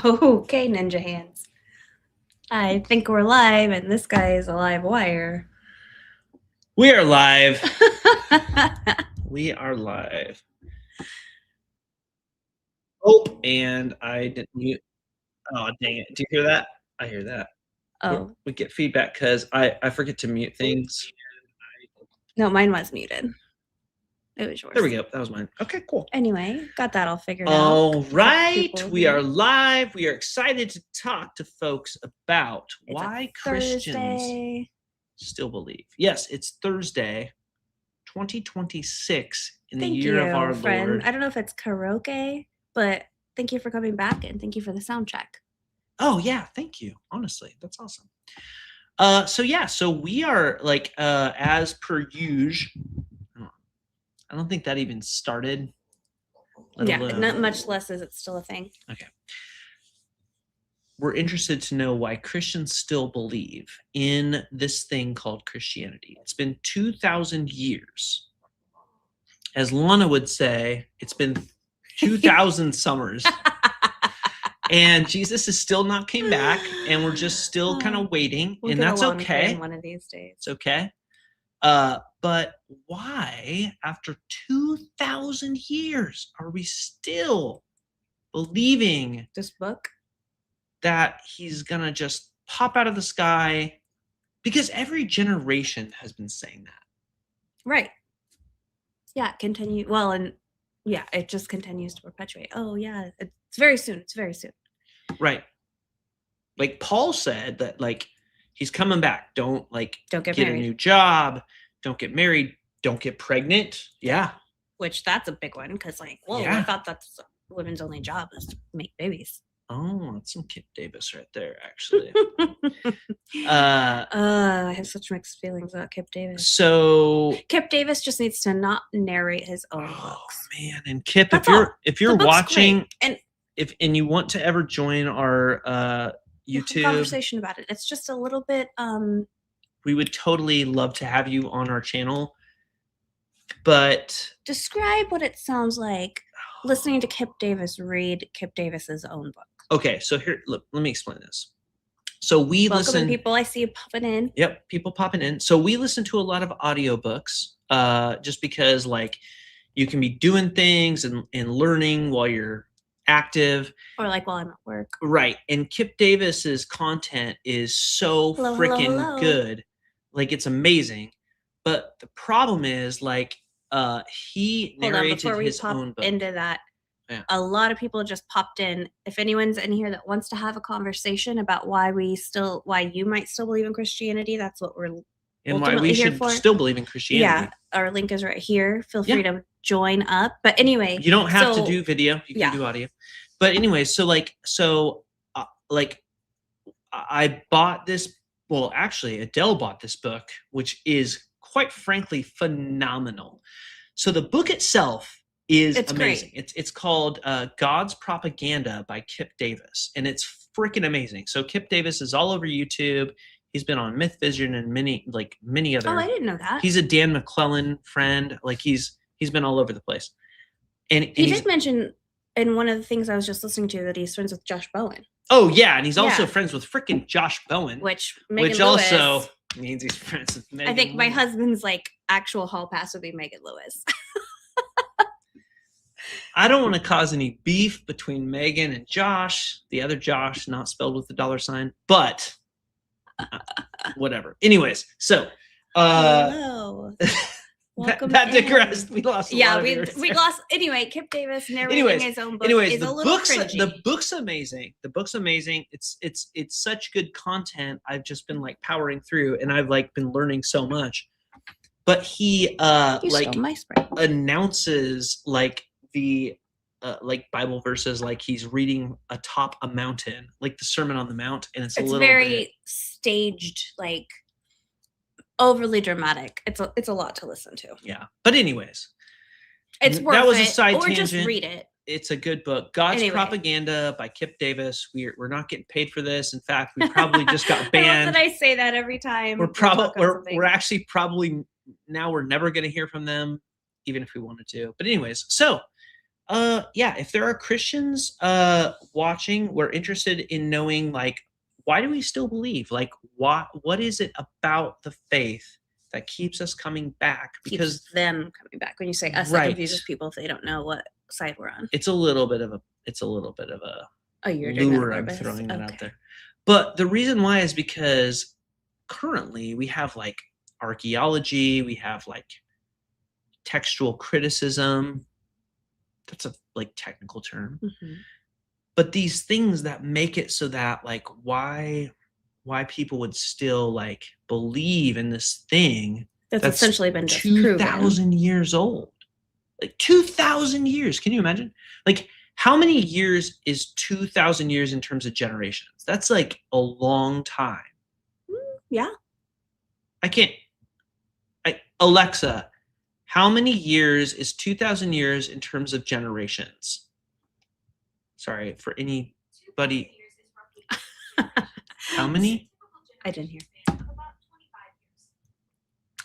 Okay, ninja hands. I think we're live, and this guy is a live wire. We are live. We are live. Oh, and I didn't mute. Oh, dang it. Do you hear that? I hear that. Oh. We get feedback because I forget to mute things. No, mine was muted. It was yours. There we go. That was mine. Okay, cool. Anyway, got that all figured out. All right. We are live. We are excited to talk to folks about why Christians still believe. Yes, it's Thursday, 2026 in the year of our Lord. I don't know if it's karaoke, but thank you for coming back and thank you for the sound check. Oh yeah, thank you. Honestly, that's awesome. So we are like as per usual. I don't think that even started. Not much less is it still a thing. Okay. We're interested to know why Christians still believe in this thing called Christianity. It's been 2,000 years. As Lana would say, it's been 2,000 summers. And Jesus is still not came back, and we're just still kind of waiting, and that's okay. One of these days. It's okay. But why, after 2,000 years, are we still believing this book that he's gonna just pop out of the sky? Because every generation has been saying that. Right. Yeah, continue. Well, and yeah, it just continues to perpetuate. Oh yeah, it's very soon. It's very soon. Right. Like Paul said that, like, he's coming back. Don't get married. A new job. Don't get married. Don't get pregnant. Yeah. Which that's a big one because, like, whoa, yeah. I thought that's women's only job is to make babies. Oh, that's some Kip Davis right there, actually. I have such mixed feelings about Kip Davis. So Kip Davis just needs to not narrate his own books. Man, and Kip, if you're watching, and you want to ever join our YouTube conversation about it, it's just a little bit. We would totally love to have you on our channel. But describe what it sounds like listening to Kip Davis read Kip Davis's own book. Okay, so here, look, let me explain this. So we listen. People, I see you popping in. Yep, people popping in. So we listen to a lot of audiobooks, just because, like, you can be doing things and learning while you're active, or like while I'm at work. Right, and Kip Davis's content is so freaking good, like it's amazing. But the problem is, like, he narrated his own book. Into that. Yeah. A lot of people just popped in. If anyone's in here that wants to have a conversation about why you might still believe in Christianity, that's what we're and why we should still believe in Christianity. Yeah, our link is right here. Feel free to join up. But anyway, you don't have to do video. You can do audio. But anyway, I bought this. Well, actually, Adele bought this book, which is quite frankly phenomenal. So the book itself is amazing. Great. It's called God's Propaganda by Kip Davis, and it's freaking amazing. So Kip Davis is all over YouTube. He's been on Myth Vision and many other. Oh, I didn't know that. He's a Dan McClellan friend. Like he's been all over the place. And he did mention in one of the things I was just listening to that he's friends with Josh Bowen. Oh yeah, and he's also friends with freaking Josh Bowen, which also means he's friends with Megan. I think my husband's like actual hall pass would be Megan Lewis. I don't want to cause any beef between Megan and Josh, the other Josh, not spelled with the $sign, but whatever. Anyways, so hello. that digressed. We lost. We lost. Anyway, Kip Davis narrating his own book is a little cringy. The book's amazing. It's such good content. I've just been like powering through, and I've like been learning so much. But he announces like the like Bible verses, like he's reading atop a mountain, like the Sermon on the Mount, and it's a little very staged, like overly dramatic. It's a lot to listen to. Yeah, but anyways, it's worth that was it. A side or tangent. Just read it. It's a good book. God's Propaganda by Kip Davis. We're not getting paid for this. In fact, we probably just got banned. I say that every time. We're actually probably now we're never going to hear from them, even if we wanted to. But anyways, so Yeah, if there are Christians watching, we're interested in knowing, like, why do we still believe? Like, what is it about the faith that keeps us coming back? Because Keeps them coming back. When you say us, that right, confuses people if they don't know what side we're on. it's a little bit of a Oh, you're doing that on lure I'm purpose? throwing that out Okay. there. But the reason why is because currently we have like archaeology, we have like textual criticism. That's a like technical term. Mhm. But these things that make it so that like why people would still like believe in this thing That's that's essentially been disproven. 2,000 years old. Like 2,000 years. Can you imagine? Like how many years is 2,000 years in terms of generations? That's like a long time. Yeah. Alexa, how many years is 2,000 years in terms of generations? Sorry, for anybody. How many? I didn't hear.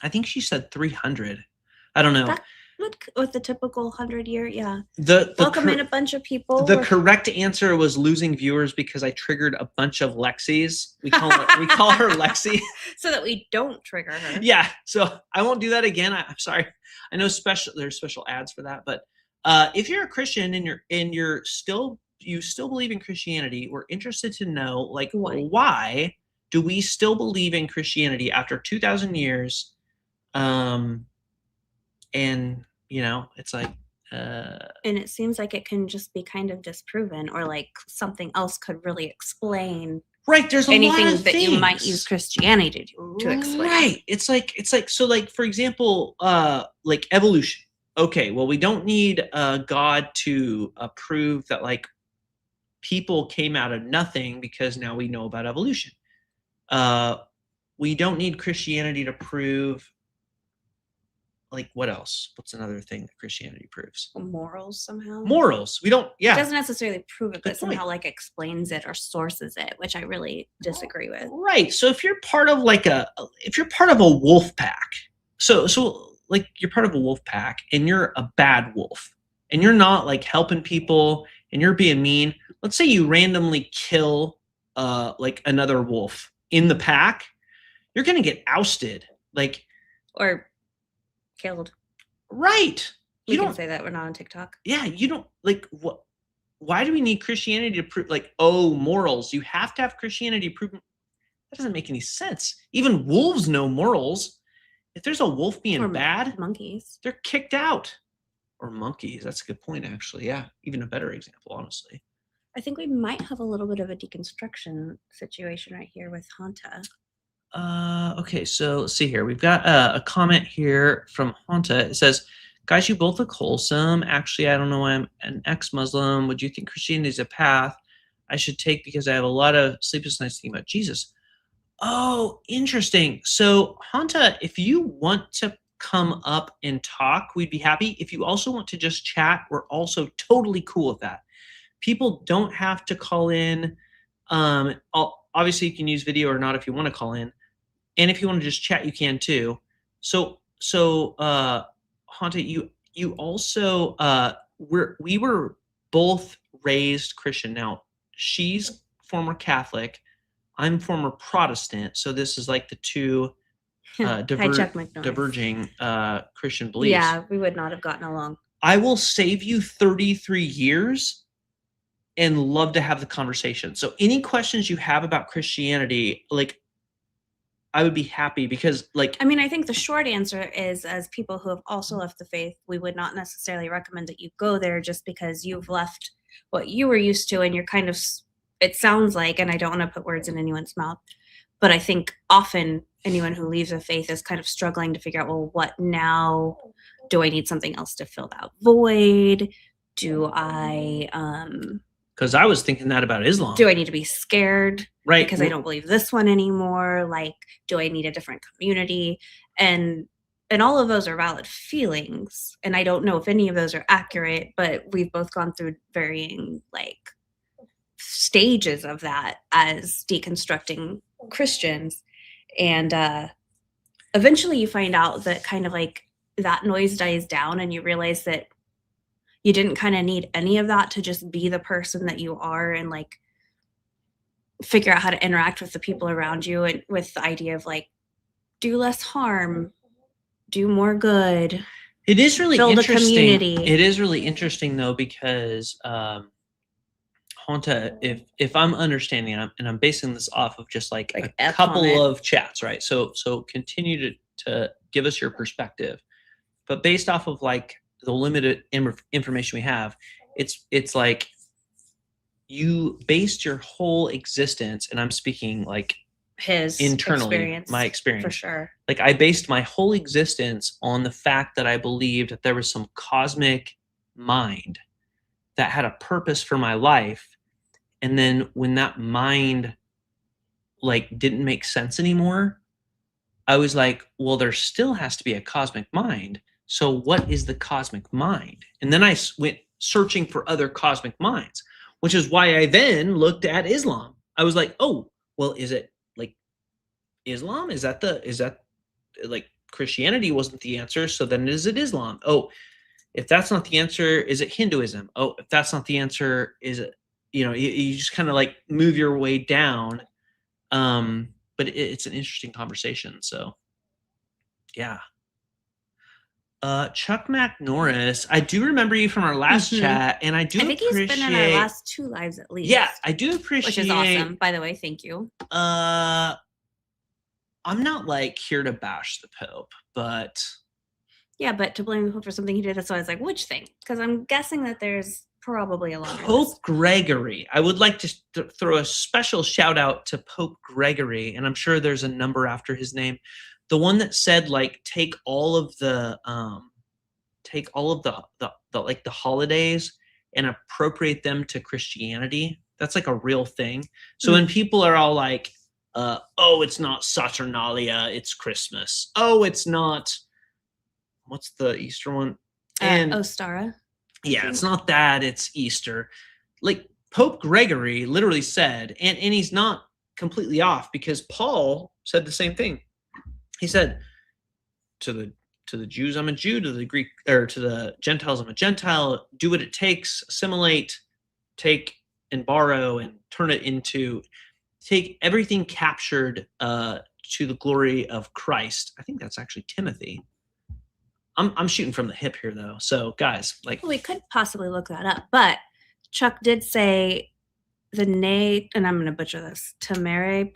I think she said 300. I don't know. That with the typical 100-year, yeah. The Welcome in a bunch of people. The correct answer was losing viewers because I triggered a bunch of Lexis. We call her Lexi. So that we don't trigger her. Yeah. So I won't do that again. I'm sorry. I know there's special ads for that, but if you're a Christian and you still believe in Christianity, we're interested to know like why do we still believe in Christianity after 2,000 years? And you know, it's like and it seems like it can just be kind of disproven, or like something else could really explain there's anything a lot of that things you might use Christianity to explain. It's like so like for example like evolution. Okay, well we don't need God to prove that like people came out of nothing because now we know about evolution. We don't need Christianity to prove like what else? What's another thing that Christianity proves? Morals somehow. Morals. We don't. Yeah. It doesn't necessarily prove it, but somehow like explains it or sources it, which I really disagree with. Right. So if you're part of like a wolf pack, so like you're part of a wolf pack and you're a bad wolf and you're not like helping people and you're being mean. Let's say you randomly kill like another wolf in the pack, you're gonna get ousted. Like or killed. Right. You don't say that we're not on TikTok. Yeah, you don't like what why do we need Christianity to prove like, oh, morals? You have to have Christianity prove that doesn't make any sense. Even wolves know morals. If there's a wolf being bad, monkeys, they're kicked out. Or monkeys. That's a good point, actually. Yeah. Even a better example, honestly. I think we might have a little bit of a deconstruction situation right here with Hanta. Okay, so let's see here. We've got a comment here from Hanta. It says, guys, you both look wholesome. Actually, I don't know why I'm an ex-Muslim. Would you think Christianity is a path I should take because I have a lot of sleepless nights thinking about Jesus? Oh, interesting. So, Hanta, if you want to come up and talk, we'd be happy. If you also want to just chat, we're also totally cool with that. People don't have to call in. Obviously, you can use video or not if you want to call in. And if you want to just chat, you can too. So Hanta, you also we were both raised Christian. Now she's former Catholic, I'm former Protestant. So this is like the two diverging Christian beliefs. Yeah, we would not have gotten along. I will save you 33 years and love to have the conversation. So any questions you have about Christianity, like I would be happy because like I mean, I think the short answer is, as people who have also left the faith, we would not necessarily recommend that you go there just because you've left what you were used to and you're kind of, it sounds like, and I don't want to put words in anyone's mouth, but I think often anyone who leaves a faith is kind of struggling to figure out, well, what now? Do I need something else to fill that void? Do I because I was thinking that about Islam. Do I need to be scared? Right. Because I don't believe this one anymore. Like, do I need a different community? And all of those are valid feelings. And I don't know if any of those are accurate, but we've both gone through varying like stages of that as deconstructing Christians. And eventually you find out that kind of like that noise dies down and you realize that you didn't kind of need any of that to just be the person that you are and like figure out how to interact with the people around you, and with the idea of like do less harm, do more good, It is really build a interesting. community. It is really interesting though, because Honta, if I'm understanding, and I'm basing this off of just like Like a a couple comment. of chats, right? So continue to give us your perspective, but based off of like the limited information we have, it's like you based your whole existence, and I'm speaking like His internally, experience, my for experience. sure. Like I based my whole existence on the fact that I believed that there was some cosmic mind that had a purpose for my life. And then when that mind like didn't make sense anymore, I was like, well, there still has to be a cosmic mind. So what is the cosmic mind? And then I went searching for other cosmic minds, which is why I then looked at Islam. I was like, oh, well, is it like Islam? Is that like Christianity wasn't the answer? So then is it Islam? Oh, if that's not the answer, is it Hinduism? Oh, if that's not the answer, is it, you just kind of like move your way down. But it's an interesting conversation. So yeah. Chuck Mac Norris, I do remember you from our last chat, and I do think appreciate. he's been in our last 2 lives at least. Yeah, I do appreciate. Which is awesome, by the way. Thank you. I'm not like here to bash the Pope, but yeah, but to blame the Pope for something he did, that's why I was like, which thing? Because I'm guessing that there's probably a longer Pope list. Gregory. I would like to throw a special shout out to Pope Gregory, and I'm sure there's a number after his name. The one that said like take all of the like the holidays and appropriate them to Christianity. That's like a real thing. So when people are all like, oh, it's not Saturnalia, it's Christmas. Oh, it's not, what's the Easter one? And Ostara. Yeah, it's not that, it's Easter. Like Pope Gregory literally said, and he's not completely off, because Paul said the same thing. He said, to the Jews, I'm a Jew, to the Greek, or to the Gentiles, I'm a Gentile. Do what it takes, assimilate, take and borrow, and turn it into, take everything captured to the glory of Christ. I think that's actually Timothy. I'm shooting from the hip here though. So guys, like, we could possibly look that up, but Chuck did say and I'm going to butcher this, Temere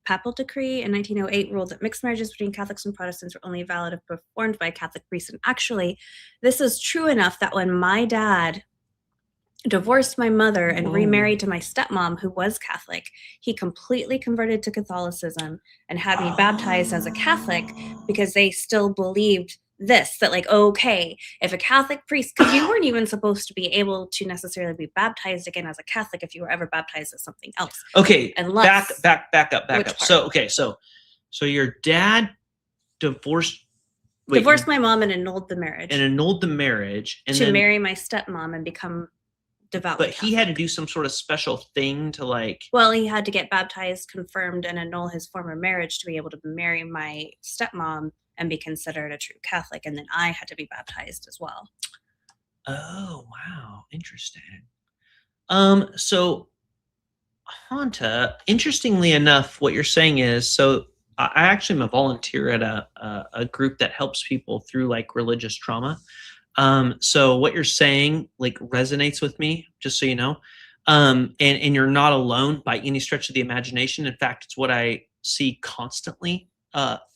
papal decree in 1908 ruled that mixed marriages between Catholics and Protestants were only valid if performed by a Catholic priest. And actually, this is true enough that when my dad divorced my mother and remarried to my stepmom, who was Catholic, he completely converted to Catholicism and had me baptized as a Catholic, because they still believed this, that like, okay, if a Catholic priest, because you weren't even supposed to be able to necessarily be baptized again as a Catholic if you were ever baptized as something else. Okay, unless back up. So your dad divorced my mom and annulled the marriage. And to marry my stepmom and become devout. But Catholic. He had to do some sort of special thing to like. Well, he had to get baptized, confirmed, and annul his former marriage to be able to marry my stepmom and be considered a true Catholic. And then I had to be baptized as well. Oh, wow. Interesting. So Hanta, interestingly enough, what you're saying is, so I actually am a volunteer at a group that helps people through like religious trauma. So what you're saying like resonates with me, just so you know. And you're not alone by any stretch of the imagination. In fact, it's what I see constantly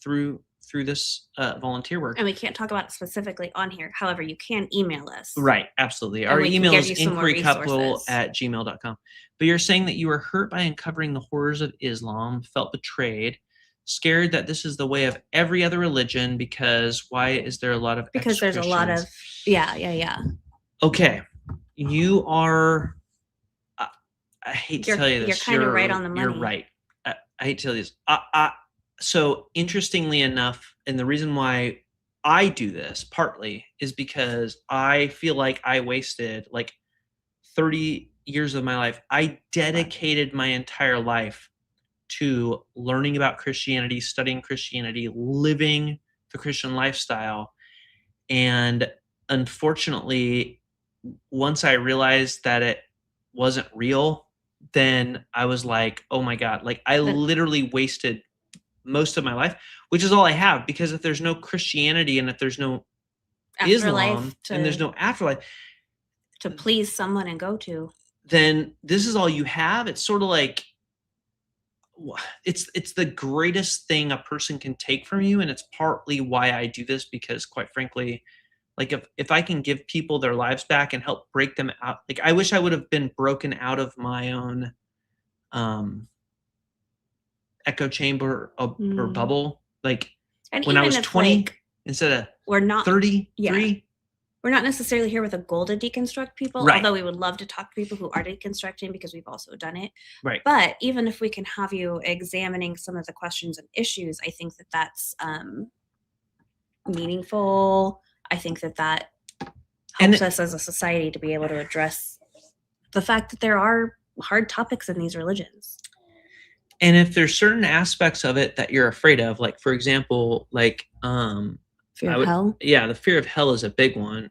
through this volunteer work. And we can't talk about it specifically on here. However, you can email us. Right, absolutely. Our email is inquirycouple@gmail.com. But you're saying that you were hurt by uncovering the horrors of Islam, felt betrayed, scared that this is the way of every other religion, because why is there a lot of Because there's a lot of, yeah. Okay. You are, I hate to tell you this. You're kind of right on the money. You're right. I hate to tell you this. So interestingly enough, and the reason why I do this partly is because I feel like I wasted like 30 years of my life. I dedicated my entire life to learning about Christianity, studying Christianity, living the Christian lifestyle. And unfortunately, once I realized that it wasn't real, then I was like, oh my God, like I literally wasted most of my life, which is all I have, because if there's no Christianity and if there's no Islam and there's no afterlife to please someone and go to, then this is all you have. It's sort of like, it's the greatest thing a person can take from you. And it's partly why I do this, because quite frankly, like if I can give people their lives back and help break them out, like I wish I would have been broken out of my own echo chamber or bubble, like and when I was 20 like, instead of we're not 33. Yeah. We're not necessarily here with a goal to deconstruct people, right. Although we would love to talk to people who are deconstructing, because we've also done it. Right. But even if we can have you examining some of the questions and issues, I think that that's meaningful. I think that helps us as a society to be able to address the fact that there are hard topics in these religions. And if there's certain aspects of it that you're afraid of, like, for example, like fear of hell. Yeah, the fear of hell is a big one.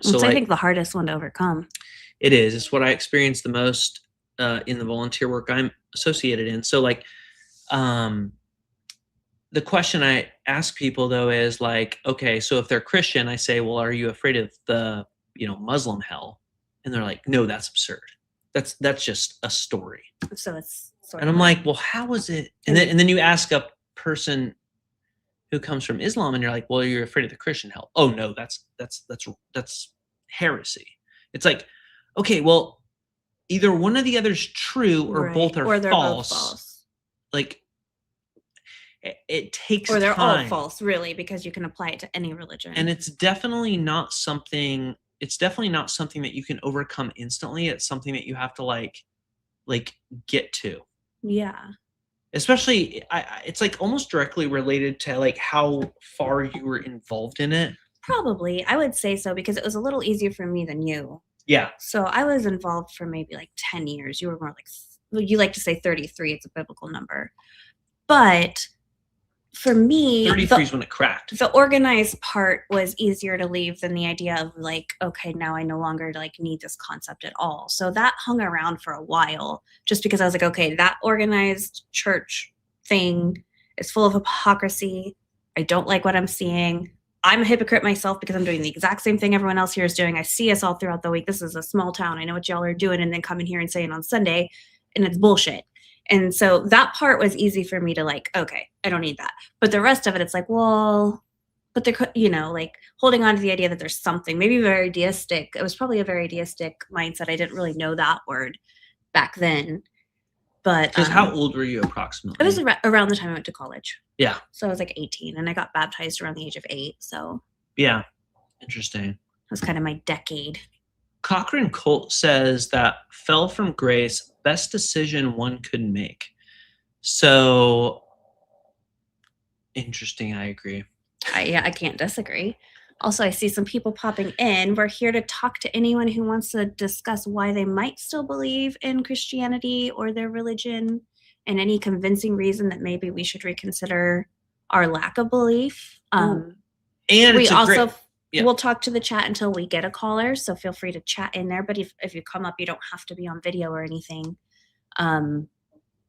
So I think the hardest one to overcome. It is. It's what I experience the most in the volunteer work I'm associated in. So like, the question I ask people though is like, okay, so if they're Christian, I say, well, are you afraid of the, Muslim hell? And they're like, no, that's absurd. That's just a story. So it's and I'm like, well, how is it? And then you ask a person who comes from Islam and you're like, well, you're afraid of the Christian hell. Oh no, that's heresy. It's like, okay, well, either one or the other is true or both are or they're false. Both false. Like it takes or they're time. all false, really, because you can apply it to any religion. And it's definitely not something that you can overcome instantly. It's something that you have to like get to. Yeah. Especially, it's like almost directly related to like how far you were involved in it. Probably, I would say so, because it was a little easier for me than you. Yeah. So I was involved for maybe like 10 years. You were more like, you like to say 33. It's a biblical number. But for me, 33 is when it cracked. The organized part was easier to leave than the idea of like, okay, now I no longer like need this concept at all. So that hung around for a while, just because I was like, okay, that organized church thing is full of hypocrisy. I don't like what I'm seeing. I'm a hypocrite myself because I'm doing the exact same thing everyone else here is doing. I see us all throughout the week. This is a small town. I know what y'all are doing, and then come in here and say it on Sunday, and it's bullshit. And so that part was easy for me to like, okay, I don't need that. But the rest of it, it's like, well, but they're, like holding on to the idea that there's something, maybe very deistic. It was probably a very deistic mindset. I didn't really know that word back then. But because how old were you approximately? It was around the time I went to college. Yeah. So I was like 18, and I got baptized around the age of 8. So yeah, interesting. That was kind of my decade. Cochrane Colt says that fell from grace, best decision one could make. So interesting. I agree. I can't disagree. Also, I see some people popping in. We're here to talk to anyone who wants to discuss why they might still believe in Christianity or their religion, and any convincing reason that maybe we should reconsider our lack of belief. And we also we'll talk to the chat until we get a caller, so feel free to chat in there. But if you come up, you don't have to be on video or anything.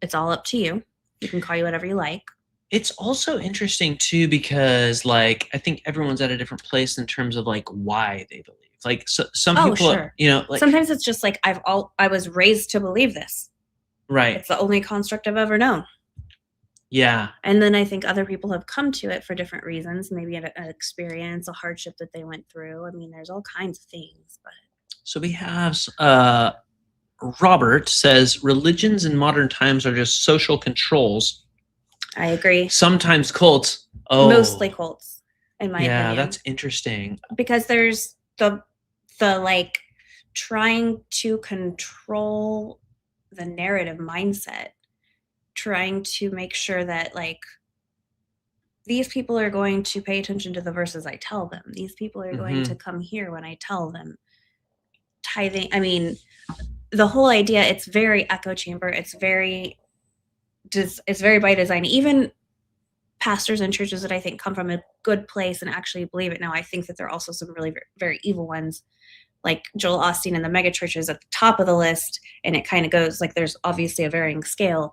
It's all up to you. You can call you whatever you like. It's also interesting too, because like I think everyone's at a different place in terms of like why they believe. Like some people, sure. Like sometimes it's just like I was raised to believe this. Right. It's the only construct I've ever known. Yeah. And then I think other people have come to it for different reasons, maybe an experience, a hardship that they went through. I mean, there's all kinds of things. But so we have Robert says religions in modern times are just social controls. I agree. Sometimes cults. Oh, mostly cults, in my opinion. Yeah, that's interesting. Because there's the like trying to control the narrative mindset, trying to make sure that like these people are going to pay attention to the verses I tell them. These people are going to come here when I tell them. Tithing. I mean, the whole idea, it's very echo chamber. It's very by design. Even pastors and churches that I think come from a good place and actually believe it. Now, I think that there are also some really very, very evil ones. like Joel Osteen and the megachurch is at the top of the list, and it kind of goes like there's obviously a varying scale.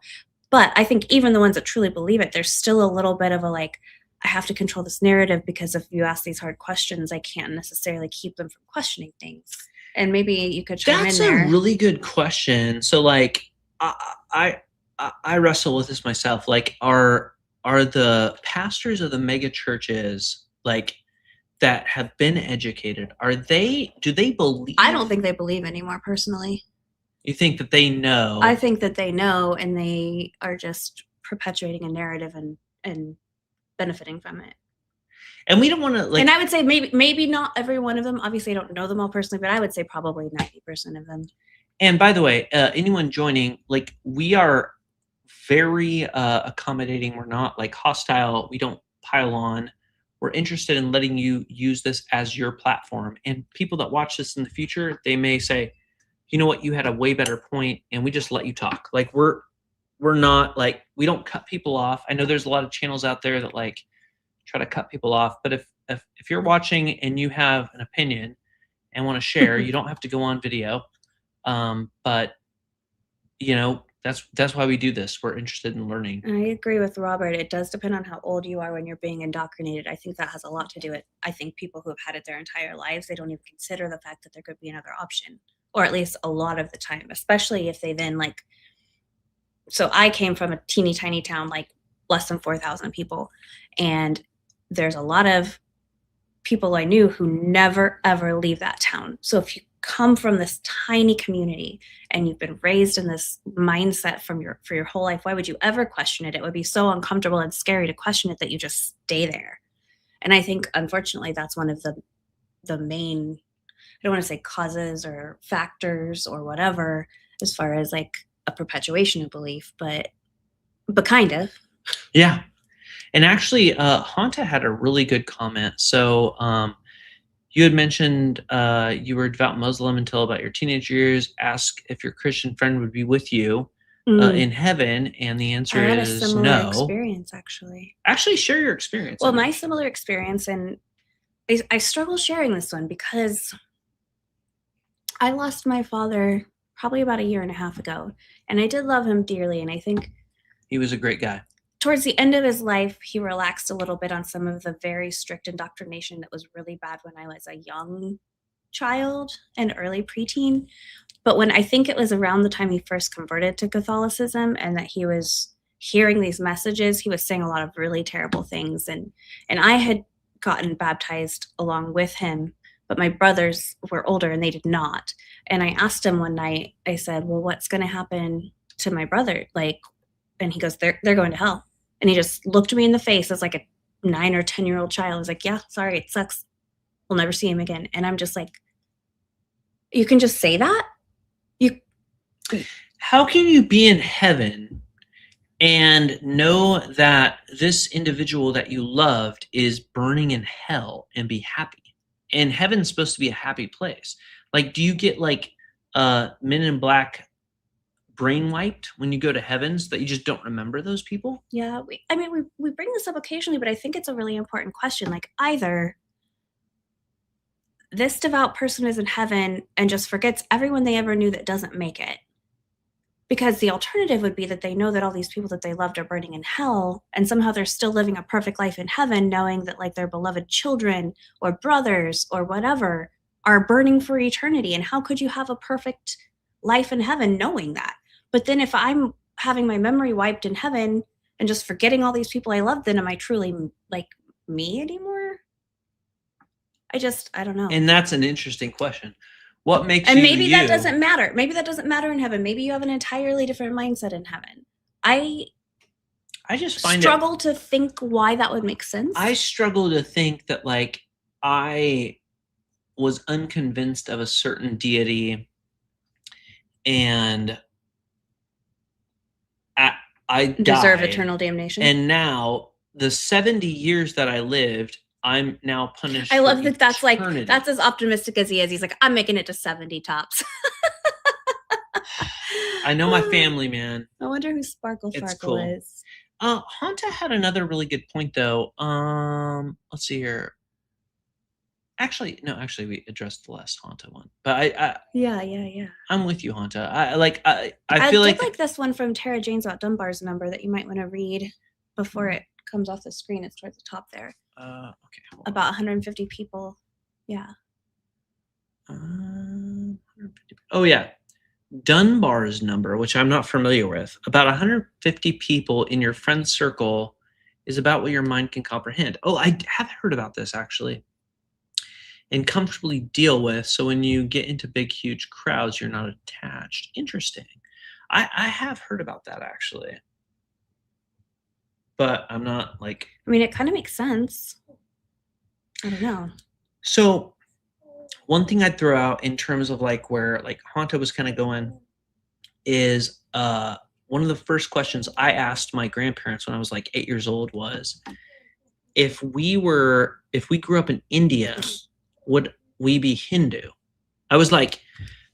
But I think even the ones that truly believe it, there's still a little bit of a like, I have to control this narrative because if you ask these hard questions, I can't necessarily keep them from questioning things. And maybe you could chime That's in there. a really good question. So like I wrestle with this myself. Like are the pastors of the mega churches like that have been educated, do they believe? I don't think they believe anymore, personally. You think that they know? I think that they know, and they are just perpetuating a narrative and benefiting from it. And we don't want to like. And I would say maybe not every one of them. Obviously, I don't know them all personally, but I would say probably 90% of them. And by the way, anyone joining, like we are very accommodating. We're not like hostile. We don't pile on. We're interested in letting you use this as your platform. And people that watch this in the future, they may say, you know what, you had a way better point, and we just let you talk. Like we're not like, we don't cut people off. I know there's a lot of channels out there that like try to cut people off, but if you're watching and you have an opinion and want to share, you don't have to go on video. But you know, that's why we do this. We're interested in learning. I agree with Robert. It does depend on how old you are when you're being indoctrinated. I think that has a lot to do with, I think people who have had it their entire lives, they don't even consider the fact that there could be another option, or at least a lot of the time, especially if they then like, so I came from a teeny tiny town, like less than 4,000 people. And there's a lot of people I knew who never, ever leave that town. So if you come from this tiny community and you've been raised in this mindset for your whole life, why would you ever question it? It would be so uncomfortable and scary to question it that you just stay there. And I think, unfortunately, that's one of the main, I don't want to say causes or factors or whatever, as far as like a perpetuation of belief, but kind of. Yeah. And actually, Hanta had a really good comment. So you had mentioned you were a devout Muslim until about your teenage years. Ask if your Christian friend would be with you in heaven, and the answer I had is a similar no. experience, actually. Actually, share your experience. Well, my similar experience, and I struggle sharing this one because I lost my father probably about a year and a half ago, and I did love him dearly, and I think he was a great guy. Towards the end of his life, he relaxed a little bit on some of the very strict indoctrination that was really bad when I was a young child and early preteen. But when I think it was around the time he first converted to Catholicism and that he was hearing these messages, he was saying a lot of really terrible things. And I had gotten baptized along with him, but my brothers were older and they did not. And I asked him one night, I said, well, what's going to happen to my brother? Like, and he goes, they're going to hell. And he just looked me in the face as like a 9 or 10-year-old child. I was like, yeah, sorry, it sucks. We'll never see him again. And I'm just like, you can just say that? How can you be in heaven and know that this individual that you loved is burning in hell and be happy? And heaven's supposed to be a happy place. Like, do you get like Men in Black brain wiped when you go to heaven so that you just don't remember those people? Yeah, we bring this up occasionally, but I think it's a really important question. Like, either this devout person is in heaven and just forgets everyone they ever knew that doesn't make it. Because the alternative would be that they know that all these people that they loved are burning in hell, and somehow they're still living a perfect life in heaven, knowing that like their beloved children or brothers or whatever are burning for eternity. And how could you have a perfect life in heaven knowing that? But then if I'm having my memory wiped in heaven and just forgetting all these people I love, then am I truly like me anymore? I don't know. And that's an interesting question. What makes and you maybe you? That doesn't matter. Maybe that doesn't matter in heaven. Maybe you have an entirely different mindset in heaven. I just struggle to think why that would make sense. I struggle to think that like I was unconvinced of a certain deity, and I deserve died, eternal damnation. And now the 70 years that I lived, I'm now punished. I love that. That's like, that's as optimistic as he is. He's like, I'm making it to 70 tops. I know my family, man. I wonder who Sparkle Farkle is. Hanta had another really good point though. Let's see here. Actually, no, actually we addressed the last Hanta one. But Yeah. I'm with you, Hanta. I I feel did like this one from Tara James about Dunbar's number that you might want to read before Mm. it comes off the screen. It's towards the top there. Okay. hold on. About 150 people. Yeah. 150. Oh yeah. Dunbar's number, which I'm not familiar with, about 150 people in your friend circle is about what your mind can comprehend. Oh, I have heard about this actually. And comfortably deal with. So when you get into big, huge crowds, you're not attached. Interesting. I have heard about that actually. But I'm not like. I mean, it kind of makes sense. I don't know. So one thing I'd throw out in terms of like where like Hanta was kind of going is one of the first questions I asked my grandparents when I was like 8 years old was if we grew up in India, would we be Hindu? I was like,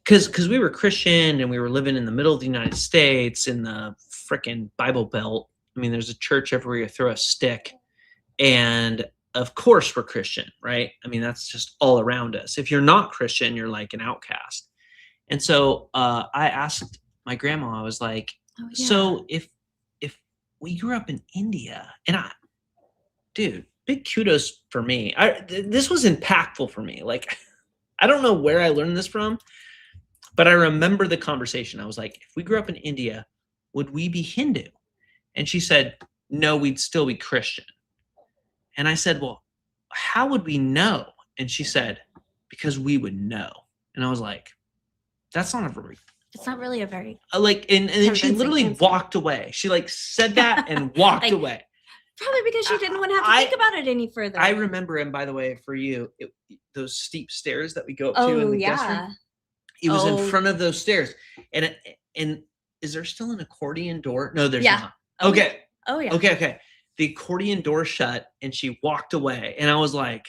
because we were Christian and we were living in the middle of the United States in the frickin' Bible Belt. I mean, there's a church everywhere you throw a stick, and of course we're Christian, right? I mean, that's just all around us. If you're not Christian, you're like an outcast. And so I asked my grandma, I was like, so if we grew up in India, and dude, big kudos for me. This was impactful for me. Like, I don't know where I learned this from, but I remember the conversation. I was like, if we grew up in India, would we be Hindu? And she said, no, we'd still be Christian. And I said, well, how would we know? And she said, because we would know. And I was like, that's not a very. It's not really a very. Like, and then she literally walked away. She like said that and walked away. Probably because she didn't want to have to think about it any further. I remember, and by the way, for you, those steep stairs that we go up to in the guest room, it was in front of those stairs. And is there still an accordion door? No, there's not. Okay. Oh yeah. Okay. The accordion door shut, and she walked away, and I was like,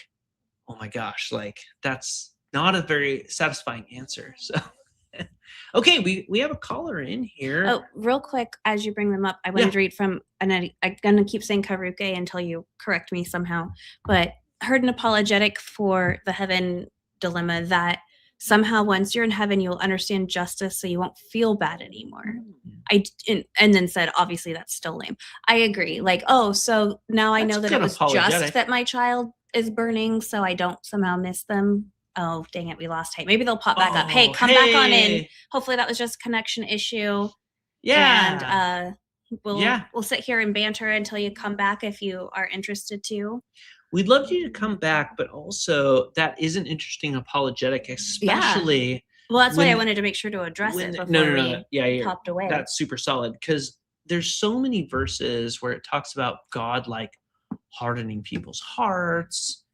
"Oh my gosh! Like that's not a very satisfying answer." So, okay, we have a caller in here. Oh, real quick, as you bring them up, I wanted to read from, and I'm gonna keep saying karuke until you correct me somehow. But heard an apologetic for the heaven dilemma that somehow once you're in heaven, you'll understand justice, so you won't feel bad anymore. And then said, obviously, that's still lame. I agree. Like, oh, so now I know that it was just that my child is burning, so I don't somehow miss them. Oh, dang it, we lost Hey. Maybe they'll pop back up. Hey, come back on in. Hopefully that was just a connection issue. Yeah. And we'll sit here and banter until you come back if you are interested to. We'd love you to come back, but also that is an interesting apologetic, especially. Yeah. Well, that's why I wanted to make sure to address it before we popped away. That's super solid because there's so many verses where it talks about God like hardening people's hearts,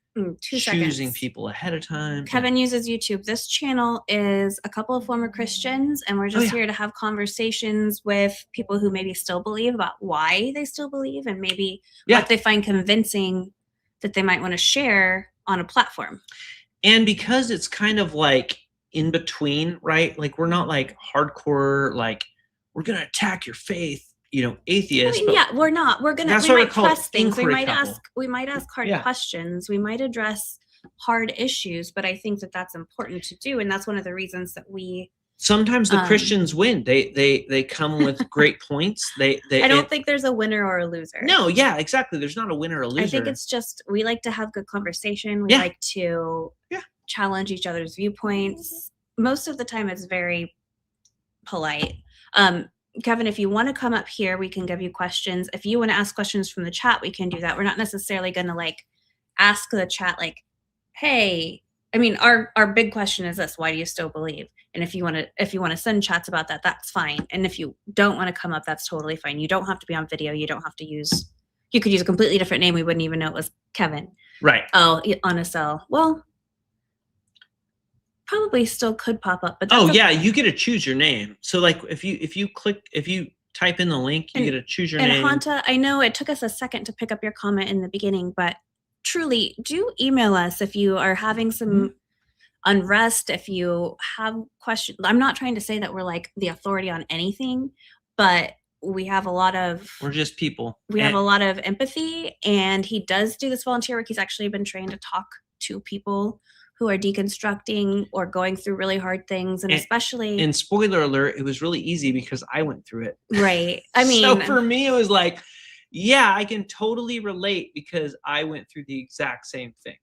choosing people ahead of time. Kevin uses YouTube. This channel is a couple of former Christians, and we're just here to have conversations with people who maybe still believe about why they still believe and maybe what they find convincing that they might want to share on a platform. And because it's kind of like in between, right? Like we're not like hardcore, like we're going to attack your faith, atheist. I mean, we're not. We might press things. We might ask hard questions. We might address hard issues, but I think that that's important to do. And that's one of the reasons that sometimes the Christians win. They come with great points. I don't think there's a winner or a loser. No, yeah, exactly. There's not a winner or a loser. I think it's just we like to have good conversation. We like to challenge each other's viewpoints. Most of the time it's very polite. Kevin, if you want to come up here, we can give you questions. If you want to ask questions from the chat, we can do that. We're not necessarily going to like ask the chat like, hey, I mean, our big question is this: why do you still believe? And if you want to send chats about that, that's fine. And if you don't want to come up, that's totally fine. You don't have to be on video. You don't have to use. You could use a completely different name. We wouldn't even know it was Kevin. Right. Oh, on a cell. Well, probably still could pop up. But you get to choose your name. So like if you type in the link, you get to choose your name. And Hanta, I know it took us a second to pick up your comment in the beginning, but truly do email us if you are having some unrest, if you have questions. I'm not trying to say that we're like the authority on anything, but we're just people. We have a lot of empathy, and he does do this volunteer work. He's actually been trained to talk to people who are deconstructing or going through really hard things, and especially. And spoiler alert, it was really easy because I went through it. Right. I mean, so for me, it was like, yeah, I can totally relate because I went through the exact same thing.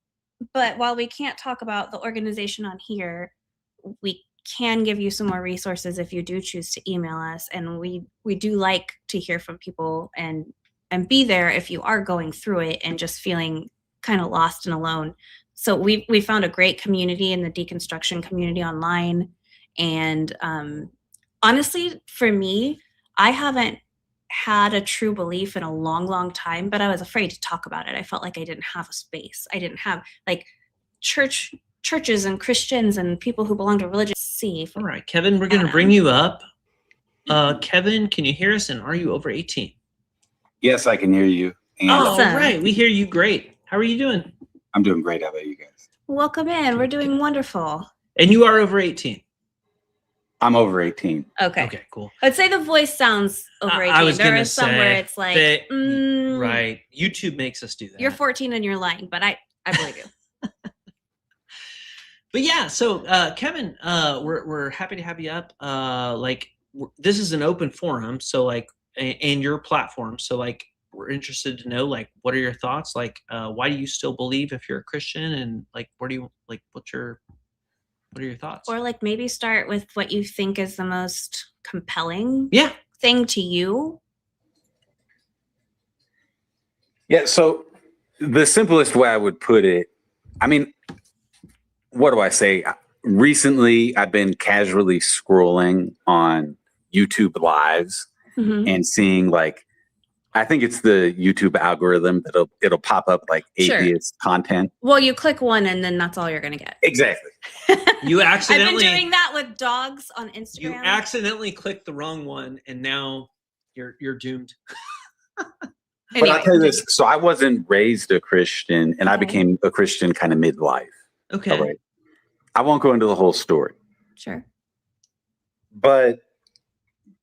But while we can't talk about the organization on here, we can give you some more resources if you do choose to email us, and we do like to hear from people and be there if you are going through it and just feeling kind of lost and alone. So we found a great community in the deconstruction community online, and honestly, for me, I haven't had a true belief in a long time, but I was afraid to talk about it. I felt like I didn't have a space. I didn't have like churches and Christians and people who belong to religious. See. All right, Kevin, we're going to bring you up. Kevin, can you hear us? And are you over 18? Yes, I can hear you. And Awesome. All right, we hear you great. How are you doing? I'm doing great. How about you guys? Welcome in. We're doing wonderful. And you are over 18? I'm over 18. Okay. Okay, cool. I'd say the voice sounds over 18. I was there gonna is some where it's like, that, right. YouTube makes us do that. You're 14 and you're lying, but I believe you. But yeah, so Kevin, we're happy to have you up. This is an open forum, so like, and your platform. So like, we're interested to know, like, what are your thoughts? Like, why do you still believe if you're a Christian? And like, what are your thoughts? Or like maybe start with what you think is the most compelling thing to you. Yeah, so the simplest way I would put it, I mean, what do I say? Recently, I've been casually scrolling on YouTube lives and seeing like, I think it's the YouTube algorithm that it'll pop up like atheist content. Well, you click one and then that's all you're going to get. Exactly. You accidentally. I've been doing that with dogs on Instagram. You accidentally clicked the wrong one, and now you're doomed. But I'll tell you this. So I wasn't raised a Christian, and I became a Christian kind of midlife. Okay. Right? I won't go into the whole story. Sure. But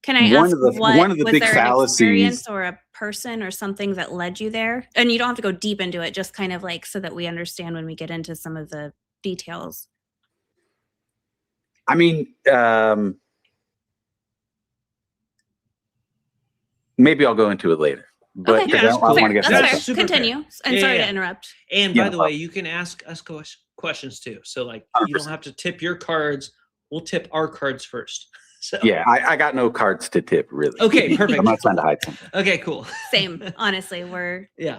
can I ask one of the big fallacies, or a person or something that led you there? And you don't have to go deep into it, just kind of like so that we understand when we get into some of the details. I mean, maybe I'll go into it later. But okay, I want to get that's fair. Continue. And sorry to interrupt. And by the way, you can ask us questions too. So like, 100%. You don't have to tip your cards. We'll tip our cards first. So. Yeah, I got no cards to tip, really. Okay, perfect. I'm not trying to hide something. Okay, cool. Same. Honestly, we're doing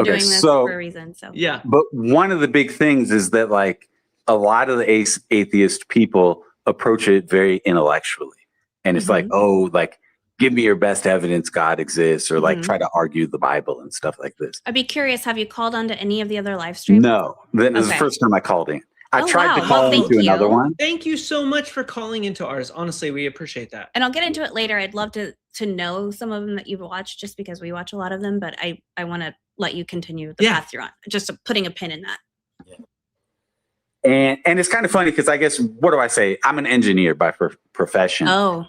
this for for a reason. So yeah. But one of the big things is that like a lot of the atheist people approach it very intellectually, and it's like, oh, like give me your best evidence God exists, or like try to argue the Bible and stuff like this. I'd be curious. Have you called onto any of the other live streams? No, this is the first time I called in. I tried to call into another one. Thank you so much for calling into ours. Honestly, we appreciate that. And I'll get into it later. I'd love to know some of them that you've watched, just because we watch a lot of them. But I want to let you continue the path you're on. Just putting a pin in that. Yeah. And it's kind of funny because I guess, what do I say? I'm an engineer by profession. Oh.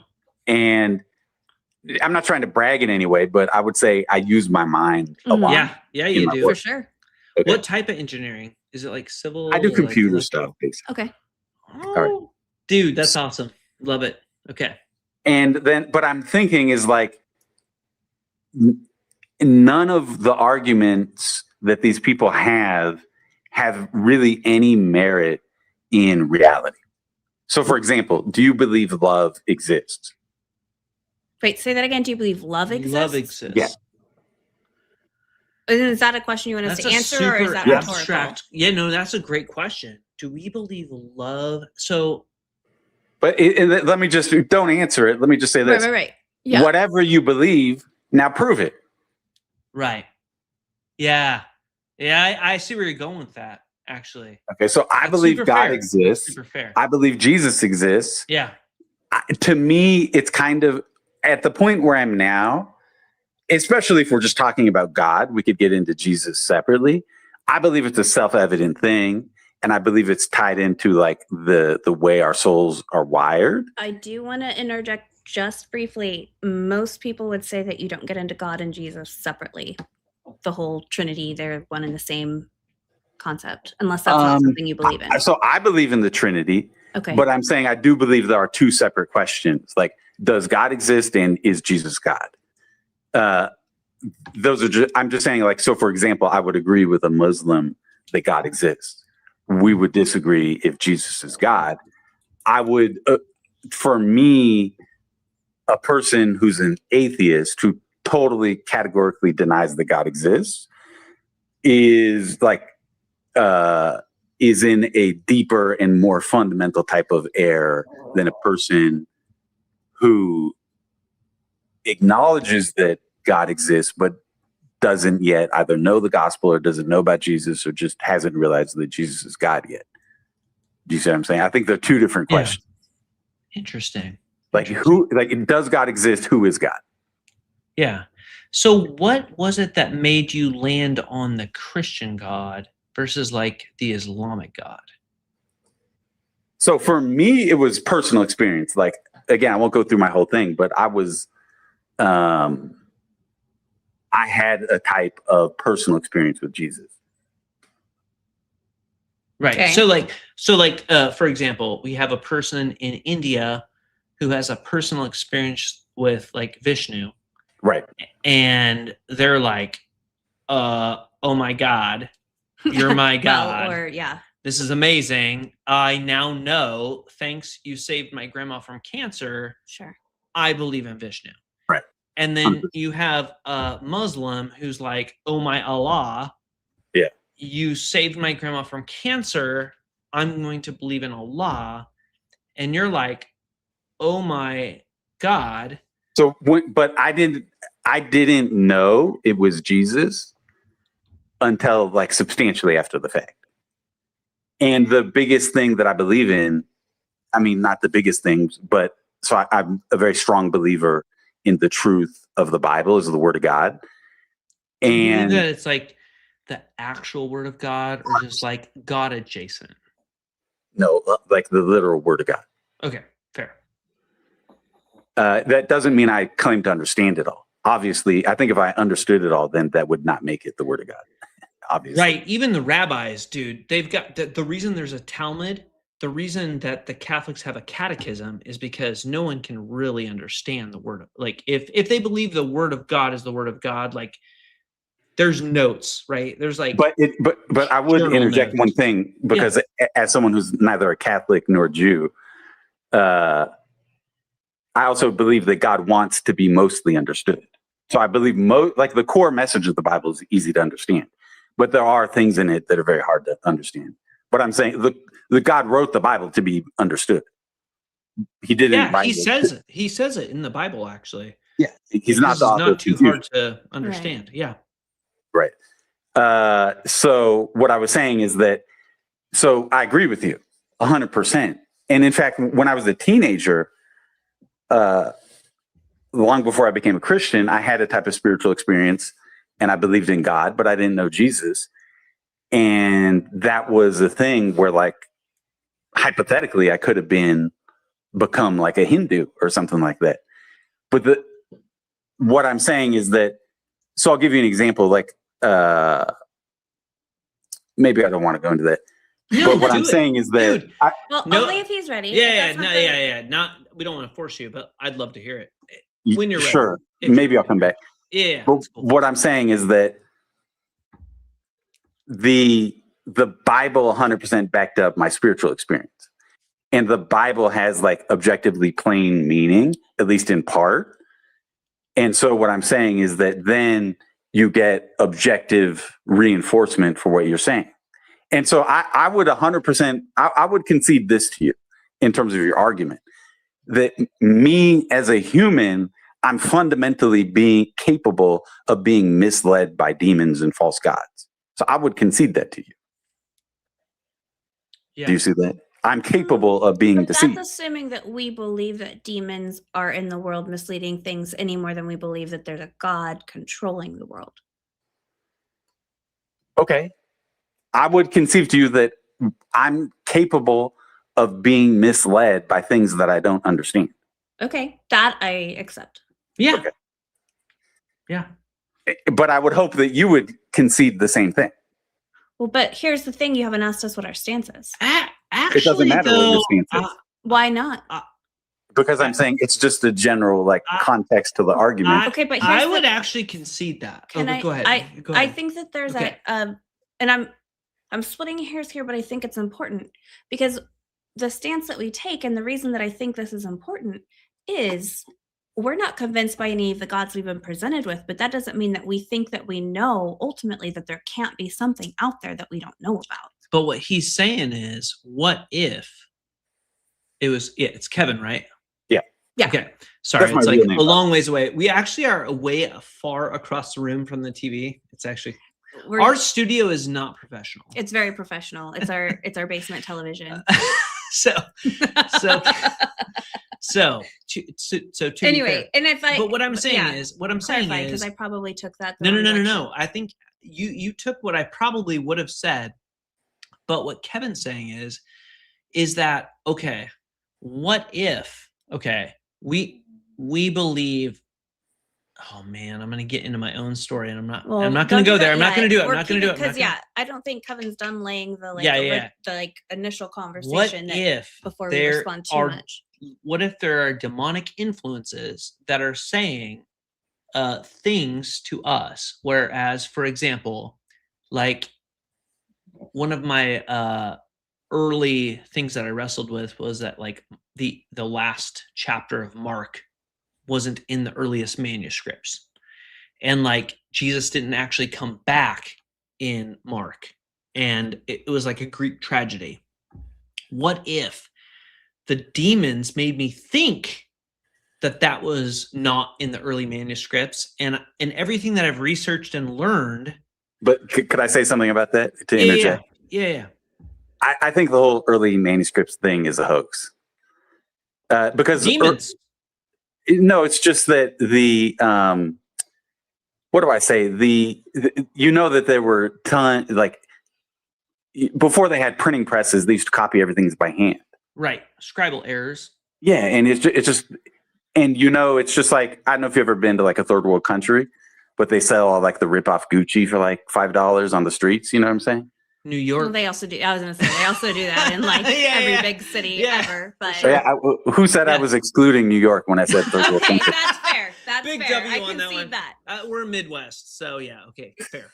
And I'm not trying to brag in any way, but I would say I use my mind a lot. Yeah, you do. For sure. Okay. What type of engineering? Is it like civil? I do computer stuff, basically. Okay. Oh, all right. Dude, that's awesome. Love it. Okay. And then, but I'm thinking is like, none of the arguments that these people have really any merit in reality. So, for example, do you believe love exists? Wait, say that again. Do you believe love exists? Love exists. Yeah. Is that a question you want us to answer, or is that abstract? Yeah, no, that's a great question. Do we believe love? So, but let me just, don't answer it. Let me just say this. Right. Yeah. Whatever you believe, now prove it. Right. Yeah. I see where you're going with that, actually. Okay, so I believe God exists. Super fair. I believe Jesus exists. Yeah. To me, it's kind of at the point where I'm now, especially if we're just talking about God, we could get into Jesus separately. I believe it's a self-evident thing, and I believe it's tied into like the way our souls are wired. I do want to interject just briefly. Most people would say that you don't get into God and Jesus separately. The whole Trinity, they're one and the same. concept, unless that's not something you believe in. So I believe in the Trinity, Okay. but I'm saying I do believe there are two separate questions. Like, does God exist and is Jesus God? Those are just, I'm just saying, like, so for example, I would agree with a Muslim that God exists. We would disagree if Jesus is God. I would, for me, a person who's an atheist who totally categorically denies that God exists is like, is in a deeper and more fundamental type of error than a person who acknowledges that God exists, but doesn't yet either know the gospel or doesn't know about Jesus or just hasn't realized that Jesus is God yet. Do you see what I'm saying? I think they're two different questions. Interesting. Like does God exist? Who is God? Yeah. So what was it that made you land on the Christian God versus like the Islamic God? So for me, it was personal experience. Like, again, I won't go through my whole thing, but I was, I had a type of personal experience with Jesus. Right. Okay. So like, for example, we have a person in India who has a personal experience with like Vishnu. Right. And they're like, oh my God, you're my God. Well, or yeah. This is amazing. I now know, thanks, you saved my grandma from cancer. Sure. I believe in Vishnu. Right. And then you have a Muslim who's like, oh my Allah. Yeah. You saved my grandma from cancer. I'm going to believe in Allah. And you're like, oh my God. So, but I didn't know it was Jesus until like substantially after the fact. And the biggest thing that I believe in, I mean, not the biggest things, but so I'm a very strong believer in the truth of the Bible as the Word of God. And that it's like the actual Word of God or just like God adjacent? no, like the literal Word of God. Okay, fair. That doesn't mean I claim to understand it all. Obviously, I think if I understood it all, then that would not make it the Word of God. Obviously. Right. Even the rabbis, dude, they've got the reason there's a Talmud, the reason that the Catholics have a catechism is because no one can really understand the word of, like, if they believe the Word of God is the Word of God, like there's notes, right? There's like, but I would interject notes. one thing because as someone who's neither a Catholic nor Jew, I also believe that God wants to be mostly understood. So I believe like the core message of the Bible is easy to understand, but there are things in it that are very hard to understand. But I'm saying the God wrote the Bible to be understood. He didn't write it. He says it in the Bible, actually. Yeah, he's not the author not of too confusion. hard to understand. Right. Yeah. Right. So what I was saying is that, so I agree with you 100%. And in fact, when I was a teenager, long before I became a Christian, I had a type of spiritual experience and I believed in God, but I didn't know Jesus. And that was a thing where, like, hypothetically, I could have become like a Hindu or something like that. But what I'm saying is that, so I'll give you an example, like, maybe I don't want to go into that. No, but what I'm saying is that, dude, only if he's ready. We don't want to force you, but I'd love to hear it when you're ready. Sure, maybe I'll come back. Yeah. But cool. What I'm saying is that the Bible 100% backed up my spiritual experience, and the Bible has like objectively plain meaning, at least in part. And so what I'm saying is that then you get objective reinforcement for what you're saying. And so I would 100%, I would concede this to you in terms of your argument, that me as a human, I'm fundamentally being capable of being misled by demons and false gods. So I would concede that to you. Yeah. Do you see that? I'm capable of being deceived. That's assuming that we believe that demons are in the world misleading things any more than we believe that there's a God controlling the world. Okay. I would conceive to you that I'm capable of being misled by things that I don't understand. Okay. That I accept. Yeah. Okay. Yeah. But I would hope that you would concede the same thing. Well, but here's the thing: you haven't asked us what our stance is. Actually, It doesn't matter what your stance is. Why not? Because I'm saying it's just a general context to the argument. Okay, but I would actually concede that. Can Go ahead. Go I ahead. think that there's Okay. and I'm splitting hairs here, but I think it's important because the stance that we take and the reason that I think this is important is we're not convinced by any of the gods we've been presented with, but that doesn't mean that we think that we know ultimately that there can't be something out there that we don't know about. But what he's saying is, what if it was? Yeah, it's Kevin, right? Yeah. Okay. Sorry, That's my it's like real name. a long ways away. We actually are way far across the room from the TV. It's actually our studio is not professional. It's very professional. It's our basement television. So Anyway, and if I but what I'm saying is because I probably took that the no. wrong direction. I think you took what I probably would have said, but what Kevin's saying is that okay, what if we believe. Oh man, I'm gonna get into my own story, and I'm not gonna go there. I'm not gonna do it. I'm not gonna do it because I don't think Kevin's done laying the the initial conversation. What if before we respond too much? What if there are demonic influences that are saying things to us? Whereas, for example, like one of my early things that I wrestled with was that like the last chapter of Mark wasn't in the earliest manuscripts, and like Jesus didn't actually come back in Mark, and it was like a Greek tragedy. What if the demons made me think that was not in the early manuscripts, and everything that I've researched and learned? But could I say something about that to interject? Yeah. I think the whole early manuscripts thing is a hoax. Because demons. No, it's just that what do I say? You know that there were before they had printing presses, they used to copy everything by hand. Right. Scribal errors. Yeah. And it's just, and it's just like, I don't know if you've ever been to like a third world country, but they sell all like the rip off Gucci for like $5 on the streets. You know what I'm saying? New York. Well, they also do. I was going to say they also do that in like every big city ever. But who said I was excluding New York when I said third world country? That's fair. That's big fair. W I on can see that. We're Midwest, so yeah, okay, fair.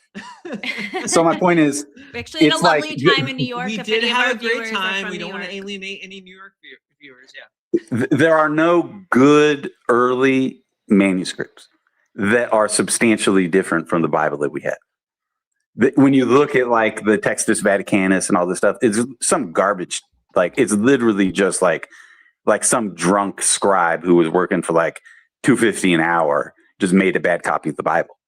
So my point is, we actually had a lovely time in New York. We did have a great time. We don't want to alienate any New York viewers. Yeah, there are no good early manuscripts that are substantially different from the Bible that we have. When you look at like the Textus Vaticanus and all this stuff, it's some garbage. Like it's literally just like some drunk scribe who was working for like $2.50 an hour just made a bad copy of the Bible.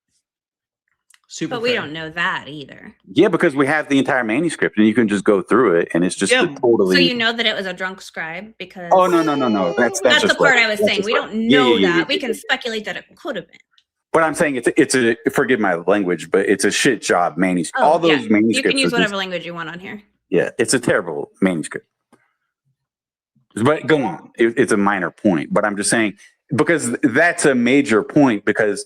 Super. But we don't know that either. Yeah, because we have the entire manuscript and you can just go through it and it's just totally. So you know that it was a drunk scribe because. Oh no. That's the part I was saying. We don't know that. We can speculate that it could have been. But I'm saying it's a forgive my language, but it's a shit job manuscript. All those manuscripts. You can use whatever language you want on here. Yeah, it's a terrible manuscript. But go on. It's a minor point, but I'm just saying because that's a major point because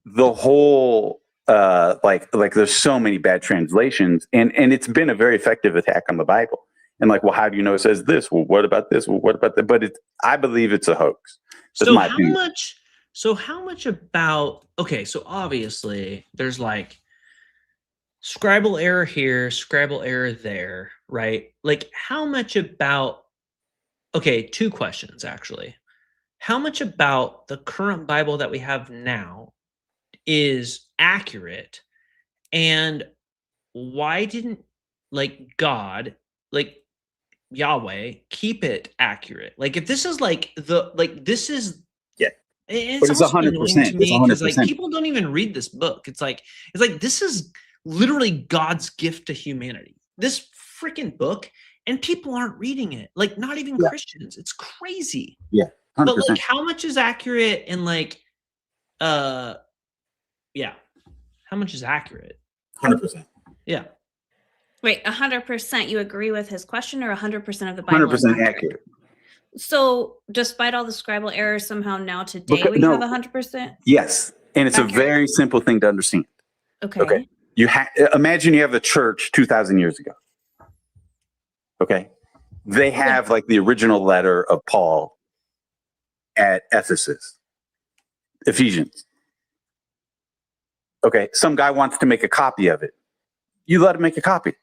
the whole like there's so many bad translations and it's been a very effective attack on the Bible. And like, well, how do you know it says this? Well, what about this? Well, what about that? But I believe it's a hoax. So how much about so obviously there's like scribal error here, scribal error there, right? Like how much about two questions actually. How much about the current Bible that we have now is accurate, and why didn't God, Yahweh, keep it accurate? Like if this is this is it's 100%. Because like people don't even read this book. It's like this is literally God's gift to humanity. This freaking book, and people aren't reading it. Like not even Christians. It's crazy. Yeah, 100%. But like, how much is accurate and how much is accurate? 100%. Yeah. Wait, 100%. You agree with his question, or 100% of the Bible? 100% accurate. So, despite all the scribal errors, somehow now today we have 100%? Yes. And it's accurate. A very simple thing to understand. Okay. Imagine you have a church 2,000 years ago. Okay. They have like the original letter of Paul at Ephesus, Ephesians. Okay. Some guy wants to make a copy of it. You let him make a copy.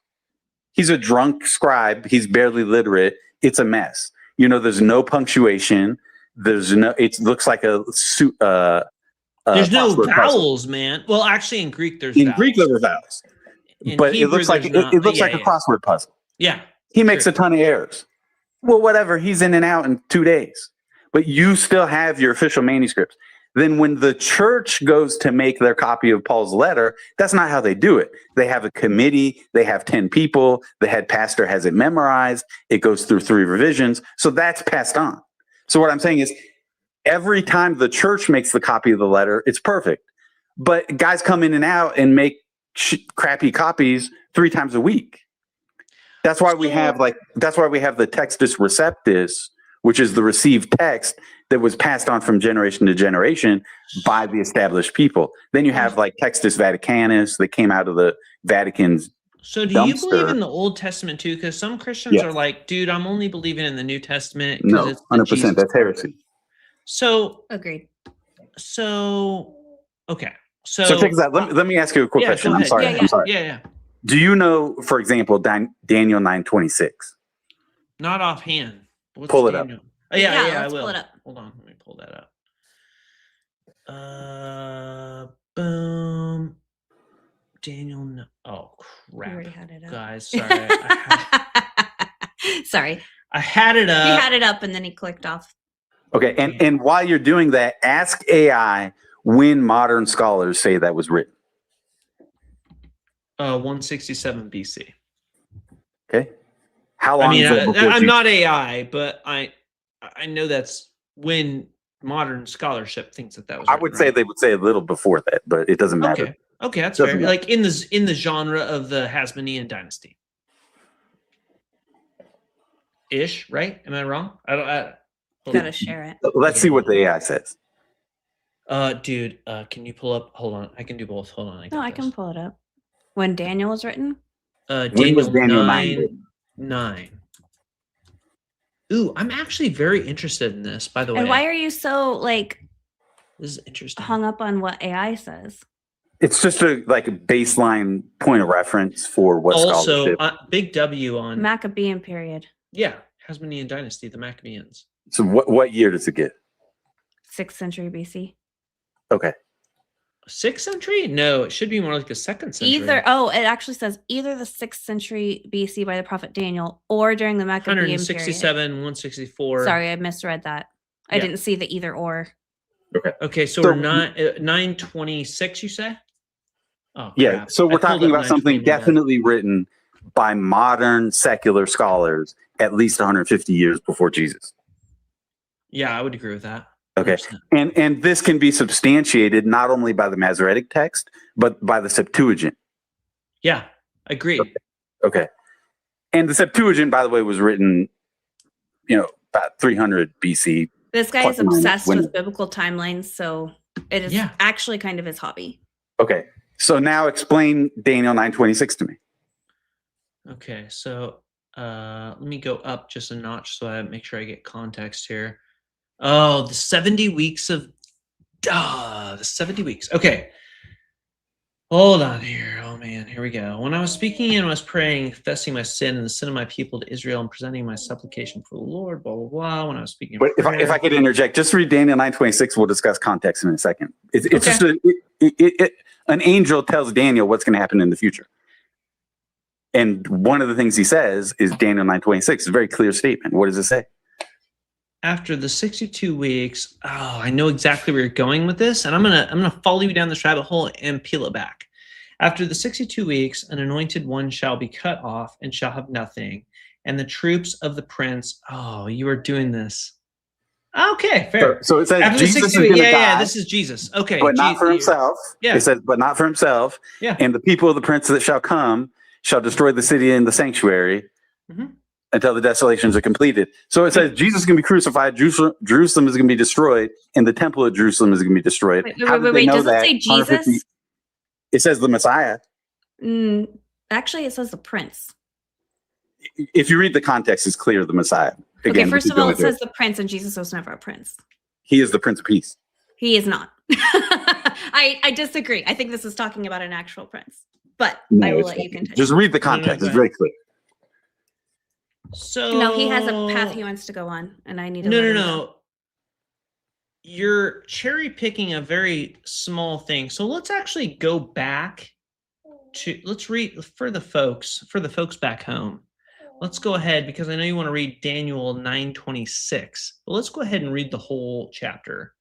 He's a drunk scribe. He's barely literate. It's a mess. There's no punctuation. It looks like there's no vowels, man. Well, actually, in Greek, there's vowels. Greek there were vowels, but Hebrew, it looks like it looks like a crossword puzzle. Yeah, he makes a ton of errors. Well, whatever. He's in and out in 2 days, but you still have your official manuscripts. Then when the church goes to make their copy of Paul's letter, that's not how they do it. They have a committee. They have 10 people. The head pastor has it memorized. It goes through 3 revisions. So that's passed on. So what I'm saying is every time the church makes the copy of the letter, it's perfect. But guys come in and out and make crappy copies 3 times a week. That's why we have the Textus Receptus, which is the received text that was passed on from generation to generation by the established people. Then you have like Textus Vaticanus that came out of the Vatican's So do you believe in the Old Testament too? Because some Christians are like, dude, I'm only believing in the New Testament. No, 100%. That's heresy. So agreed. So okay. So check this out. Let me ask you a quick question. I'm sorry. I'm sorry. Yeah. Do you know, for example, Daniel 9:26? Not offhand. Pull it up. Oh, yeah, I will. Pull it up. Hold on, let me pull that up. Boom. Daniel. No. Oh crap! You already had it up, guys. Sorry. Sorry. I had it up. He had it up, and then he clicked off. Okay, and while you're doing that, ask AI when modern scholars say that was written. 167 BC. Okay. How long? I'm not AI, but I know that's when modern scholarship thinks that was. I would say they would say a little before that, but it doesn't matter. Okay, that's fair. Like in the genre of the Hasmonean dynasty, ish, right? Am I wrong? Gotta share it. Let's see what the AI says. Dude, can you pull up? Hold on, I can do both. Hold on. I can pull it up. When Daniel was written? When was Daniel 9? Ooh, I'm actually very interested in this, by the way. And why are you so this is interesting. hung up on what AI says? It's just a baseline point of reference for what scholarship. Also, big W on Maccabean period. Yeah, Hasmonean dynasty, the Maccabeans. So what year does it get? 6th century BC. Okay. 6th century? No, it should be more like the 2nd century. It actually says either the 6th century BC by the prophet Daniel or during the Maccabean 167, period. 164. Sorry, I misread that. I didn't see the either or. Okay, so we're not 926, you say? Oh, yeah. crap. So we're talking about something definitely written by modern secular scholars at least 150 years before Jesus. Yeah, I would agree with that. Okay. 100%. And this can be substantiated not only by the Masoretic text, but by the Septuagint. Yeah, agreed. Okay. And the Septuagint, by the way, was written, about 300 BC. This guy is obsessed with biblical timelines, so it is actually kind of his hobby. Okay. So now explain Daniel 9:26 to me. Okay, so let me go up just a notch so I make sure I get context here. Oh, the 70 weeks of the 70 weeks. Okay. Hold on here. Oh man, here we go. When I was speaking and I was praying, confessing my sin and the sin of my people to Israel and presenting my supplication for the Lord, blah, blah, blah. When I was speaking. But if I could interject, just read Daniel 9:26. We'll discuss context in a second. It's just an angel tells Daniel what's going to happen in the future. And one of the things he says is Daniel 9:26. It's a very clear statement. What does it say? After the 62 weeks, I know exactly where you're going with this, and I'm gonna follow you down this rabbit hole and peel it back. After the 62 weeks, an anointed one shall be cut off and shall have nothing, and the troops of the prince. Oh, you are doing this. Okay, fair. So it says after Jesus is going to die. Yeah, this is Jesus. Okay, but not for himself. Yeah, it says, but not for himself. Yeah, and the people of the prince that shall come shall destroy the city and the sanctuary. Mm-hmm. Until the desolations are completed. So it says Jesus is going to be crucified, Jerusalem is going to be destroyed, and the temple of Jerusalem is going to be destroyed. Wait, does it say Jesus? It says the Messiah. Actually, it says the prince. If you read the context, it's clear the Messiah. Okay, first of all, it says the prince, and Jesus was never a prince. He is the Prince of Peace. He is not. I disagree. I think this is talking about an actual prince, but I will let you continue. Just read the context. It's very clear. So No, he has a path he wants to go on, and I need to. No. You're cherry picking a very small thing. So let's actually go back to, let's read for the folks back home. Let's go ahead, because I know you want to read Daniel 9:26. But let's go ahead and read the whole chapter.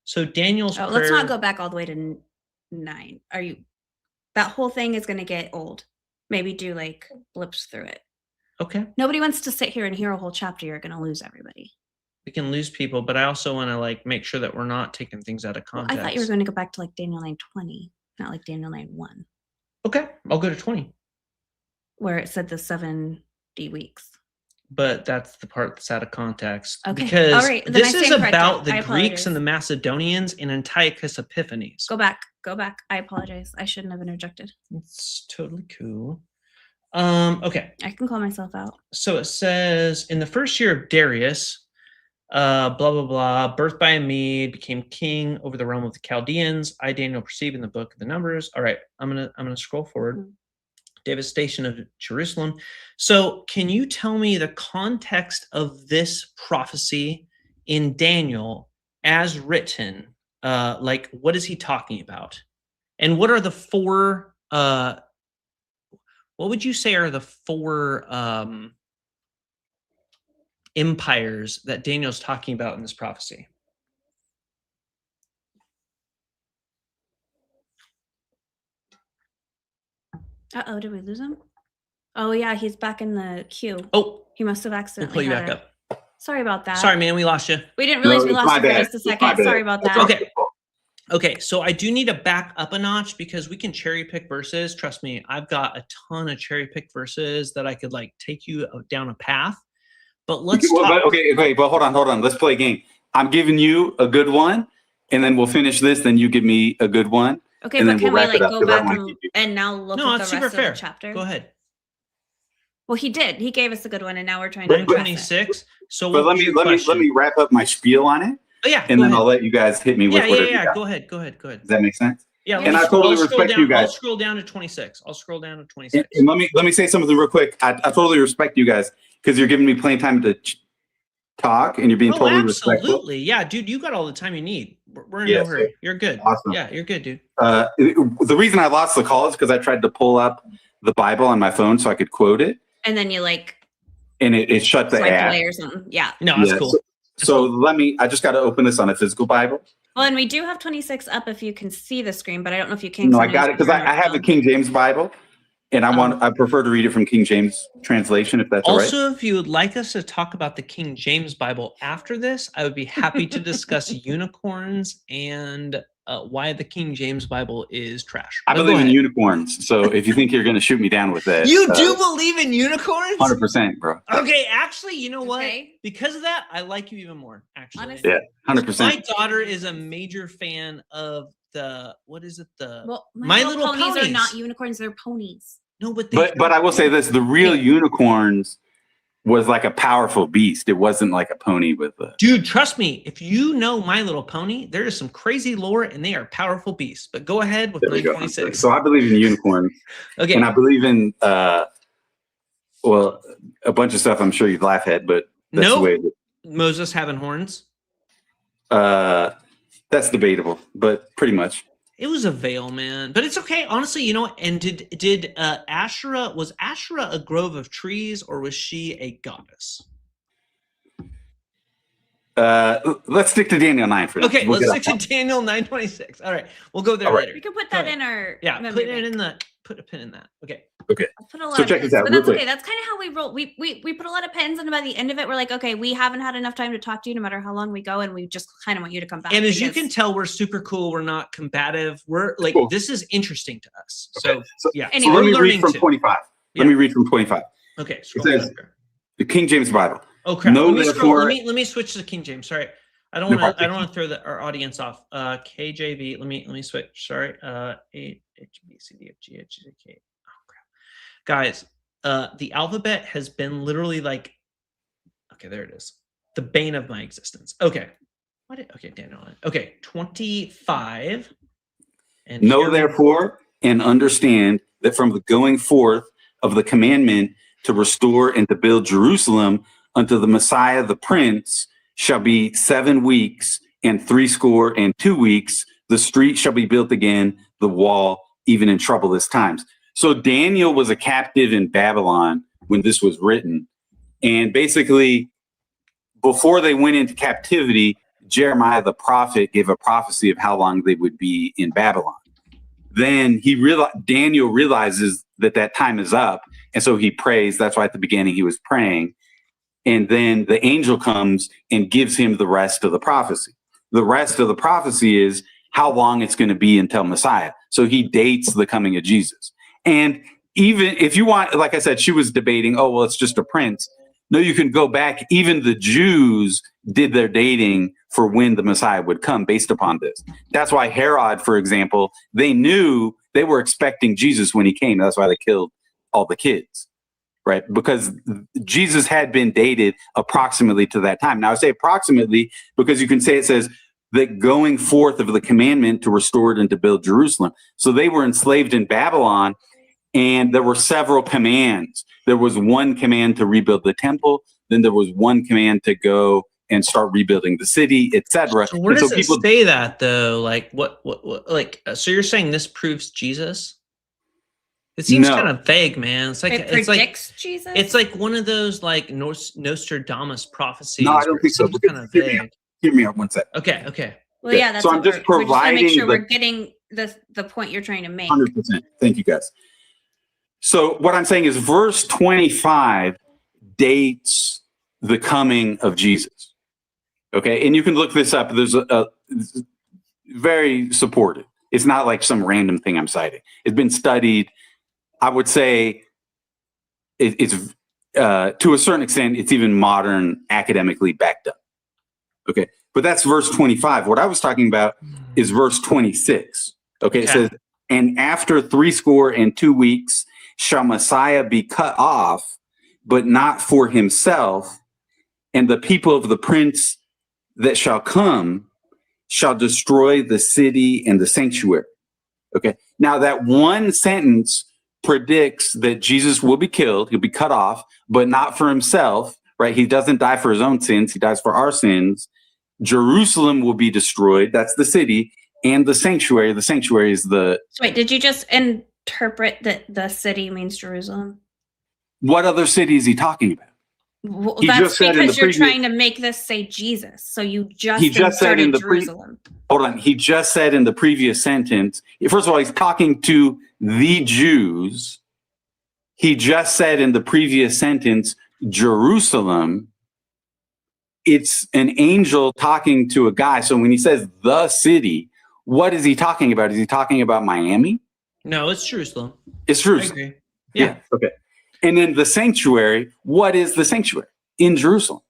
So Daniel's prayer. Let's not go back all the way to 9. That whole thing is going to get old. Maybe do like blips through it. Okay. Nobody wants to sit here and hear a whole chapter. You're going to lose everybody. We can lose people, but I also want to like make sure that we're not taking things out of context. I thought you were going to go back to like Daniel 9:20, not like Daniel 9:1. Okay, I'll go to 20. Where it said the 70 weeks. But that's the part that's out of context. Okay. Because all right. this is about the I Greeks apologize. and the Macedonians in Antiochus Epiphanes. Go back. I apologize. I shouldn't have interjected. It's totally cool. Okay. I can call myself out. So it says, in the first year of Darius, blah, blah, blah, birthed by a Mede, became king over the realm of the Chaldeans. I, Daniel, perceive in the book of the Numbers. All right. I'm gonna scroll forward. Mm-hmm. Devastation of Jerusalem. So can you tell me the context of this prophecy in Daniel as written? Like, what is he talking about? And what are the four, what would you say are the four empires that Daniel's talking about in this prophecy? Uh-oh, did we lose him? Oh, yeah, he's back in the queue. Oh, He must have we'll accidentally pull you had back her. up. Sorry about that. Sorry, man, we lost you. We didn't realize we it's lost my you for bad. just a It's my second. bad. Sorry about that. Okay. Okay, so I do need to back up a notch because we can cherry pick verses. Trust me, I've got a ton of cherry pick verses that I could like take you down a path. But let's talk. But hold on. Let's play a game. I'm giving you a good one, and then we'll finish this. Then you give me a good one. Okay, and but then can we'll we wrap it like up, go 'cause I back wanna keep you. and now look No, at the it's rest super of fair. the chapter? Go ahead. Well, he did. He gave us a good one, and now we're trying to address it. 9:26. So But let me wrap up my spiel on it, Oh yeah, and go then ahead. I'll let you guys hit me with Yeah. whatever you got. Go ahead. Does that make sense? Yeah, And I totally I'll scroll respect down, you guys. I'll scroll down to 26. And let me say something real quick. I totally respect you guys because you're giving me plenty of time to talk, and you're being totally respectful. Absolutely. Yeah, dude, you got all the time you need. We're in no hurry. You're good. Awesome. Yeah, you're good, dude. The reason I lost the call is because I tried to pull up the Bible on my phone so I could quote it, And then you like and it shut the swipe app. away or something. Yeah. No, that's cool. So I just got to open this on a physical Bible. Well, and we do have 26 up if you can see the screen, but I don't know if you can. No, I got it because I have the King James Bible, and I prefer to read it from King James translation if that's all right. Also, if you would like us to talk about the King James Bible after this, I would be happy to discuss unicorns and why the King James Bible is trash. I believe in unicorns, so if you think you're going to shoot me down with that, you do believe in unicorns? 100%, bro. Okay, actually, you know what? Okay. Because of that, I like you even more. Actually, Honestly. Yeah, 100%. My daughter is a major fan of the Well, My Little Ponies Ponies. are not unicorns; they're ponies. No, but But I will say this: the real unicorns was like a powerful beast. It wasn't like a pony with a. Dude, trust me, if you know My Little Pony, there is some crazy lore and they are powerful beasts. But go ahead with There we go. 926. So I believe in unicorns, Okay. and I believe in a bunch of stuff. I'm sure you'd laugh at, but that's Nope. the way. Moses having horns. That's debatable, but pretty much. It was a veil, man. But it's okay. Honestly, you know what? And did Asherah, was Asherah a grove of trees or was she a goddess? Let's stick to Daniel 9 for now. Okay, We'll let's get stick off to Daniel 9:26. All right, we'll go there All right. later. We can put Go that ahead. in our Yeah, memory put a pin in that. Okay. I'll put a lot So of check pins, this out but real that's quick. okay. That's kind of how we roll. We put a lot of pins, and by the end of it, we're like, okay, we haven't had enough time to talk to you, no matter how long we go, and we just kind of want you to come back. And as you because- can tell, we're super cool. We're not combative. We're like, Cool. this is interesting to us. Okay. So yeah. Anyway. So let we're me read learning from too. 25. Yeah. Let me read from 25. Okay. Scroll says- back there. The King James Bible. Oh crap. Know Let me scroll. therefore- Let me switch to King James. Sorry. I don't No want to. problem. I don't want to throw our audience off. KJV. Let me switch. Sorry. A H B C D F G H I J K. Guys, the alphabet has been literally like, okay, there it is. The bane of my existence. Okay. Okay, Daniel. Okay, 25. And Know therefore and understand that from the going forth of the commandment to restore and to build Jerusalem unto the Messiah the Prince shall be 7 weeks and 62 weeks. The street shall be built again, the wall, even in troublous times. So Daniel was a captive in Babylon when this was written. And basically, before they went into captivity, Jeremiah the prophet gave a prophecy of how long they would be in Babylon. Then Daniel realizes that time is up. And so he prays. That's why at the beginning he was praying. And then the angel comes and gives him the rest of the prophecy. The rest of the prophecy is how long it's going to be until Messiah. So he dates the coming of Jesus. And even if you want, like I said, she was debating, oh, well, it's just a prince. No, you can go back. Even the Jews did their dating for when the Messiah would come based upon this. That's why Herod, for example, they were expecting Jesus when he came. That's why they killed all the kids, right? Because Jesus had been dated approximately to that time. Now I say approximately because you can say it says that going forth of the commandment to restore it and to build Jerusalem. So they were enslaved in Babylon. And there were several commands. There was one command to rebuild the temple. Then there was one command to go and start rebuilding the city, etc. So where does it say that though? Like what so you're saying this proves Jesus? It seems kind of vague, man. It's like it predicts Jesus. It's like one of those like Nostradamus prophecies. No, I don't think so. Kind of vague. Hear me out one sec. Okay. Well, yeah, that's so I'm just providing. We're just make sure we're getting the point you're trying to make. 100%. Thank you, guys. So what I'm saying is verse 25 dates the coming of Jesus. Okay. And you can look this up. There's a very supported. It's not like some random thing I'm citing. It's been studied. I would say it's to a certain extent, it's even modern academically backed up. Okay. But that's verse 25. What I was talking about is verse 26. Okay. It says, and after 62 weeks, shall Messiah be cut off, but not for himself, and the people of the prince that shall come shall destroy the city and the sanctuary. Okay. Now that one sentence predicts that Jesus will be killed, he'll be cut off, but not for himself, right? He doesn't die for his own sins, he dies for our sins. Jerusalem will be destroyed, that's the city, and the sanctuary. The sanctuary is the... So wait, did you just interpret that the city means Jerusalem? What other city is he talking about? Well, that's because you're trying to make this say Jesus. So you just said in the Jerusalem. Hold on. He just said in the previous sentence, first of all, he's talking to the Jews. He just said in the previous sentence, Jerusalem. It's an angel talking to a guy. So when he says the city, what is he talking about? Is he talking about Miami? No, it's Jerusalem. It's Jerusalem. I agree. Yeah. Okay. And then the sanctuary, what is the sanctuary in Jerusalem?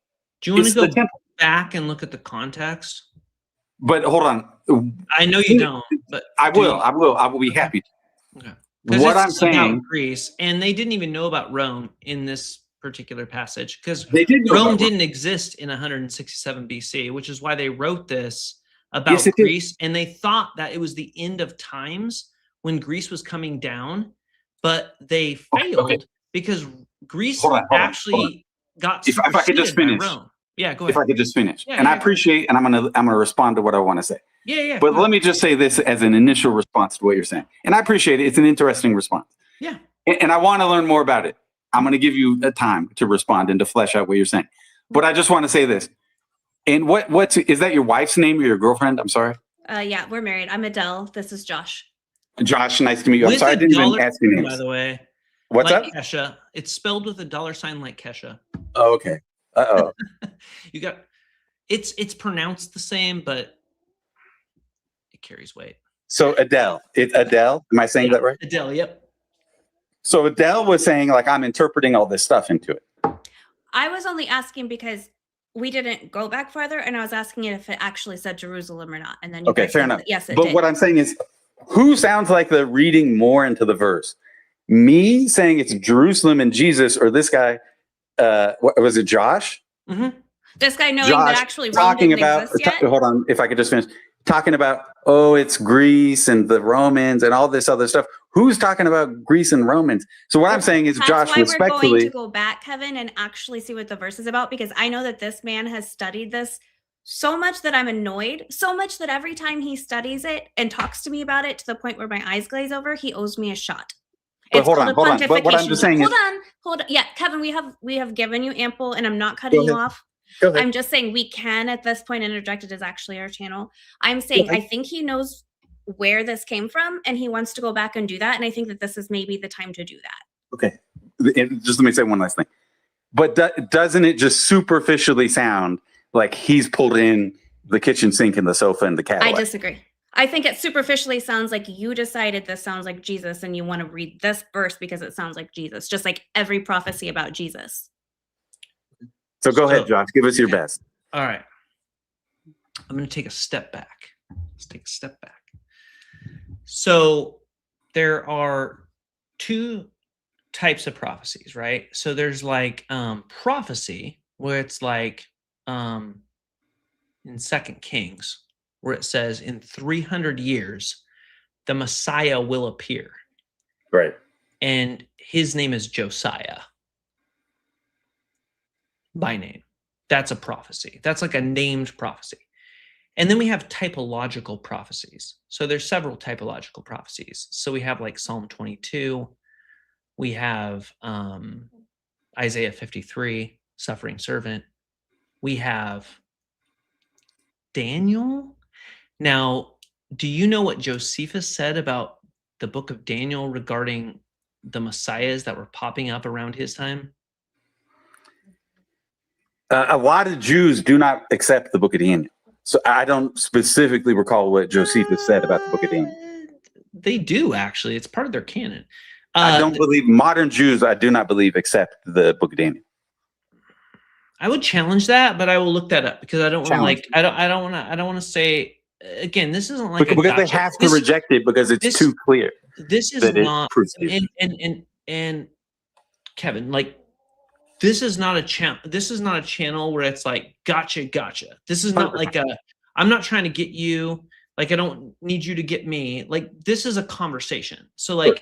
Do you want to go back and look at the context? But hold on. I know you don't, but I will be happy to. Okay. What I'm saying, Greece, and they didn't even know about Rome in this particular passage because Rome didn't exist in 167 BC, which is why they wrote this about Greece. And they thought that it was the end of times when Greece was coming down, but they failed because Greece actually got if I could just finish. Rome. Yeah, go ahead. If I could just finish. I appreciate, and I'm gonna respond to what I want to say. Yeah. But let me just say this as an initial response to what you're saying. And I appreciate it. It's an interesting response. Yeah. And I want to learn more about it. I'm going to give you a time to respond and to flesh out what you're saying. But I just want to say this. And what's is that your wife's name or your girlfriend? I'm sorry. Yeah, we're married. I'm Adele. This is Josh. Josh, nice to meet you. I'm sorry I didn't even ask your names. By the way. What's like up? Kesha. It's spelled with a $sign like Kesha. Oh, okay. Uh-oh. You got it's pronounced the same, but it carries weight. So Adele. It's Adele. Am I saying that right? Adele, yep. So Adele was saying, like, I'm interpreting all this stuff into it. I was only asking because we didn't go back farther, and I was asking it if it actually said Jerusalem or not. And then fair enough. Yes, it did. But what I'm saying is, who sounds like they're reading more into the verse? Me saying it's Jerusalem and Jesus, or this guy, what was it, Josh? Mm-hmm. This guy knowing Josh that actually Rome talking didn't about, exist yet? hold on, if I could just finish. Talking about, oh, it's Greece and the Romans and all this other stuff. Who's talking about Greece and Romans? So what I'm saying is, That's Josh, why we're going respectfully, to go back, Kevin, and actually see what the verse is about, because I know that this man has studied this so much that I'm annoyed, so much that every time he studies it and talks to me about it to the point where my eyes glaze over, he owes me a shot. But It's hold called on, a hold on. But what I'm pontification. just saying is, Hold on. Yeah, Kevin, we have given you ample, and I'm not cutting you off. Go ahead. I'm just saying we can at this point interject. It is actually our channel. I'm saying I think he knows where this came from, and he wants to go back and do that. And I think that this is maybe the time to do that. Okay. Just let me say one last thing. But doesn't it just superficially sound like he's pulled in the kitchen sink and the sofa and the Cadillac? I disagree. I think it superficially sounds like you decided this sounds like Jesus and you want to read this verse because it sounds like Jesus, just like every prophecy about Jesus. So go ahead, Josh. Give us your best. All right. I'm going to take a step back. Let's take a step back. So there are two types of prophecies, right? So there's like prophecy, where it's like in 2 Kings, where it says in 300 years, the Messiah will appear. Right. And his name is Josiah by name. That's a prophecy. That's like a named prophecy. And then we have typological prophecies. So there's several typological prophecies. So we have like Psalm 22. We have Isaiah 53, suffering servant. We have Daniel. Now, do you know what Josephus said about the book of Daniel regarding the messiahs that were popping up around his time? A lot of Jews do not accept the book of Daniel. So I don't specifically recall what Josephus said about the book of Daniel. They do, actually. It's part of their canon. I don't believe modern Jews, I do not believe, accept the book of Daniel. I would challenge that, but I will look that up because I don't want to like I don't want to say again, this isn't like because they have to reject it because it's too clear. This is not and Kevin, like this is not a channel where it's like gotcha. This is not like I'm not trying to get you, like I don't need you to get me. Like this is a conversation. So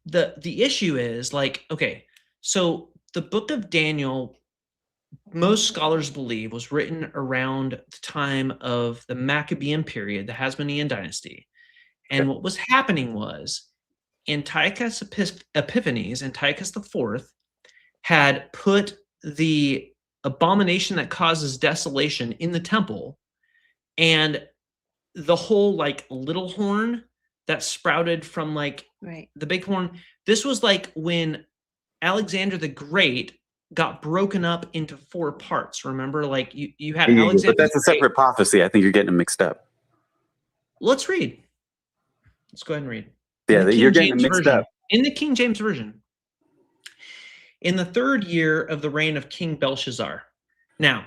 the issue is like, okay, so the book of Daniel, most scholars believe, was written around the time of the Maccabean period, the Hasmonean dynasty. And what was happening was Antiochus Epiphanes, Antiochus IV, had put the abomination that causes desolation in the temple, and the whole like little horn that sprouted from like the big horn. This was like when Alexander the Great got broken up into 4 parts. Remember, like you had Alexander. But that's a separate prophecy. I think you're getting them mixed up. Let's read. Let's go ahead and read. Yeah, you're getting them mixed up. In the King James Version. In the 3rd year of the reign of King Belshazzar. Now,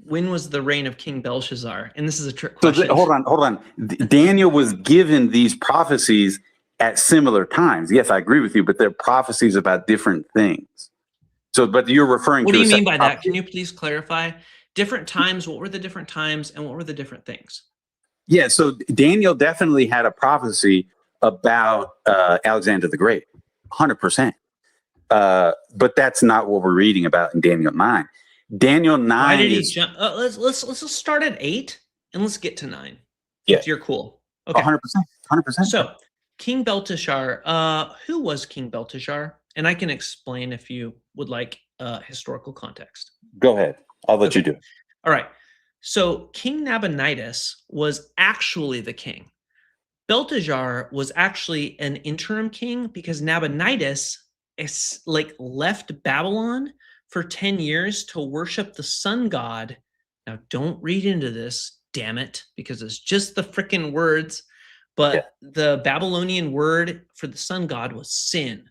when was the reign of King Belshazzar? And this is a trick question. So hold on. Daniel was given these prophecies at similar times. Yes, I agree with you, but they're prophecies about different things. So, but you're referring to. What do you mean by that? Can you please clarify? Different times, what were the different times and what were the different things? Yeah, so Daniel definitely had a prophecy about Alexander the Great, 100%. But that's not what we're reading about in Daniel 9. Daniel 9. Why did he jump? Let's just start at 8 and let's get to 9. Yeah, if you're cool. Okay, 100%. So King Belteshazzar. Who was King Belteshazzar? And I can explain if you would like historical context. Go ahead. I'll let you do it. All right. So King Nabonidus was actually the king. Belteshazzar was actually an interim king because Nabonidus is like left Babylon for 10 years to worship the sun god. Now, don't read into this, damn it, because it's just the freaking words. But the Babylonian word for the sun god was sin.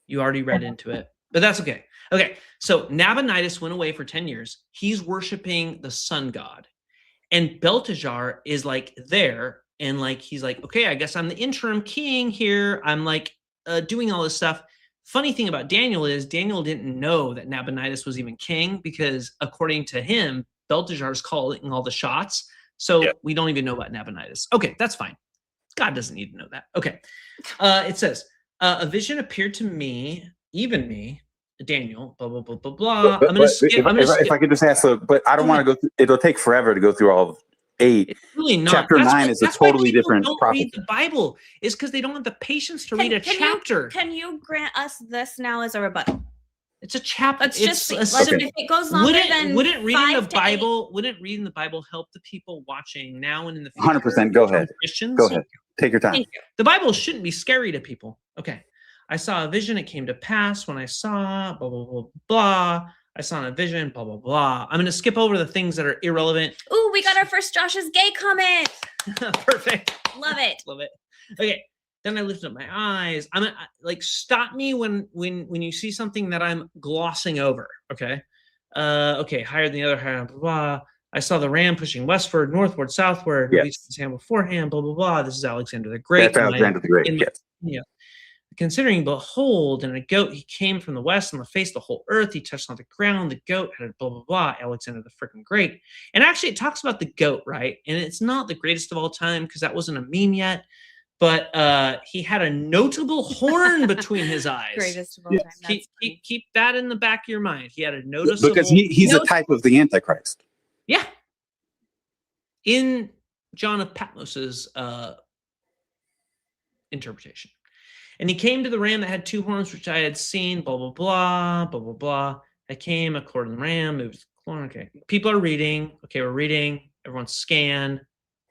You already read into it, but that's okay. Okay, so Nabonidus went away for 10 years. He's worshiping the sun god. And Belteshazzar is like there, and like he's like, okay, I guess I'm the interim king here. I'm like doing all this stuff. Funny thing about Daniel is Daniel didn't know that Nabonidus was even king, because according to him, Belteshazzar's calling all the shots. So we don't even know about Nabonidus. Okay, that's fine. God doesn't need to know that. Okay. It says, a vision appeared to me, even me, Daniel, blah, blah, blah, blah, blah. I'm going to skip. If I could just ask, but I don't want to go through, it'll take forever to go through all of 8. It's really not. Chapter 9 is a totally different don't prophecy. read the Bible is because they don't have the patience to read a chapter. Can you grant us this now as a rebuttal? It's a chapter. Let's It's just a if it goes longer than wouldn't reading the 5 to 8 Bible wouldn't reading the Bible help the people watching now and in the future? 100%. Go ahead. Christians? Go ahead. Take your time. Thank you. The Bible shouldn't be scary to people. Okay. I saw a vision. It came to pass when I saw blah, blah, blah, blah. I saw in a vision, blah, blah, blah. I'm going to skip over the things that are irrelevant. Ooh, we got our first Josh's gay comment. Perfect. Love it. Love it. Okay. Then I lifted up my eyes. I'm like, stop me when you see something that I'm glossing over. Okay. Okay. Higher than the other, higher, blah, blah. I saw the ram pushing westward, northward, southward. Yes. We saw his hand beforehand, blah, blah, blah. This is Alexander the Great. That's Alexander the Great. Yes. Yeah. Considering, behold, and a goat, he came from the west on the face of the whole earth. He touched on the ground. The goat had a blah, blah, blah. Alexander the freaking Great. And actually, it talks about the goat, right? And it's not the greatest of all time because that wasn't a meme yet. But he had a notable horn between his eyes. Greatest of all time. Keep that in the back of your mind. He had a noticeable... Because he's a type of the Antichrist. Yeah. In John of Patmos's interpretation. And he came to the ram that had 2 horns, which I had seen, blah, blah, blah, blah, blah, blah. I came according to the ram, moved the horn. Okay. People are reading. Okay, we're reading. Everyone's scanned.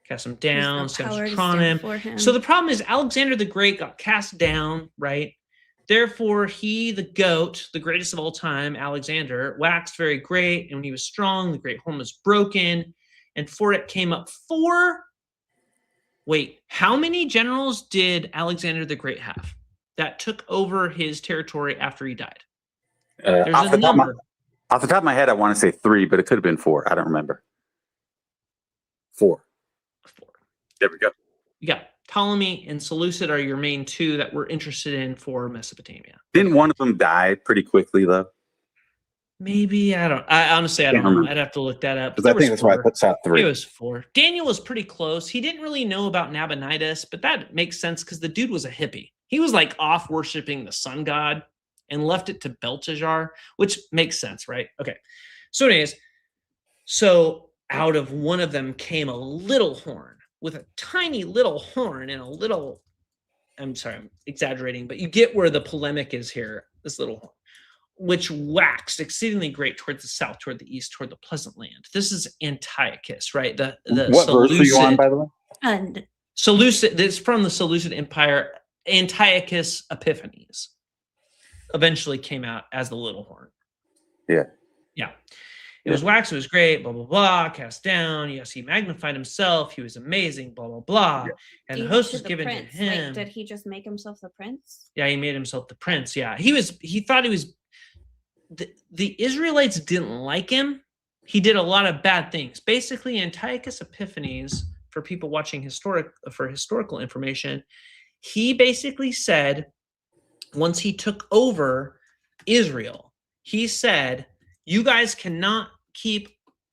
Cast him down. Him. So the problem is Alexander the Great got cast down, right? Therefore, he, the goat, the greatest of all time, Alexander, waxed very great. And when he was strong, the great horn was broken. And for it came up 4... Wait, how many generals did Alexander the Great have that took over his territory after he died? There's off a number. Off the top of my head, I want to say 3, but it could have been 4. I don't remember. 4. There we go. You got Ptolemy and Seleucid are your main 2 that we're interested in for Mesopotamia. Didn't one of them die pretty quickly, though? Maybe. I honestly, I don't know. I'd have to look that up. Because I think that's why I put out 3. It was 4. Daniel was pretty close. He didn't really know about Nabonidus, but that makes sense because the dude was a hippie. He was like off worshiping the sun god and left it to Belteshazzar, which makes sense, right? Okay. So anyways, so out of one of them came a little horn with a tiny little horn and a little, I'm sorry, I'm exaggerating, but you get where the polemic is here, this little horn, which waxed exceedingly great toward the south, toward the east, toward the pleasant land. This is Antiochus, right? The what verse are you on, by the way? And Seleucid. This is from the Seleucid Empire. Antiochus Epiphanes eventually came out as the little horn. Yeah. Yeah. It was wax, it was great, blah, blah, blah, cast down. Yes, he magnified himself. He was amazing, blah, blah, blah. Yeah. And the host was given to him. Like, did he just make himself the prince? Yeah, he made himself the prince. Yeah. He thought he was, the Israelites didn't like him. He did a lot of bad things. Basically, Antiochus Epiphanes, for people watching historical information, he basically said, once he took over Israel, he said, you guys cannot keep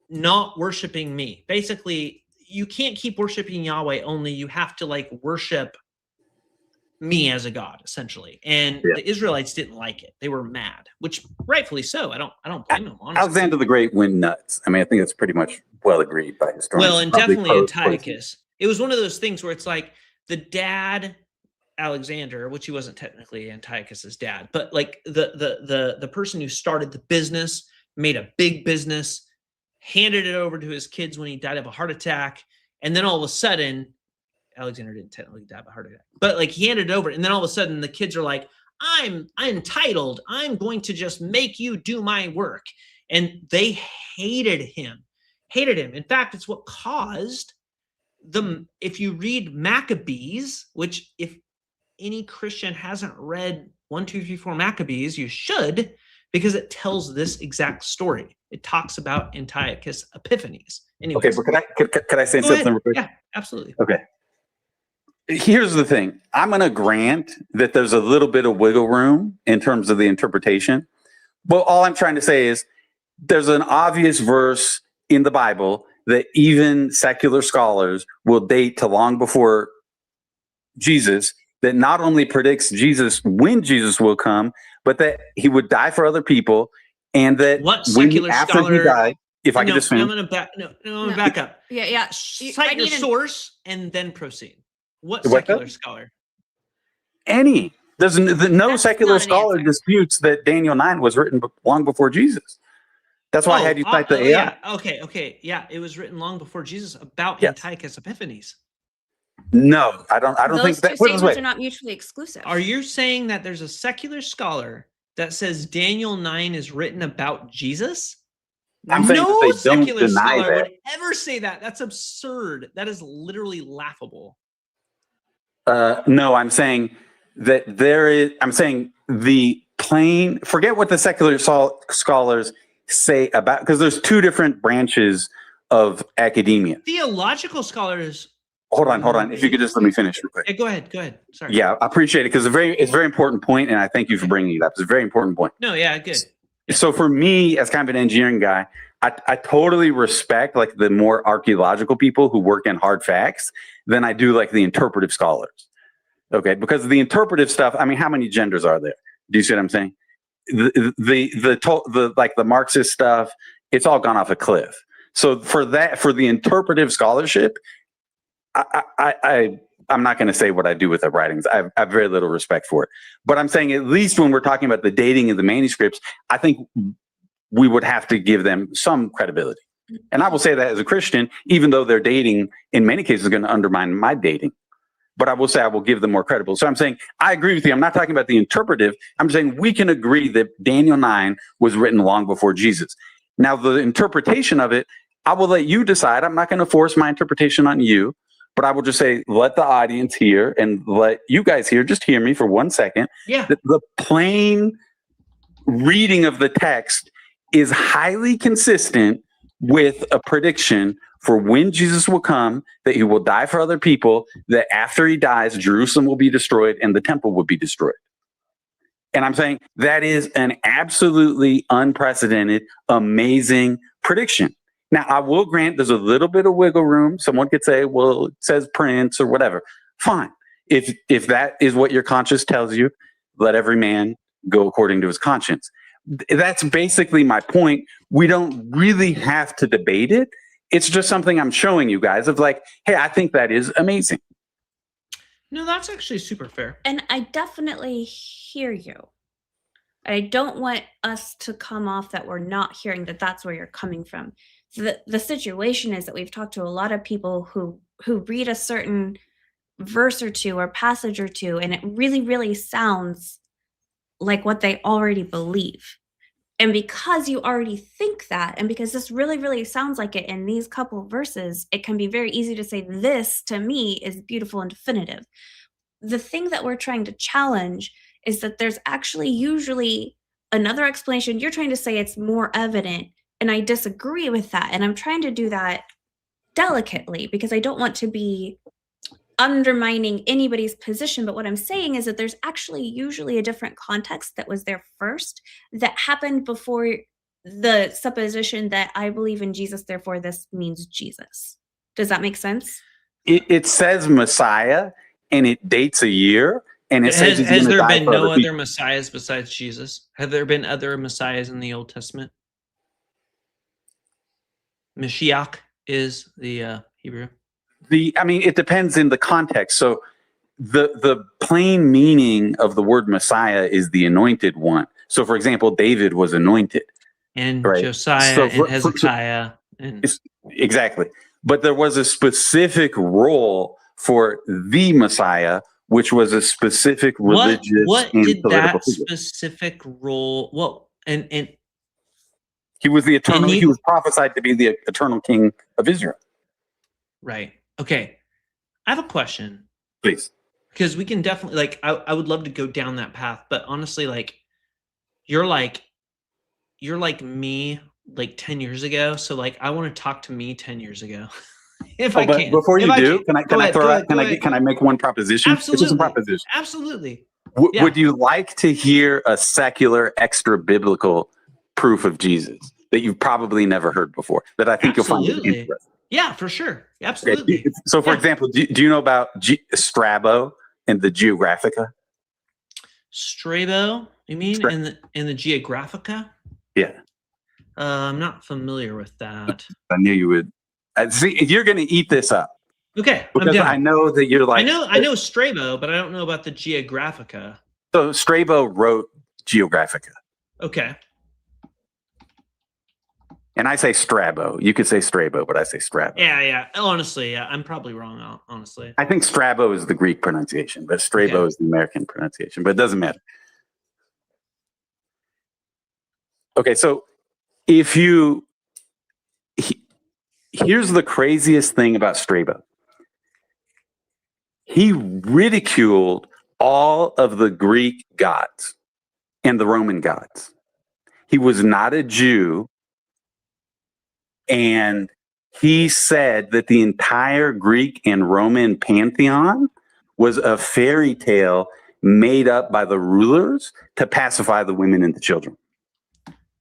not worshiping me. Basically, you can't keep worshiping Yahweh only. You have to like worship me as a god, essentially. And the Israelites didn't like it. They were mad, which rightfully so. I don't blame them, honestly. Alexander the Great went nuts. I mean, I think that's pretty much well agreed by historians. Well, and definitely Antiochus. It was one of those things where it's like the dad, Alexander, which he wasn't technically Antiochus's dad, but like the person who started the business, made a big business, handed it over to his kids when he died of a heart attack, and then all of a sudden, Alexander didn't technically die of a heart attack, but like he handed it over, and then all of a sudden the kids are like, I'm entitled. I'm going to just make you do my work. And they hated him. In fact, it's what caused them. If you read Maccabees, which if any Christian hasn't read 1, 2, 3, 4 Maccabees, you should, because it tells this exact story. It talks about Antiochus Epiphanes. Okay, Anyways, but could I say go something ahead. real quick? Yeah, absolutely. Okay. Here's the thing. I'm going to grant that there's a little bit of wiggle room in terms of the interpretation. But all I'm trying to say is there's an obvious verse in the Bible that even secular scholars will date to long before Jesus that not only predicts Jesus when Jesus will come, but that he would die for other people, and that What when secular after scholar? he died, if I could No, just I'm finish, gonna back. No, I'm gonna back up. Yeah. Cite your source and then proceed. What What secular scholar? any there's no That's secular not an scholar answer. disputes that Daniel 9 was written long before Jesus. That's why I had you cite the AI. Yeah. Okay. Yeah, it was written long before Jesus about Yes. Antiochus Epiphanes. No, I don't Those think two that. statements are not mutually exclusive. Are you saying that there's a secular scholar that says Daniel 9 is written about Jesus? I'm saying that they don't secular deny scholar that. would ever say that. That's absurd. That is literally laughable. No, I'm saying that there is. I'm saying the plain. Forget what the secular scholars say about, because there's two different branches of academia. Theological scholars. Hold on. If you could just let me finish real quick. Yeah, go ahead. Sorry. Yeah, I appreciate it because it's a very important point, and I thank you for bringing it up. It's a very important point. No, yeah, good. So for me, as kind of an engineering guy, I totally respect like the more archaeological people who work in hard facts than I do like the interpretive scholars. Okay, because the interpretive stuff, I mean, how many genders are there? Do you see what I'm saying? The like the Marxist stuff, it's all gone off a cliff. So for the interpretive scholarship, I'm not going to say what I do with the writings. I have very little respect for it. But I'm saying at least when we're talking about the dating of the manuscripts, I think we would have to give them some credibility. And I will say that as a Christian, even though their dating in many cases is going to undermine my dating. But I will say I will give them more credible. So I'm saying I agree with you. I'm not talking about the interpretive. I'm saying we can agree that Daniel 9 was written long before Jesus. Now, the interpretation of it, I will let you decide. I'm not going to force my interpretation on you. But I will just say, let the audience hear and let you guys hear. Just hear me for 1 second. Yeah. The plain reading of the text is highly consistent with a prediction for when Jesus will come, that he will die for other people, that after he dies, Jerusalem will be destroyed and the temple will be destroyed. And I'm saying that is an absolutely unprecedented, amazing prediction. Now, I will grant there's a little bit of wiggle room. Someone could say, well, it says Prince or whatever. Fine. If that is what your conscience tells you, let every man go according to his conscience. That's basically my point. We don't really have to debate it. It's just something I'm showing you guys of like, hey, I think that is amazing. No, that's actually super fair. And I definitely hear you. I don't want us to come off that we're not hearing that that's where you're coming from. So the situation is that we've talked to a lot of people who read a certain verse or two or passage or two, and it really, really sounds like what they already believe. And because you already think that, and because this really, really sounds like it in these couple verses, it can be very easy to say, this to me is beautiful and definitive. The thing that we're trying to challenge is that there's actually usually another explanation. You're trying to say it's more evident, and I disagree with that. And I'm trying to do that delicately because I don't want to be undermining anybody's position. But what I'm saying is that there's actually usually a different context that was there first that happened before the supposition that I believe in Jesus, therefore this means Jesus. Does that make sense? It says Messiah, and it dates a year. And it says has there been no other messiahs besides Jesus? Have there been other messiahs in the Old Testament? Mashiach is the Hebrew. I mean, it depends in the context. So the plain meaning of the word Messiah is the anointed one. So, for example, David was anointed. And right? Josiah and Hezekiah. Exactly. But there was a specific role for the Messiah, which was a specific religious what and did political that figure. specific role? Well, and he was the eternal. He was prophesied to be the eternal king of Israel. Right. Okay. I have a question. Please. Because we can definitely I would love to go down that path, but honestly, like you're like you're like me like 10 years ago. So like I want to talk to me 10 years ago. If I but can. before If you I do, can. can I Go ahead, throw go out? ahead, go ahead. Can I make one proposition? It's just a Absolutely. proposition. Absolutely. Yeah. Would you like to hear a secular, extra biblical proof of Jesus that you've probably never heard before? That I think you'll find Absolutely. interesting. Yeah, for sure. Okay. Absolutely. So, for Yeah. example, do you know about Strabo and the Geographica? Strabo, you mean in the Geographica? Yeah, I'm not familiar with that. I knew you would. See, you're going to eat this up Okay, I'm because down. I know that you're like. I know Strabo, but I don't know about the Geographica. So Strabo wrote Geographica, Okay. and I say Strabo. You could say Strabo, but I say Strabo. Yeah. Honestly, yeah, I'm probably wrong. Honestly. I think Strabo is the Greek pronunciation, but Strabo is the American pronunciation. But it doesn't matter. Okay, so if you here's the craziest thing about Strabo. He ridiculed all of the Greek gods and the Roman gods. He was not a Jew, and he said that the entire Greek and Roman pantheon was a fairy tale made up by the rulers to pacify the women and the children.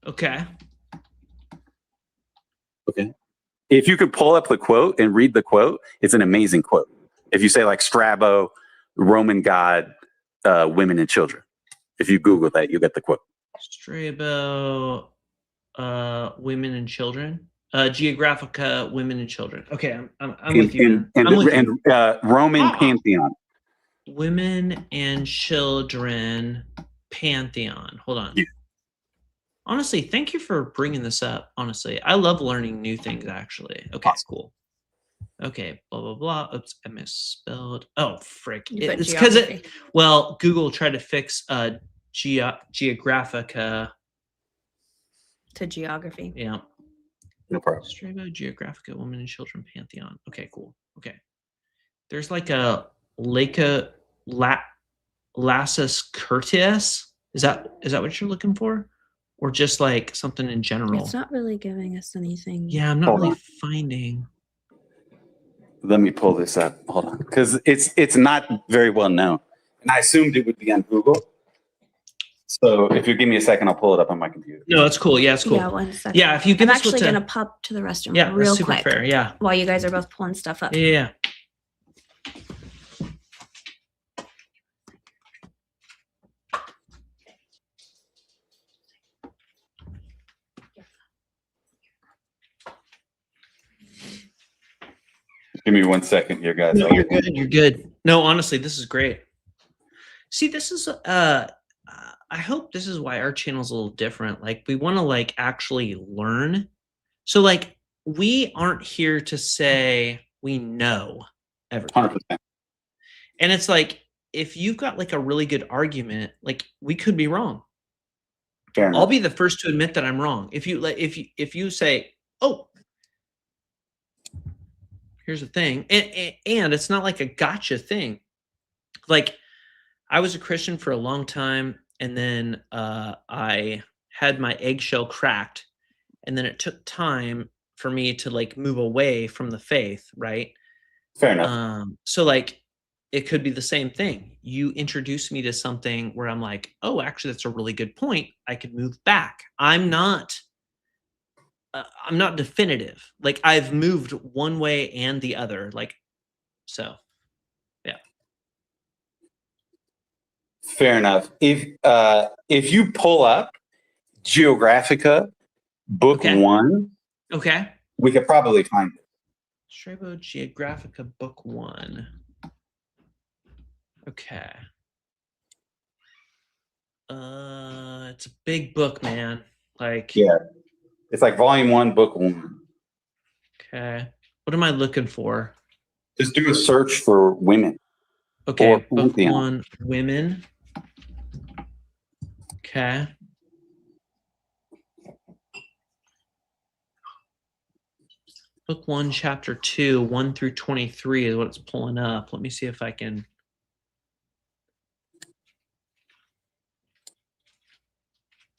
Okay. Okay. If you could pull up the quote and read the quote, it's an amazing quote. If you say like Strabo, Roman god, women and children, if you Google that, you get the quote. Strabo, women and children. Geographica, women and children. Okay, I'm with you, man. I'm with you. Roman pantheon. Women and children pantheon. Hold on. Yeah. Honestly, thank you for bringing this up. Honestly, I love learning new things. Actually, okay, Awesome. Cool. Okay, blah blah blah. Oops, I misspelled. Oh, frick! It's because Google tried to fix Geographica to geography. Yeah. No problem. Strabo Geographica Women and Children Pantheon. Okay, cool. Okay. There's like a Lassus Curtius. Is that what you're looking for? Or just like something in general? It's not really giving us anything. Yeah, I'm not really finding. Let me pull this up. Hold on. Because it's not very well known. And I assumed it would be on Google. So if you give me a second, I'll pull it up on my computer. No, it's cool. Yeah, it's cool. Yeah, 1 second. Yeah, if you give I'm us actually gonna pop to the restroom real super quick. Fair. Yeah. While you guys are both pulling stuff up. Yeah. Give me 1 second here, guys. No, you're good. You're good. No, honestly, this is great. See, this is I hope this is why our channel's a little different. Like we want to like actually learn. So like we aren't here to say we know everything. 100%. And it's like if you've got like a really good argument, like we could be wrong. Fair enough. I'll be the first to admit that I'm wrong. If you say, "Oh, here's the thing," and it's not like a gotcha thing. Like I was a Christian for a long time, and then I had my eggshell cracked, and then it took time for me to like move away from the faith, right? Fair enough. So like it could be the same thing. You introduce me to something where I'm like, oh, actually, that's a really good point. I could move back. I'm not definitive. Like I've moved one way and the other. Like, so, yeah. Fair enough. If you pull up Geographica, book 1, Okay. we could probably find it. Strabo Geographica, book 1. Okay. It's a big book, man. Like, yeah, it's like volume 1, book 1. Okay. What am I looking for? Just do a search for women. Okay, Or book pantheon. 1, women. Okay. Book 1, chapter 2, 1 through 23 is what it's pulling up. Let me see if I can.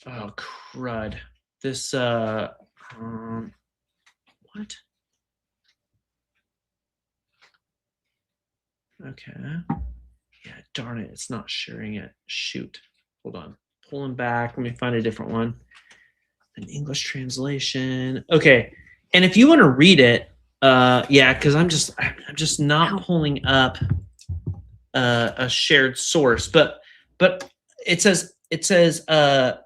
Oh, crud. this what? Okay. Yeah, darn it. It's not sharing it. Shoot. Hold on. Pulling back. Let me find a different one. An English translation. Okay. And if you want to read it, yeah, because I'm just not pulling up a shared source. But it says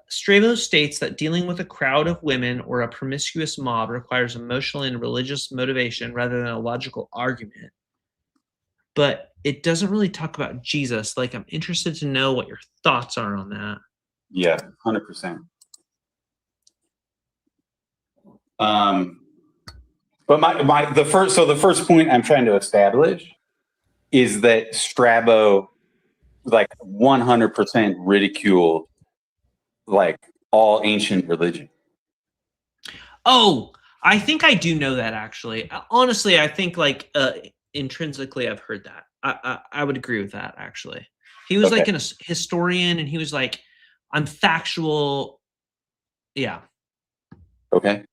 Strabo states that dealing with a crowd of women or a promiscuous mob requires emotional and religious motivation rather than a logical argument. But it doesn't really talk about Jesus. Like, I'm interested to know what your thoughts are on that. Yeah, 100%. But the first point I'm trying to establish is that Strabo like 100% ridiculed like all ancient religion. Oh, I think I do know that, actually. Honestly, I think like intrinsically I've heard that. I would agree with that, actually. He was like a historian, and he was like, I'm factual. Yeah. Okay.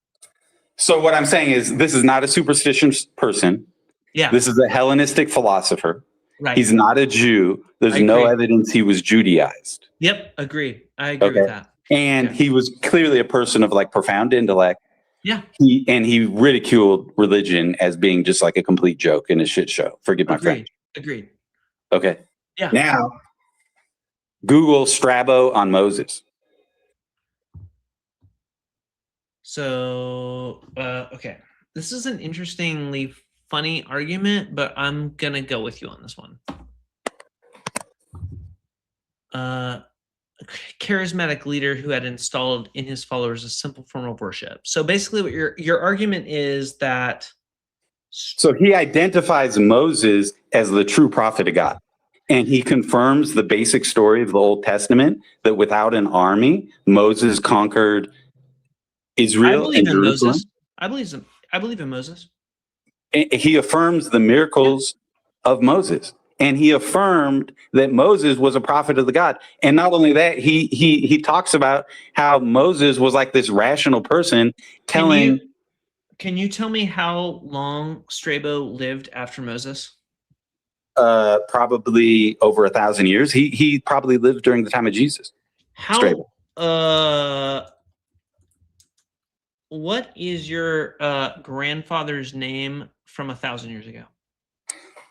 So what I'm saying is this is not a superstitious person. Yeah. This is a Hellenistic philosopher. Right. He's not a Jew. There's no evidence he was Judaized. Yep. Agreed. I agree with that. And he was clearly a person of like profound intellect. Yeah. He ridiculed religion as being just like a complete joke and a shit show. Forgive my French. Agreed. Okay. Yeah. Now, Google Strabo on Moses. So, okay. This is an interestingly funny argument, but I'm going to go with you on this one. Charismatic leader who had installed in his followers a simple form of worship. So basically what your argument is that... So he identifies Moses as the true prophet of God. And he confirms the basic story of the Old Testament that without an army, Moses conquered Israel and Jerusalem. I believe in Moses. He affirms the miracles of Moses. And he affirmed that Moses was a prophet of the God. And not only that, he talks about how Moses was like this rational person telling... Can you tell me how long Strabo lived after Moses? Probably over 1,000 years. He probably lived during the time of Jesus. How? What is your grandfather's name from 1,000 years ago?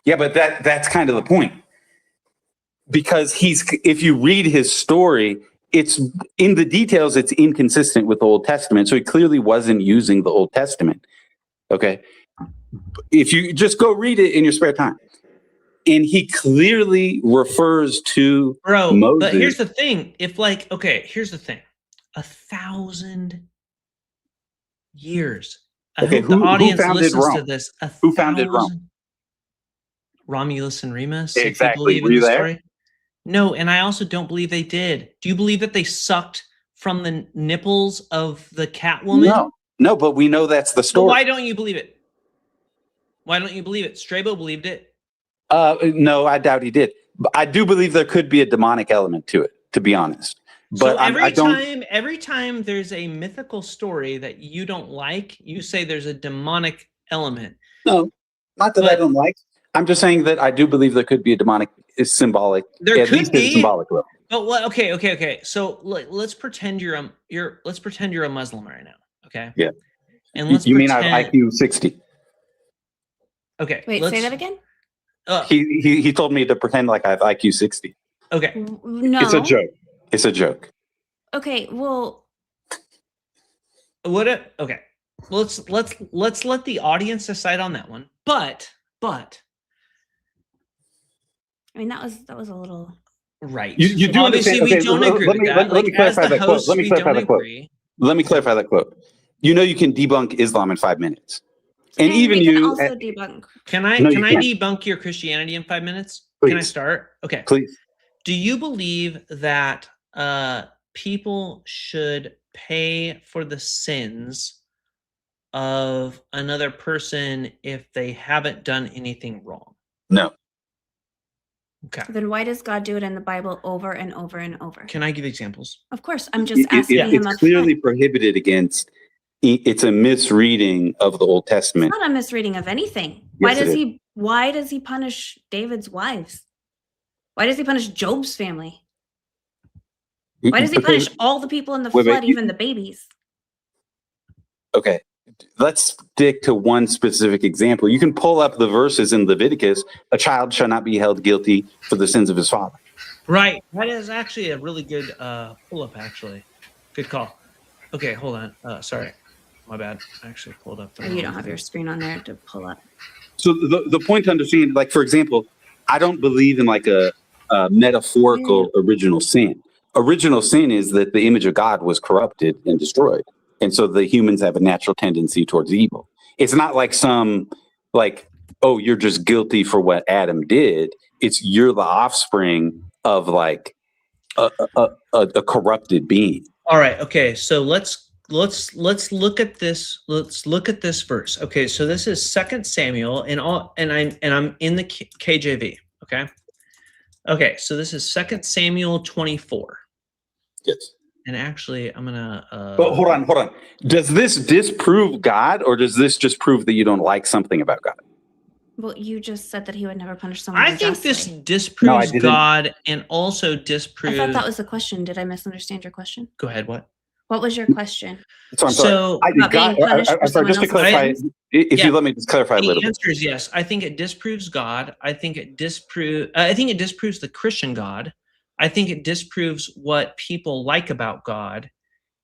Yeah, but that's kind of the point. Because if you read his story, it's in the details, it's inconsistent with the Old Testament. So he clearly wasn't using the Old Testament. Okay. If you just go read it in your spare time. And he clearly refers to Moses. But here's the thing. Here's the thing. 1,000 years. I hope the audience listens to this. Who founded Rome? Romulus and Remus. Exactly. Were you there? Story? No, and I also don't believe they did. Do you believe that they sucked from the nipples of the Catwoman? No, but we know that's the story. So why don't you believe it? Why don't you believe it? Strabo believed it. No, I doubt he did. But I do believe there could be a demonic element to it, to be honest. But so every time there's a mythical story that you don't like, you say there's a demonic element. No, not that I don't like. I'm just saying that I do believe there could be a demonic, symbolic. There could be symbolic level. But what? Okay. So let's pretend you're a Muslim right now. Okay. Yeah. And let's mean I have IQ 60? Okay. Wait, say that again. He told me to pretend like I have IQ 60. Okay. No. It's a joke. It's a joke. Okay. Well. Okay. Let's let the audience decide on that one. But. I mean, that was a little right. You do obviously understand. we don't agree with that. Let me clarify that quote. Let me clarify that quote. Let me clarify that quote. You know you can debunk Islam in 5 minutes. And even we you can also debunk. Can I debunk your Christianity in 5 minutes? Please. Can I start? Okay. Please. Do you believe that people should pay for the sins of another person if they haven't done anything wrong? No. Okay. Then why does God do it in the Bible over and over and over? Can I give examples? Of course, I'm just asking him It's up clearly front. prohibited against. It's a misreading of the Old It's Testament. not a misreading of anything. Yes, it is. Why does he punish David's wives? Why does he punish Job's family? Why does he punish all the people in the flood, even the babies? Okay, let's stick to one specific example. You can pull up the verses in Leviticus. A child shall not be held guilty for the sins of his father. Right. That is actually a really good pull-up, actually. Good call. Okay, hold on. Sorry. My bad. I actually pulled up. Oh, you don't have your screen on there to pull up. So the point to understand, like, for example, I don't believe in like a metaphorical original sin. Original sin is that the image of God was corrupted and destroyed. And so the humans have a natural tendency towards evil. It's not like oh, you're just guilty for what Adam did. It's you're the offspring of like a corrupted being. All right. Okay. So let's look at this. Let's look at this verse. Okay. So this is 2 Samuel and I'm in the KJV. Okay. Okay. So this is 2 Samuel 24. Yes. And actually, I'm gonna. But hold on. Does this disprove God, or does this just prove that you don't like something about God? Well, you just said that he would never punish someone. I think this unjustly. disproves God and also disproves. I thought that was the question. Did I misunderstand your question? Go ahead. What was your question? So I'm sorry. Just to clarify, if you let me just clarify a little bit. The answer is yes. I think it disproves God. I think it disproves the Christian God. I think it disproves what people like about God.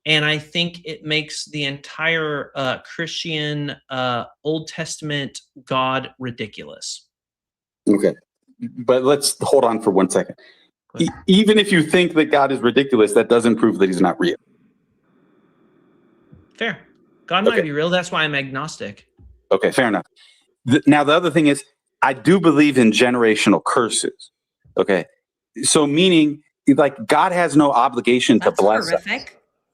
And I think it makes the entire Christian Old Testament God ridiculous. Okay. But let's hold on for 1 second. Even if you think that God is ridiculous, that doesn't prove that he's not real. Fair. God might be real. That's why I'm agnostic. Okay, fair enough. Now, the other thing is, I do believe in generational curses. Okay. So meaning, like, God has no obligation to bless us.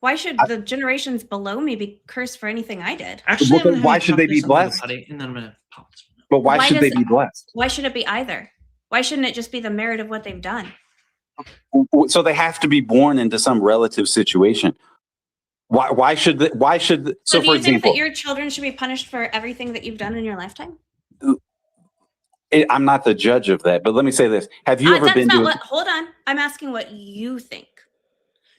Why should the generations below me be cursed for anything I did? Actually, why should they be blessed? And then I'm gonna pause. But why should they be blessed? Why should it be either? Why shouldn't it just be the merit of what they've done? So they have to be born into some relative situation. Why should so do for you think example, that your children should be punished for everything that you've done in your lifetime? I'm not the judge of that, but let me say this. Have you ever been to hold on. I'm asking what you think.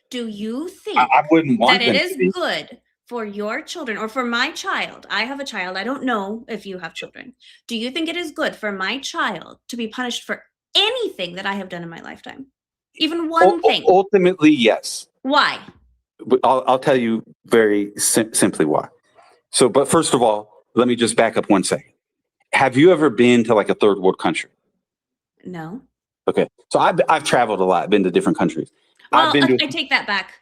Do you think I wouldn't want that it is good for your children or for my child? I have a child. I don't know if you have children. Do you think it is good for my child to be punished for anything that I have done in my lifetime? Even one thing? Ultimately, yes. Why? I'll tell you very simply why. So, but first of all, let me just back up 1 second. Have you ever been to like a third world country? No. Okay. So I've traveled a lot, been to different countries. Well, I take that back.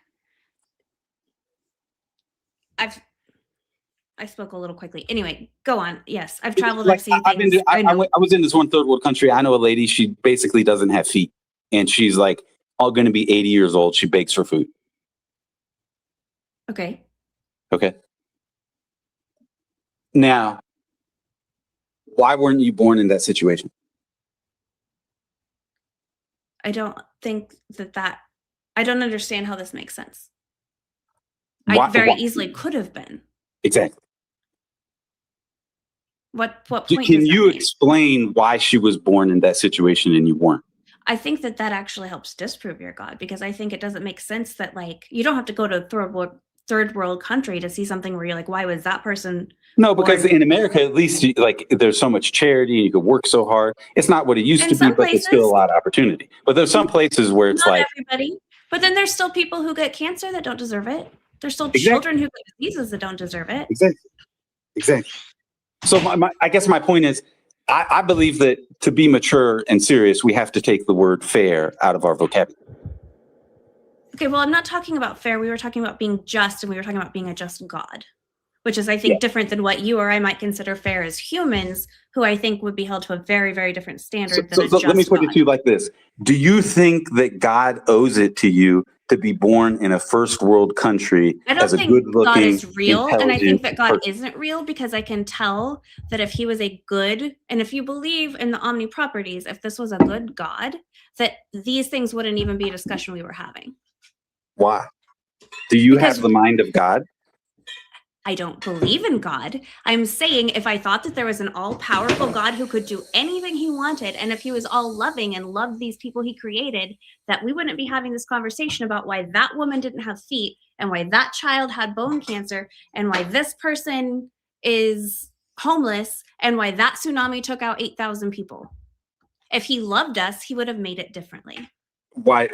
I spoke a little quickly. Anyway, go on. Yes, I've traveled. I've seen things. I was in this one third world country. I know a lady. She basically doesn't have feet, and she's like all going to be 80 years old. She bakes her food. Okay. Okay. Now, why weren't you born in that situation? I don't think that I don't understand how this makes sense. I very easily could have been. Exactly. What point can you explain why she was born in that situation and you weren't? I think that actually helps disprove your God, because I think it doesn't make sense that like you don't have to go to a third world country to see something where you're like, why was that person? No, because in America, at least, like, there's so much charity and you could work so hard. It's not what it used to be, but there's still a lot of opportunity. But there's some places where it's not like everybody. But then there's still people who get cancer that don't deserve it. There's still children who get diseases that don't deserve it. Exactly. So I guess my point is, I believe that to be mature and serious, we have to take the word fair out of our vocabulary. Okay, well, I'm not talking about fair. We were talking about being just, and we were talking about being a just God, which is, I think, different than what you or I might consider fair as humans, who I think would be held to a very, very different standard than a just let me put God. it to you like this. Do you think that God owes it to you to be born in a first world country I don't as a think good God looking, is real, and I think that God person. isn't real because I can tell that if he was a good, and if you believe in the omni properties, if this was a good God, that these things wouldn't even be a discussion we were having. Why? Do you Because have the mind of God? I don't believe in God. I'm saying if I thought that there was an all-powerful God who could do anything he wanted, and if he was all loving and loved these people he created, that we wouldn't be having this conversation about why that woman didn't have feet and why that child had bone cancer and why this person is homeless and why that tsunami took out 8,000 people. If he loved us, he would have made it differently. Why?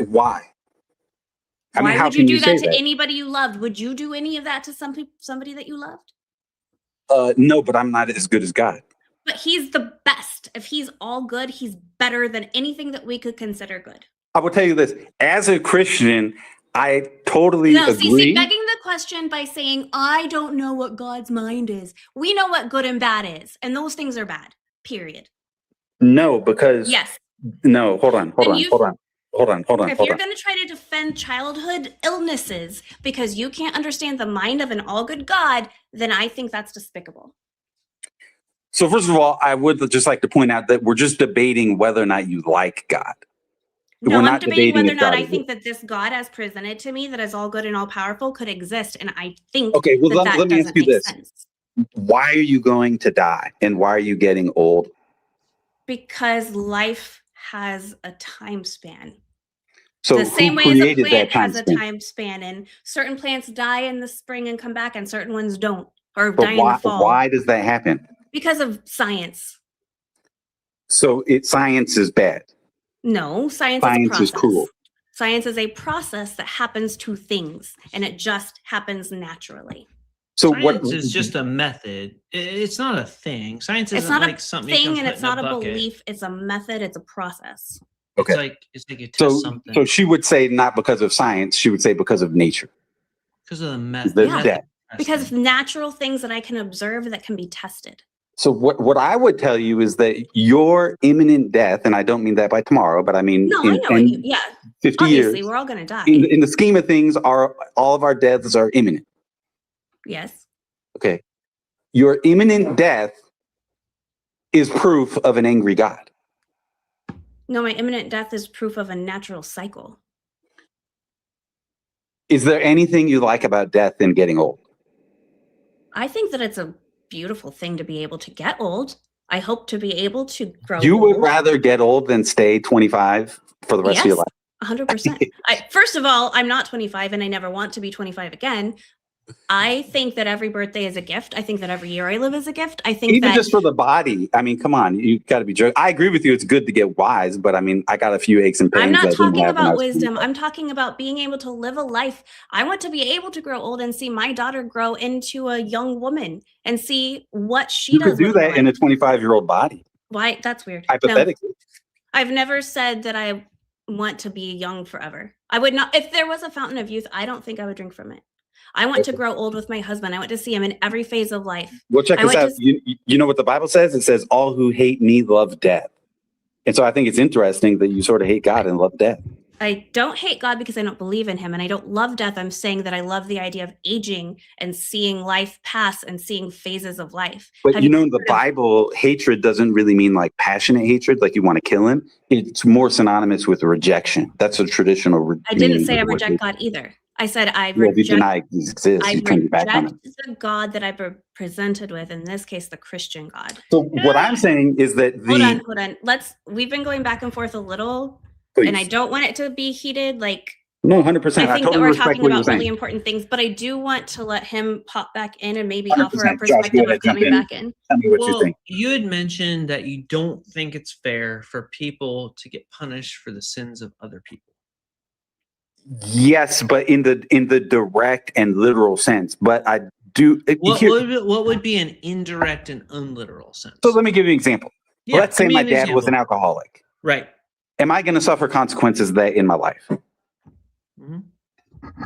I mean, Why how would you can do you say that to that? anybody you loved? Would you do any of that to somebody that you loved? No, but I'm not as good as God. But he's the best. If he's all good, he's better than anything that we could consider good. I will tell you this: as a Christian, I totally No, agree. see, begging the question by saying, I don't know what God's mind is. We know what good and bad is, and those things are bad, period. No, because Yes. no, hold on. If you're going to try to defend childhood illnesses because you can't understand the mind of an all good God, then I think that's despicable. So first of all, I would just like to point out that we're just debating whether or not you like God. No, We're I'm not debating whether or if not God I is think that this God as presented to me that is all good and all powerful could exist. And I think okay. Well, that let me ask doesn't you make this: sense. why are you going to die, and why are you getting old? Because life has a time span. So The same who way as a created plant that time has a span? time span, and certain plants die in the spring and come back, and certain ones don't, or But die in the fall. why does that happen? Because of science. So science is bad. No, science is a Science is process. cool. Science is a process that happens to things, and it just happens naturally. So Science is just a method. It's not a thing. Science It's isn't not like a something you thing, can and put it's in a not a bucket. belief. It's a method. It's a process. Okay. It's like you test So something she would say not because of science. She would say because of nature. because of the The Yeah. death. Because of natural things that I can observe that can be tested. So what I would tell you is that your imminent death, and I don't mean that by tomorrow, but I mean No, I know. 50 Obviously, years, we're all going to die. in the scheme of things, all of our deaths are imminent. Yes. Okay. Your imminent death is proof of an angry God. No, my imminent death is proof of a natural cycle. Is there anything you like about death and getting old? I think that it's a beautiful thing to be able to get old. I hope to be able to grow You would old. rather get old than stay 25 for the rest of your life? 100%. First of all, I'm not 25 and I never want to be 25 again. I think that every birthday is a gift. I think that every year I live is a gift. I think Even that just for the body. I mean, come on, you got to be joking. I agree with you. It's good to get wise, but I mean, I got a few aches and pains. I'm not that I didn't talking have when I about was wisdom. 25. I'm talking about being able to live a life. I want to be able to grow old and see my daughter grow into a young woman and see what she You does could do with her that in life. a 25-year-old body, Why? That's weird. No, hypothetically. I've never said that I want to be young forever. I would not. If there was a fountain of youth, I don't think I would drink from it. I want to grow old with my husband. I want to see him in every phase of life. Well, check I this went out. You know what the Bible says? It says, all who hate me love death. And so I think it's interesting that you sort of hate God and love death. I don't hate God because I don't believe in him, and I don't love death. I'm saying that I love the idea of aging and seeing life pass and seeing phases of life. But Have you know, in heard the of- Bible, hatred doesn't really mean like passionate hatred, like you want to kill him. It's more synonymous with rejection. That's a traditional I didn't meaning say I of the word reject hatred. God either. I said I Well, if you reject. deny he exists, I you turn your back on reject him. the God that I presented with. In this case, the Christian God. So what I'm saying is that Hold on. We've been going back and forth a little, and I Please. don't want it to be heated. Like, No, 100%. I I think totally that we're respect talking what you're about really saying. important things, but I do want to let him pop back in and maybe 100%. offer a Josh, go perspective ahead, of jump coming in. back in. Tell me what you Well, think. you had mentioned that you don't think it's fair for people to get punished for the sins of other people. Yes, but in the direct and literal sense. But I do. What would be an indirect and unliteral sense? So let me give you an example. Yeah, Let's say give me my an dad was an example. alcoholic. Right. Am I going to suffer consequences of that in my life? Mhm.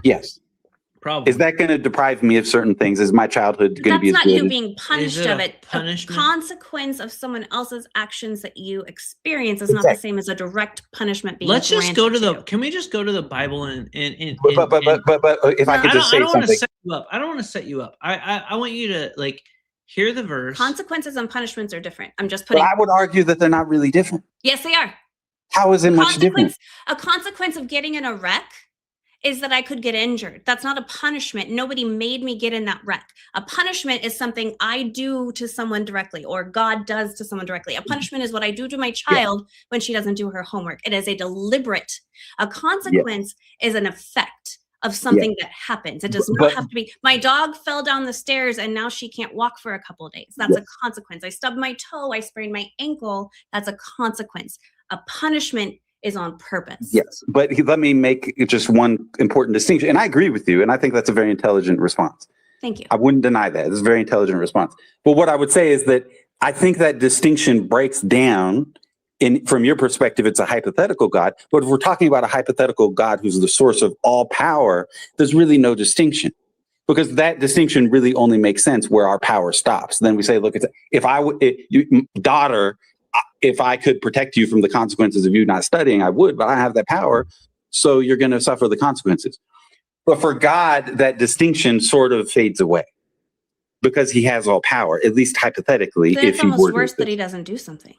Yes. Probably. Is that going to deprive me of certain things? Is my childhood going to be as That's good? not you being punished it of a it. punishment? A consequence of someone else's actions that you experience is not the same as a direct punishment being Let's just go to granted the. Can we just go to the Bible and But if I could just say I don't want to something. set you up. I don't want to set you up. I want you to like hear the verse. Consequences and punishments are different. I'm just But putting. I would argue that they're not really different. Yes, they are. How is it much different? A consequence of getting in a wreck is that I could get injured. That's not a punishment. Nobody made me get in that wreck. A punishment is something I do to someone directly, or God does to someone directly. A punishment is what I do to my child when she doesn't do her homework. It is a deliberate. A consequence is an effect of something that happens. It does not have to be, my dog fell down the stairs and now she can't walk for a couple of days. That's a consequence. I stubbed my toe, I sprained my ankle. That's a consequence. A punishment is on purpose. Yes, but let me make just one important distinction. And I agree with you. And I think that's a very intelligent response. Thank you. I wouldn't deny that. It's a very intelligent response. But what I would say is that I think that distinction breaks down from your perspective, it's a hypothetical God. But if we're talking about a hypothetical God who's the source of all power, there's really no distinction. Because that distinction really only makes sense where our power stops. Then we say, look, if I could protect you from the consequences of you not studying, I would, but I have that power. So you're going to suffer the consequences. But for God, that distinction sort of fades away because he has all power, at least hypothetically. Then it's almost worse that he doesn't do something.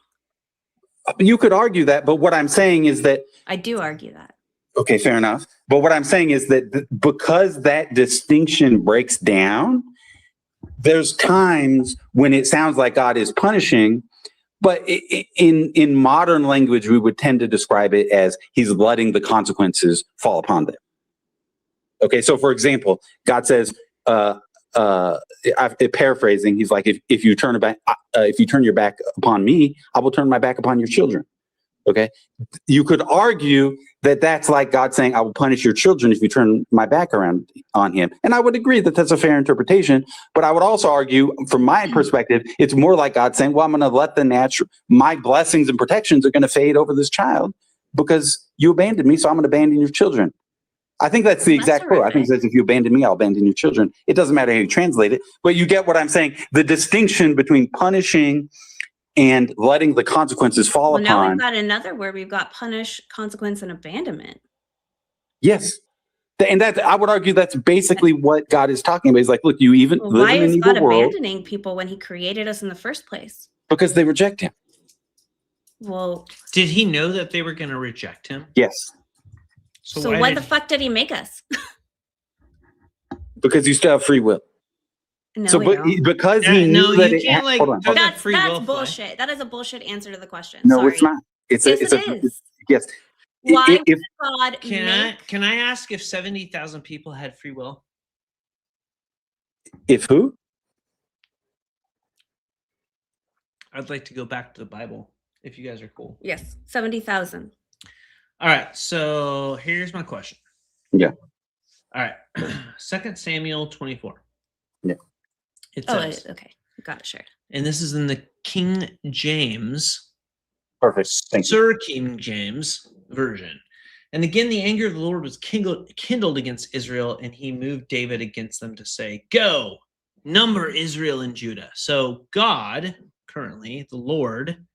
You could argue that, but what I'm saying is that... I do argue that. Okay, fair enough. But what I'm saying is that because that distinction breaks down, there's times when it sounds like God is punishing, but in modern language, we would tend to describe it as he's letting the consequences fall upon them. Okay, so for example, God says, paraphrasing, he's like, if you turn your back upon me, I will turn my back upon your children. Okay, you could argue that that's like God saying, I will punish your children if you turn my back around on him. And I would agree that that's a fair interpretation. But I would also argue, from my perspective, it's more like God saying, well, I'm going to let my blessings and protections are going to fade over this child because you abandoned me, so I'm going to abandon your children. I think that's the exact quote. I think it says, if you abandon me, I'll abandon your children. It doesn't matter how you translate it, but you get what I'm saying. The distinction between punishing and letting the consequences fall upon. Now we've got another word. We've got punish, consequence, and abandonment. Yes. And that, I would argue that's basically what God is talking about. He's like, look, you even live why in an is evil God world abandoning people when he created us in the first place? because they reject him. Well, did he know that they were going to reject him? Yes. So why the fuck did he make us? Because you still have free will. No, so, because he knew that that's bullshit. That is a bullshit answer to the question. No, Sorry. it's not. Yes, it is. Yes. Why would God can I ask if 70,000 people had free will? If who? I'd like to go back to the Bible, if you guys are cool. Yes, 70,000. All right, so here's my question. Yeah. All right, 2 Samuel 24. Yeah. It says, okay, got it shared. And this is in the King James. Perfect. Thank Sir you. King James version. And again, the anger of the Lord was kindled against Israel, and he moved David against them to say, go, number Israel and Judah. So God, currently, the Lord,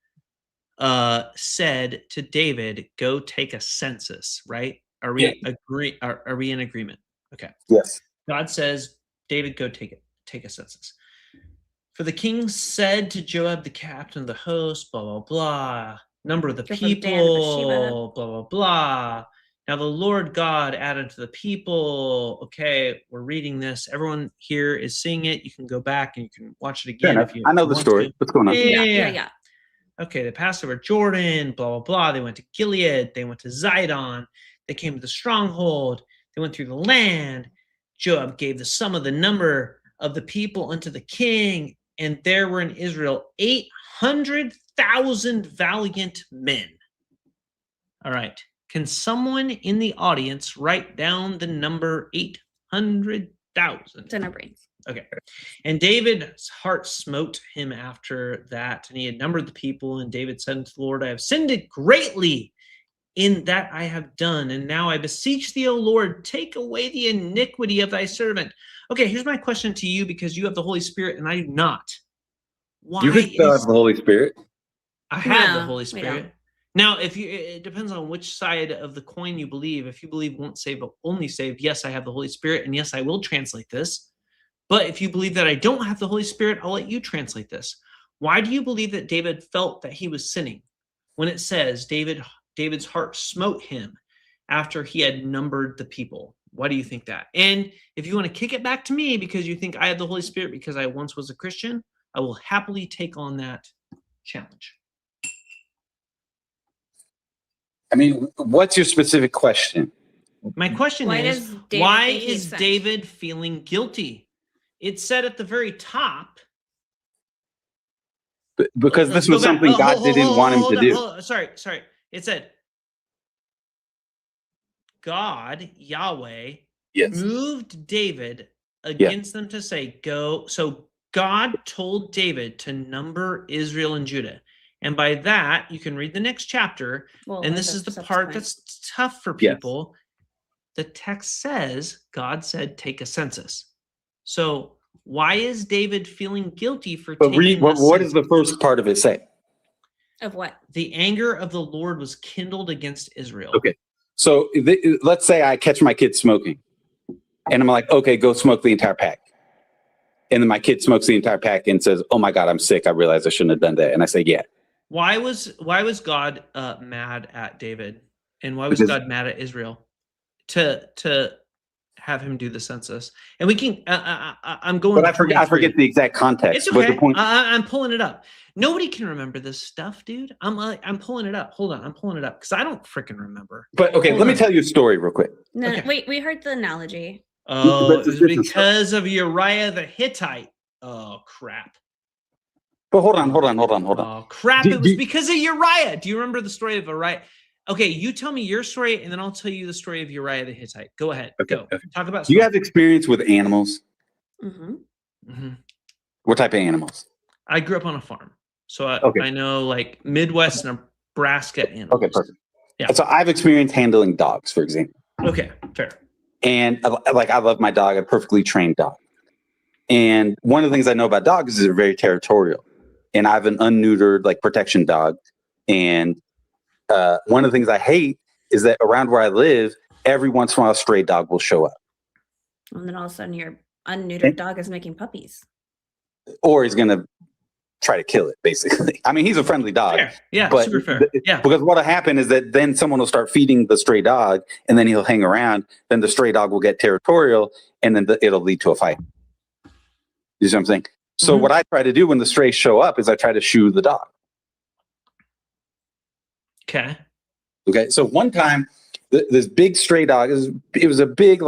said to David, go take a census, right? Are we Are we in agreement? Okay. Yes. God says, David, go take a census. For the king said to Joab, the captain of the host, blah, blah, blah, number of the people, blah, blah, blah. Now the Lord God added to the people. Okay, we're reading this. Everyone here is seeing it. You can go back and you can watch it again. If you I know the story. To. What's going on? Yeah. Okay, they passed over Jordan, blah, blah, blah. They went to Gilead. They went to Zidon. They came to the stronghold. They went through the land. Joab gave the sum of the number of the people unto the king, and there were in Israel 800,000 valiant men. All right. Can someone in the audience write down the number 800,000? It's in our brains. Okay. And David's heart smote him after that, and he had numbered the people, and David said unto the Lord, I have sinned greatly in that I have done. And now I beseech thee, O Lord, take away the iniquity of thy servant. Okay, here's my question to you, because you have the Holy Spirit and I do not. Why You could still have the Holy Spirit. I have the No, Holy we Spirit. don't. Now, it depends on which side of the coin you believe. If you believe once saved, but only saved, yes, I have the Holy Spirit, and yes, I will translate this. But if you believe that I don't have the Holy Spirit, I'll let you translate this. Why do you believe that David felt that he was sinning when it says David's heart smote him after he had numbered the people? Why do you think that? And if you want to kick it back to me because you think I have the Holy Spirit because I once was a Christian, I will happily take on that challenge. I mean, what's your specific question? My question Why is, does David why think he's is sinned? David feeling guilty? It said at the very top. Because Let's this go was back. something God didn't want him to do. Sorry. It said, God, Yahweh, Yes. moved David against them to say, go. So God told David to number Israel and Judah. And by that, you can read the next chapter. Well, And or this is the subsequent. part that's tough for Yes. people. The text says, God said, take a census. So why is David feeling guilty for But taking what census? does the first part of it say? Of what? The anger of the Lord was kindled against Israel. Okay. So let's say I catch my kid smoking and I'm like, okay, go smoke the entire pack. And then my kid smokes the entire pack and says, oh my God, I'm sick. I realize I shouldn't have done that. And I say, yeah. Why was God mad at David? And why was God mad at Israel to have him do the census? And we can, I'm going. But I forget the exact context. It's okay. But the point, I'm pulling it up. Nobody can remember this stuff, dude. I'm pulling it up. Hold on, I'm pulling it up because I don't freaking remember. but okay, let me tell you a story real quick. No, Okay. wait, we heard the analogy. Oh, it was This is- because of Uriah the Hittite. Oh crap. But hold on. Oh crap! It was because of Uriah. Do you remember the story of Uriah? Okay, you tell me your story, and then I'll tell you the story of Uriah the Hittite. Go ahead. Okay, Go. okay. Talk about. Do you have experience with animals? Mm-hmm. Mm-hmm. What type of animals? I grew up on a farm, so Okay. I know like Midwest Nebraska animals. Okay, perfect. Yeah. So I've experienced handling dogs, for example. Okay, fair. And I love my dog, a perfectly trained dog. And one of the things I know about dogs is they're very territorial. And I have an unneutered protection dog. And one of the things I hate is that around where I live, every once in a while, a stray dog will show up. And then all of a sudden, your unneutered dog is making puppies. Or he's going to try to kill it, basically. I mean, he's a friendly dog. Fair. Yeah, but super fair. Yeah. Because what'll happen is that then someone will start feeding the stray dog, and then he'll hang around. Then the stray dog will get territorial, and then it'll lead to a fight. You see what I'm saying? So what I try to do when the strays show up is I try to shoo the dog. Okay. Okay. So one time, this big stray dog, it was a big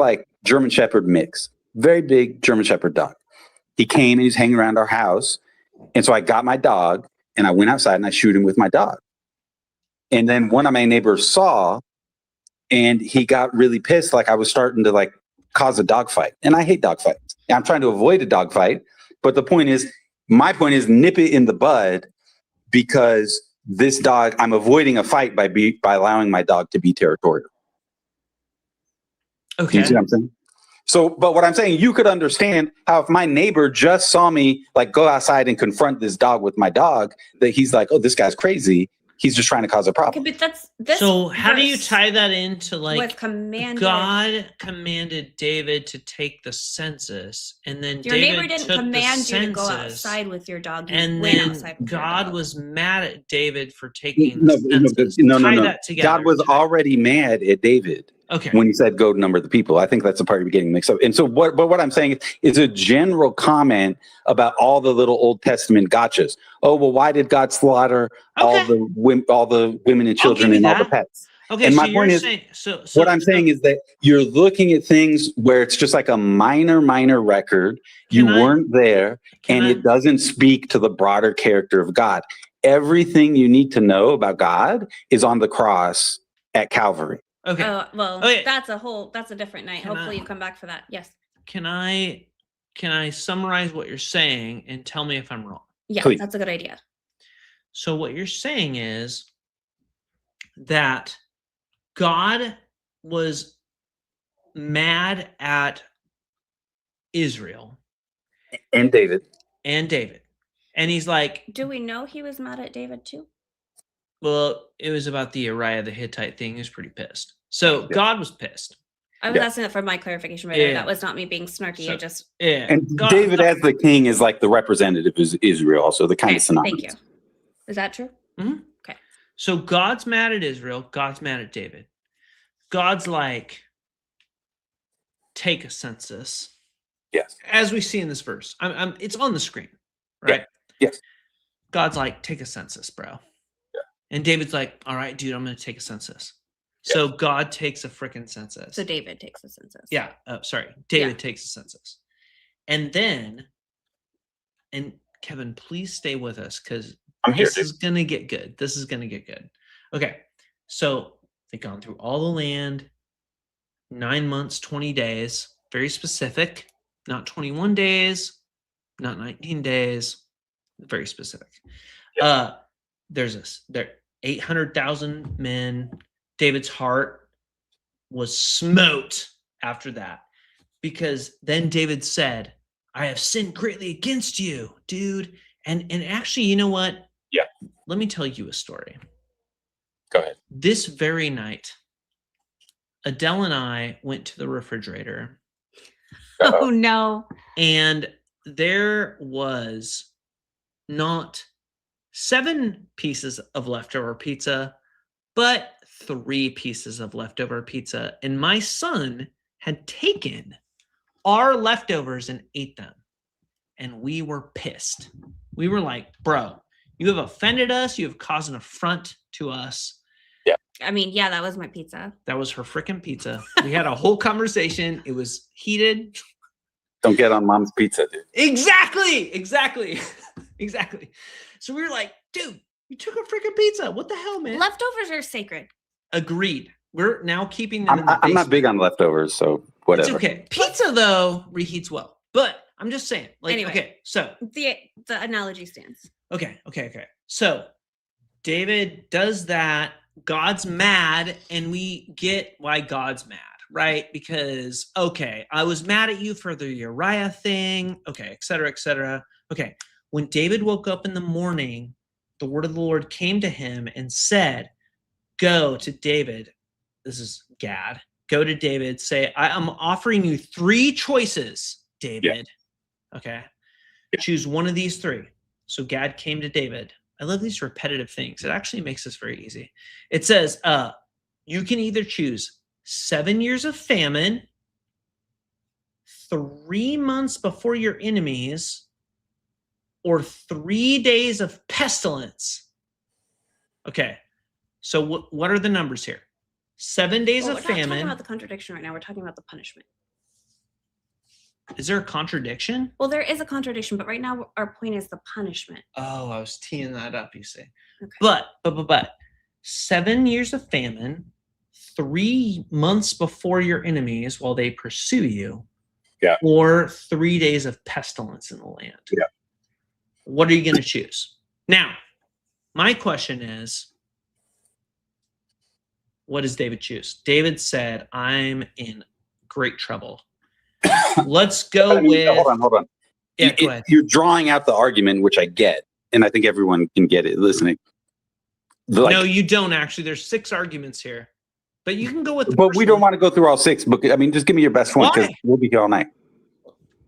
German Shepherd mix, very big German Shepherd dog. He came and he's hanging around our house. And so I got my dog and I went outside and I shooed him with my dog. And then one of my neighbors saw and he got really pissed. I was starting to cause a dog fight. And I hate dog fights. I'm trying to avoid a dog fight. But my point is nip it in the bud, because this dog, I'm avoiding a fight by allowing my dog to be territorial. Okay. You see what I'm saying? So, but what I'm saying, you could understand how if my neighbor just saw me go outside and confront this dog with my dog, that he's like, oh, this guy's crazy. He's just trying to cause a problem. Okay, but this so how do you verse tie that into was commanded. God commanded David to take the census, and then Your David neighbor didn't took command the you to go census, outside with your dog. You and went then outside with your God dog. was mad at David for taking No, the census. no. Tie that together. God was already mad at David. Okay. When he said go number the people. I think that's the part you're getting mixed up. And so what I'm saying is a general comment about all the little Old Testament gotchas. Oh, well, why did God slaughter all the women and children and all the pets? Okay, and so my point is, so what I'm saying is that you're looking at things where it's just a minor record. You weren't there, and it doesn't speak to the broader character of God. Everything you need to know about God is on the cross at Calvary. Okay. Okay. That's a different night. Hopefully you come back for that. Yes. Can I summarize what you're saying and tell me if I'm wrong? Yeah, Please. That's a good idea. So what you're saying is that God was mad at Israel And David. and David. And he's like, Do we know he was mad at David too? well, it was about the Uriah the Hittite thing. He was pretty pissed. So God was pissed. I was Yeah. asking that for my clarification, right? Yeah. That was not me being snarky. So- I just Yeah. And David as the king is like the representative of Israel, so the kind okay, of synonymous. thank you. Is that true? So God's mad at Israel. God's mad at David. God's like, take a census. Yes. As we see in this verse. It's on the screen, right? Yes. God's like, take a census, bro. Yeah. And David's like, all right, dude, I'm going to take a census. So God takes a freaking census. So David takes the census. Yeah. David takes a census. And then, and Kevin, please stay with us because I'm here, this dude. is going to get good. This is going to get good. Okay. So they've gone through all the land, 9 months, 20 days, very specific, not 21 days, not 19 days, very specific. There's there 800,000 men. David's heart was smote after that because then David said, I have sinned greatly against you, dude. And actually, you know what? Yeah. Let me tell you a story. Go ahead. This very night, Adele and I went to the refrigerator Oh no. and there was not 7 pieces of leftover pizza, but 3 pieces of leftover pizza. And my son had taken our leftovers and ate them. And we were pissed. We were like, bro, you have offended us. You have caused an affront to us. I mean, yeah, that was my pizza. That was her freaking pizza. We had a whole conversation. It was heated. Don't get on mom's pizza, dude. Exactly. So we were like, dude, you took a freaking pizza. What the hell, man? Leftovers are sacred. Agreed. We're now keeping them in the I'm basement. not big on leftovers, so whatever. It's okay. Pizza, though, reheats well. But I'm just saying. Like, Anyway. okay, so. The analogy stands. Okay. So David does that. God's mad, and we get why God's mad, right? Because, okay, I was mad at you for the Uriah thing, okay, et cetera, et cetera. Okay, when David woke up in the morning, the word of the Lord came to him and said, go to David. This is Gad. Go to David, say, I am offering you 3 choices, David. Yeah. Okay, choose one of these 3. So Gad came to David. I love these repetitive things. It actually makes this very easy. It says, you can either choose 7 years of famine, 3 months before your enemies, or 3 days of pestilence. Okay, so what are the numbers here? 7 days Well, of we're not talking famine. about the contradiction right now. We're talking about the punishment. Is there a contradiction? Well, there is a contradiction, but right now our point is the punishment. Oh, I was teeing that up, you see. Okay. But 7 years of famine, 3 months before your enemies while they pursue you, yeah, or 3 days of pestilence in the land. Yeah. What are you going to choose? Now, my question is, what does David choose? David said, I'm in great trouble. Let's go with... Hold on. Yeah, go ahead. You're drawing out the argument, which I get, and I think everyone can get it listening. No, you don't actually. There's 6 arguments here. But you can go with the But we don't want to go through all 6. But I mean, just give me your best one because we'll be here all night.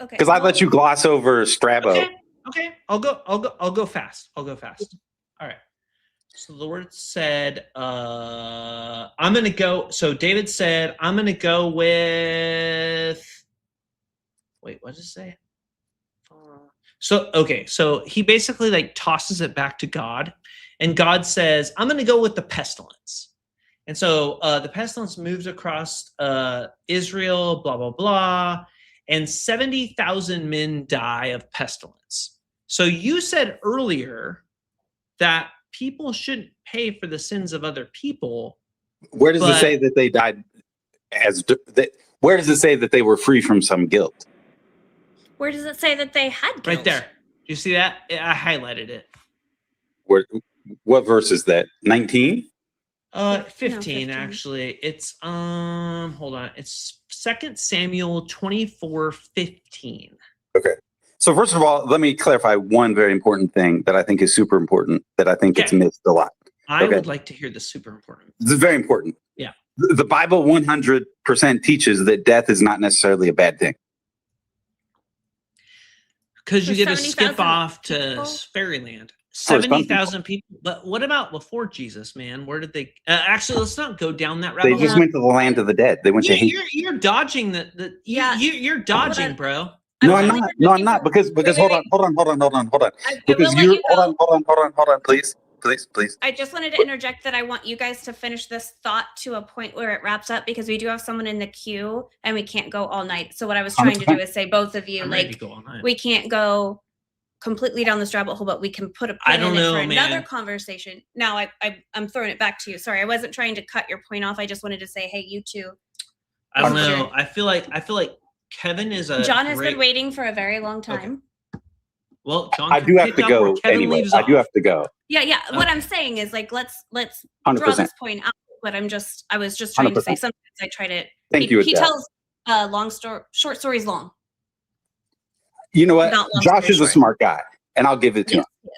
Okay. Because I let you gloss over Strabo. Okay. I'll go fast. All right. So the Lord said, I'm going to go. So David said, I'm going to go with. Wait, what does it say? So he basically like tosses it back to God, and God says, I'm going to go with the pestilence. And so the pestilence moves across Israel, blah, blah, blah, and 70,000 men die of pestilence. So you said earlier that people shouldn't pay for the sins of other people. Where does it say that they died where does it say that they were free from some guilt? Where does it say that they had guilt? Right there. You see that? I highlighted it. What verse is that? 19? 15, 15. actually. It's hold on. It's 2 Samuel 24:15. Okay. So first of all, let me clarify one very important thing that I think is super important that I think it's Okay. missed a lot. I Okay. would like to hear the super important. This is very important. Yeah. The Bible 100% teaches that death is not necessarily a bad thing. Because you For get to skip 70,000 off to people? fairyland. For some 70,000 people. But what about before Jesus, man? Where did they actually, let's not go down that They rabbit just hole. went to the land of the dead. They went to hate. You're dodging the Yeah. you're dodging, bro. No, I'm I'm only not. No, I'm looking not. for- Because wait, hold wait. on. I Because will let you're you go. hold on, please. I just wanted to interject that I want you guys to finish this thought to a point where it wraps up, because we do have someone in the queue and we can't go all night. So what I was trying to do is say, both of you, I'm ready to like, go all night. we can't go completely down this rabbit hole, but we can put a I pin don't in it know, for another man. conversation. Now I'm throwing it back to you. Sorry, I wasn't trying to cut your point off. I just wanted to say, hey, you two. I don't this is know. your- I feel like Kevin is a John has great, been waiting for a very long time. Well, John I can do have pick to up where go Kevin anyway. leaves I do off. have to go. Yeah. What Okay. I'm saying is, like, let's draw 100%. this point out. But I was just trying to say, 100%. sometimes I try to. Thank he, you, He Adele. tells short stories long. You know what? Not long Josh story is a short. smart guy, and I'll give it to Yes, him.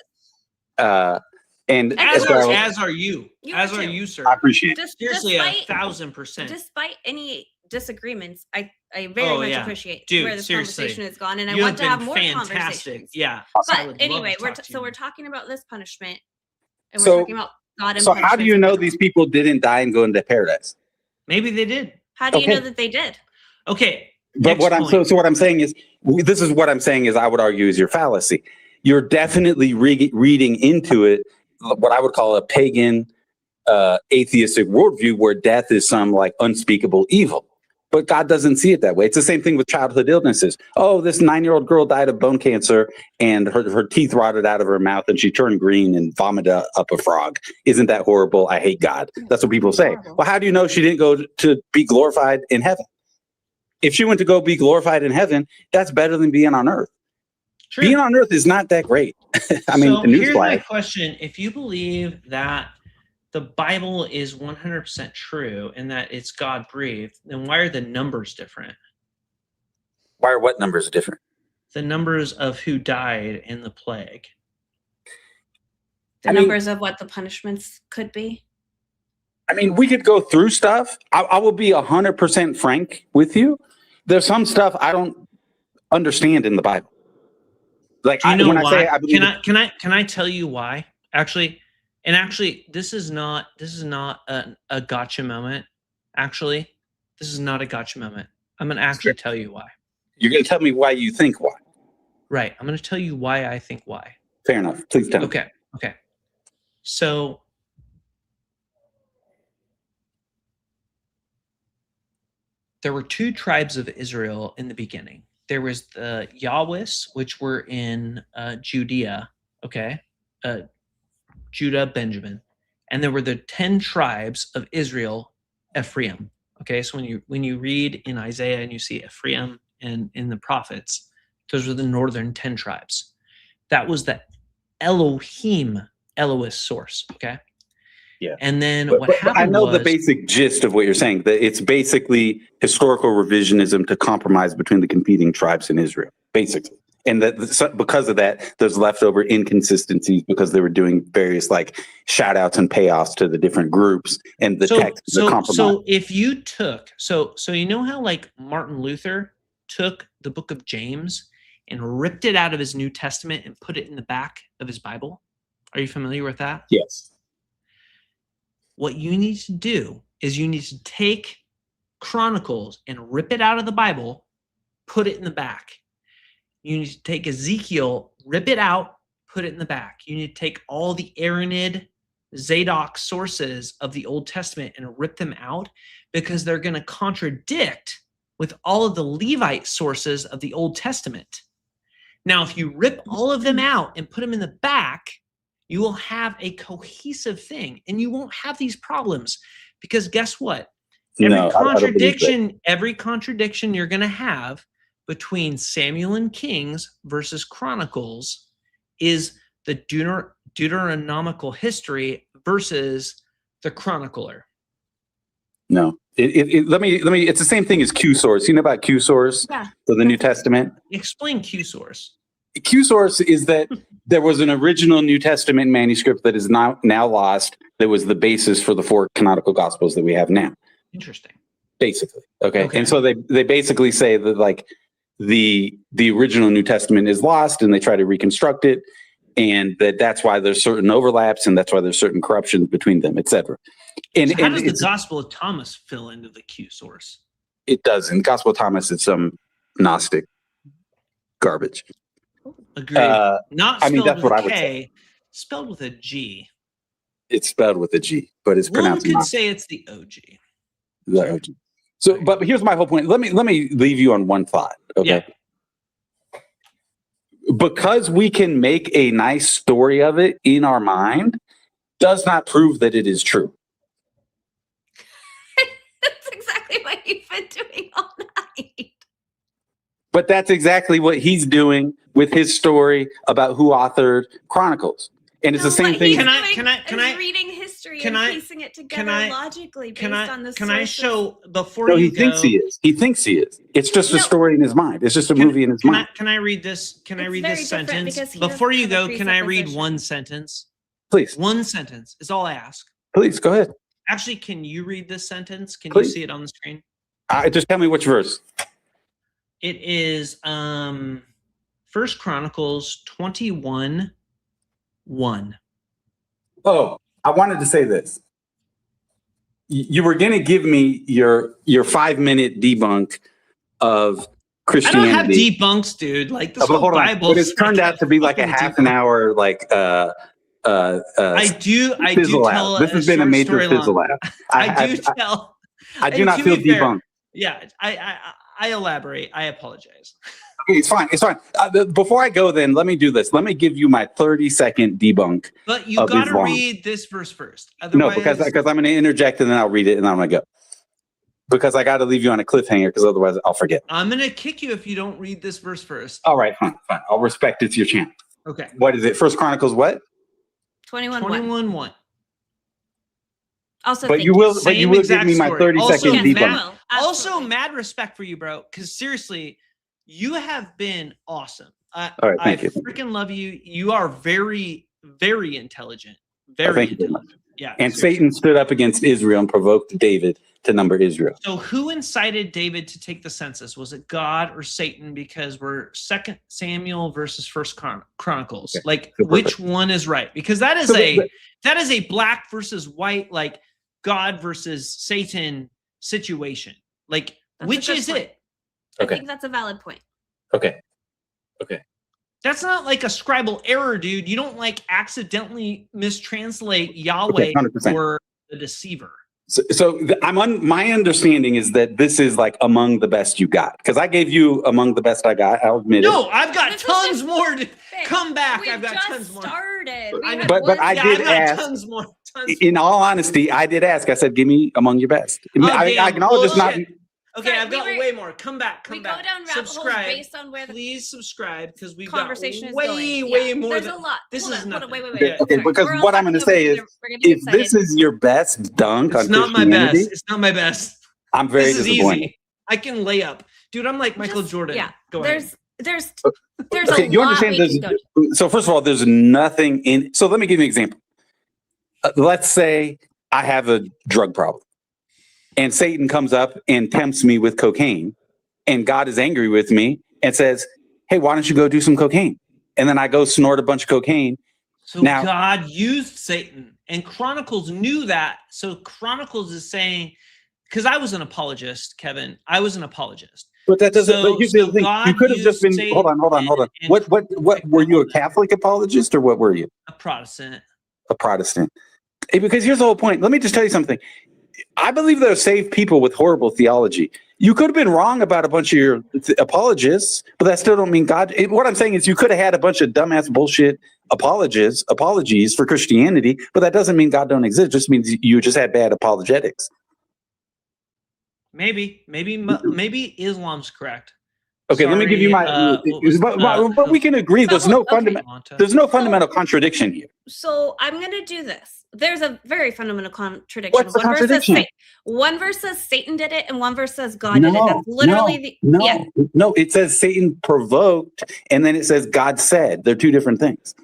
yes. And As Adele, are you. You As are are too. you, sir. I appreciate it. Seriously, Despite 1,000%. despite any disagreements, I very Oh, much yeah. appreciate Dude, where this seriously. conversation has gone, and I You want to have been more fantastic. conversations. Yeah. I But would love anyway, to we're talk to you so more. we're talking about this punishment, and So- we're talking about God and So how do punishments you in know general. these people didn't die and go into paradise? Maybe they did. How do you Okay. know that they did? Okay. But next what I'm point. so what I'm saying is, this is what I'm saying is, I would argue is your fallacy. You're definitely reading into it what I would call a pagan, atheistic worldview, where death is some like unspeakable evil. But God doesn't see it that way. It's the same thing with childhood illnesses. Oh, this 9-year-old girl died of bone cancer and her teeth rotted out of her mouth and she turned green and vomited up a frog. Isn't that horrible? I hate God. That's what people say. Horrible. Well, how do you know she didn't go to be glorified in heaven? If she went to go be glorified in heaven, that's better than being on earth. True. Being on earth is not that great. I mean, so here's my newsflash. question. If you believe that the Bible is 100% true and that it's God breathed, then why are the numbers different? Why are what numbers different? The numbers of who died in the plague. The I mean- numbers of what the punishments could be. I mean, we could go through stuff. I will be 100% frank with you. There's some stuff I don't understand in the Bible. Like, Do you know when why? I say I believe, Can I tell you why? Actually, this is not a gotcha moment. Actually, this is not a gotcha moment. I'm gonna actually tell you why. you're going to tell me why you think why. Right. I'm gonna tell you why I think why. Fair enough. Please tell me. Okay. So there were 2 tribes of Israel in the beginning. There was the Yahwehs, which were in Judea, Judah, Benjamin, and there were the 10 tribes of Israel, Ephraim. Okay, so when you read in Isaiah and you see Ephraim and in the prophets, those were the northern 10 tribes. That was the Elohist source. Okay. Yeah. And then But, what but happened I know was, the basic gist of what you're saying, that it's basically historical revisionism to compromise between the competing tribes in Israel, basically. And that because of that, there's leftover inconsistencies because they were doing various like shout outs and payoffs to the different groups, and the text is a compromise. So if you took so you know how like Martin Luther took the book of James and ripped it out of his New Testament and put it in the back of his Bible? Are you familiar with that? Yes. What you need to do is you need to take Chronicles and rip it out of the Bible, put it in the back. You need to take Ezekiel, rip it out, put it in the back. You need to take all the Aaronid, Zadok sources of the Old Testament and rip them out, because they're going to contradict with all of the Levite sources of the Old Testament. Now, if you rip all of them out and put them in the back, you will have a cohesive thing and you won't have these problems, because guess what? Every contradiction you're going to have between Samuel and Kings versus Chronicles is the Deuteronomical history versus The chronicler. No. Let me. It's the same thing as Q source. You know about Q source? Yeah. For the New Testament. Explain Q source. Q source is that there was an original New Testament manuscript that is now lost. That was the basis for the 4 canonical gospels that we have now. Interesting. Basically, okay. And so they basically say that like the original New Testament is lost, and they try to reconstruct it, and that's why there's certain overlaps, and that's why there's certain corruptions between them, etc. And so how does the Gospel of Thomas fill into the Q source? It doesn't. Gospel of Thomas is some Gnostic garbage. Agreed. Not spelled that's with what a I would K, say. spelled with a G. It's spelled with a G, but it's One pronounced. could say it's the OG. The OG. So, but here's my whole point. Let me leave you on one thought. Okay. Yeah. Because we can make a nice story of it in our mind, does not prove that it is true. That's exactly what you've been doing all night. But that's exactly what he's doing with his story about who authored Chronicles. And it's the same thing. Can I reading history can and I- piecing it together can I- logically based Can on the I sources. show before No, you he thinks go? he is. He thinks he is. It's just a No. story in his mind. It's just a movie in his mind. Can I read this? Can I It's read very this different sentence because he before doesn't you have a go? Can I read presupposition. one sentence? Please, One sentence is all I ask. please go ahead. Actually, can you read this sentence? Can Please. you see it on the screen? Just tell me which verse. It is First Chronicles 21:1. Oh, I wanted to say this. You were going to give me your 5-minute debunk of I don't Christianity. have debunks, dude. Like this But whole hold on. Bible. But it's turned out to be like a half an hour, like I do fizzle tell out. This has been a short major story long. fizzle out. I do tell. I do and not to feel be fair, debunked. Yeah, I elaborate. I apologize. Okay, it's fine. It's fine. Before I go, then let me do this. Let me give you my 30-second debunk. But you Of got to Islam. read this verse first. No, Otherwise, because I'm going to interject and then I'll read it and then I'm going to go. Because I got to leave you on a cliffhanger because otherwise I'll forget. I'm gonna kick you if you don't read this verse first. All right, fine. I'll respect it's your channel. Okay. What is it? First Chronicles what? 21-1. 21:1. Also, But you will give Same me exact my story. 30 Also, second yes, debunk. I will. Also, Absolutely. mad respect for you, bro. Because seriously, you have been awesome. All right, thank you. Freaking love you. You are very, very intelligent. Very thank you very much. intelligent. Yeah. And seriously. Satan stood up against Israel and provoked David to number Israel. So who incited David to take the census? Was it God or Satan? Because we're 2 Samuel versus First Chronicles. Okay. Like So which perfect. one is right? Because that is So that is a black versus white, like God versus Satan situation. Like That's a which good is point. it? I Okay. think that's a valid point. Okay. That's not like a scribal error, dude. You don't like accidentally mistranslate Yahweh Okay, 100%. or the deceiver. My understanding is that this is like among the best you got. Because I gave you among the best I got. I'll admit it. No, I've got This is tons just- more to Hey, come back. We've I've got just tons more. started. I know. But I did I've got ask- tons more. Tons In all honesty, I did ask. I said, give me among your best. I damn, acknowledge it's not. bullshit. Okay, Sorry, I've got way more. Come back. We Come go back. down rabbit holes Subscribe. based on where the Please subscribe because we've conversation got is way, going. way Yeah, more. There's than, a lot. This Hold is on, nothing. Wait. Yeah. Okay, Sorry, because we're all what I'm talking going to say over is, each other. We're gonna get if this excited. is your best dunk It's on not my Christianity, best. It's not my best. I'm very This is disappointed. easy. I can lay up, dude. I'm like Michael Just- Jordan. Yeah, Go ahead. there's Okay, a you lot understand we can go to. So first of all, there's nothing in. So let me give you an example. Let's say I have a drug problem, and Satan comes up and tempts me with cocaine, and God is angry with me and says, "Hey, why don't you go do some cocaine?" And then I go snort a bunch of cocaine. So Now- God used Satan, and Chronicles knew that. So Chronicles is saying, because I was an apologist, Kevin. I was an apologist. But that doesn't. So- but here's the so thing. God You could have just used been. Hold on. Satan and- What were you, a Catholic apologist, or what were you? A Protestant. A Protestant? Because here's the whole point. Let me just tell you something. I believe there are saved people with horrible theology. You could have been wrong about a bunch of your apologists, but that still don't mean God. What I'm saying is, you could have had a bunch of dumbass bullshit apologies for Christianity, but that doesn't mean God don't exist. It just means you just had bad apologetics. Maybe Islam's correct. Okay, let me give you my. But we can agree. There's no fundamental contradiction here. So I'm going to do this. There's a very fundamental contradiction. What's the contradiction? One verse says Satan did it, and one verse says God did it. That's literally no. It says Satan provoked, and then it says God said. They're two different things.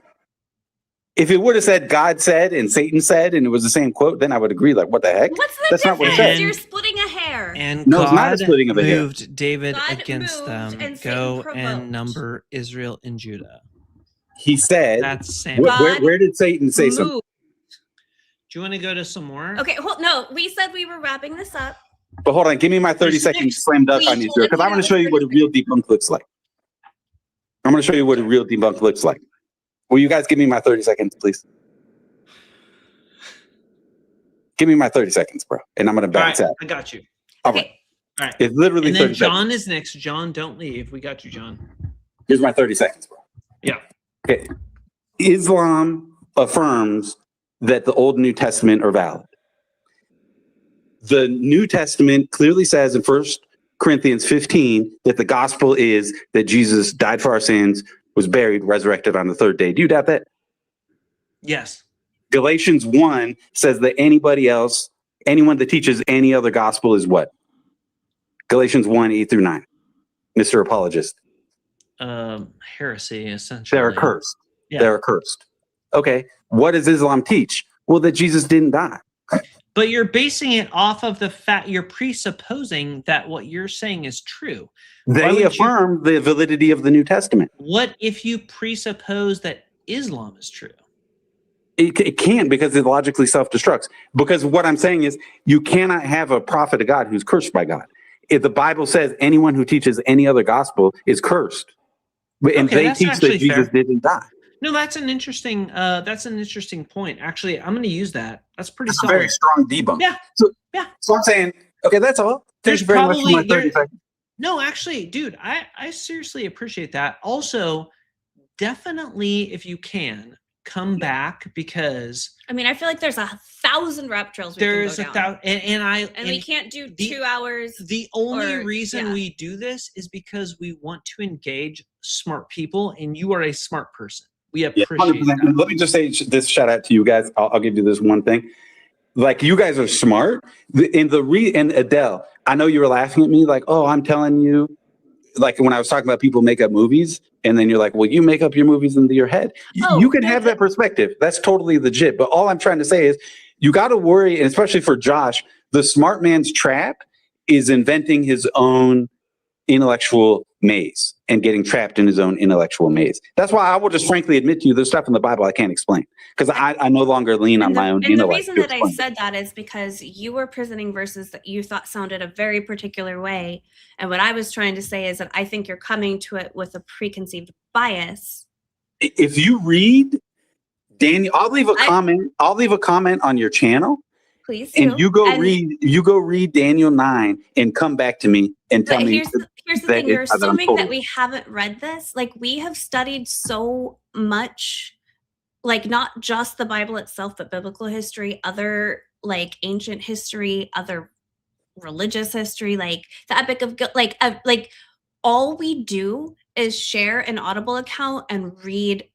If it would have said God said and Satan said, and it was the same quote, then I would agree. Like, what the heck? What's the That's difference? not what it says. You're splitting a hair. And no, God it's not a splitting of a hair. moved David God against moved them. and Go Satan and provoked. number Israel and Judah. He said. That's the same. Where did Satan say something? Do you want to go to some more? Okay, no, we said we were wrapping this up. But hold on, give me my 30 seconds slam dunk on you, sir, because I'm going to show you what a real debunk looks like. I'm going to show you what a real debunk looks like. Will you guys give me my 30 seconds, please? Give me my 30 seconds, bro, and I'm going to bounce out. I got you. All right. It's literally and then 30 John seconds. is next. John, don't leave. We got you, John. Here's my 30 seconds, bro. Yeah. Okay. Islam affirms that the Old and New Testament are valid. The New Testament clearly says in 1 Corinthians 15 that the gospel is that Jesus died for our sins, was buried, resurrected on the third day. Do you doubt that? Yes. Galatians 1 says that anyone that teaches any other gospel is what? Galatians 1, 8-9. Mr. Apologist. Heresy, essentially. They're accursed. Yeah. They're accursed. Okay. What does Islam teach? Well, that Jesus didn't die. But you're basing it off of the fact you're presupposing that what you're saying is true. They affirm the validity of the New Testament. What if you presuppose that Islam is true? It can't, because it logically self-destructs. Because what I'm saying is you cannot have a prophet of God who's cursed by God. If the Bible says anyone who teaches any other gospel is cursed, and they teach that Jesus didn't die. No, that's an interesting point. Actually, I'm going to use that. That's pretty solid. A very strong debunk. Yeah. So I'm saying, okay, that's all. Thank you very much for my 30 seconds. No, actually, dude, I seriously appreciate that. Also, definitely, if you can, come back, because I mean, I feel like there's 1,000 rap drills. There's 1,000, and we can't do 2 hours. The only reason we do this is because we want to engage smart people, and you are a smart person. We appreciate that. Let me just say this shout out to you guys. I'll give you this one thing. Like, you guys are smart. And Adele, I know you were laughing at me like, oh, I'm telling you, like when I was talking about people make up movies, and then you're like, well, you make up your movies into your head. You can have that perspective. That's totally legit. But all I'm trying to say is you got to worry, and especially for Josh, the smart man's trap is inventing his own intellectual maze and getting trapped in his own intellectual maze. That's why I will just frankly admit to you, there's stuff in the Bible I can't explain, because I no longer lean on my own intellect. And the reason that I said that is because you were presenting verses that you thought sounded a very particular way. And what I was trying to say is that I think you're coming to it with a preconceived bias. If you read Daniel, I'll leave a comment. I'll leave a comment on your channel. Please do. And you go read Daniel 9 and come back to me and tell me. Here's the thing. You're assuming that we haven't read this. Like, we have studied so much, like not just the Bible itself, but biblical history, other like ancient history, other religious history, like the Epic of like all we do is share an Audible account and read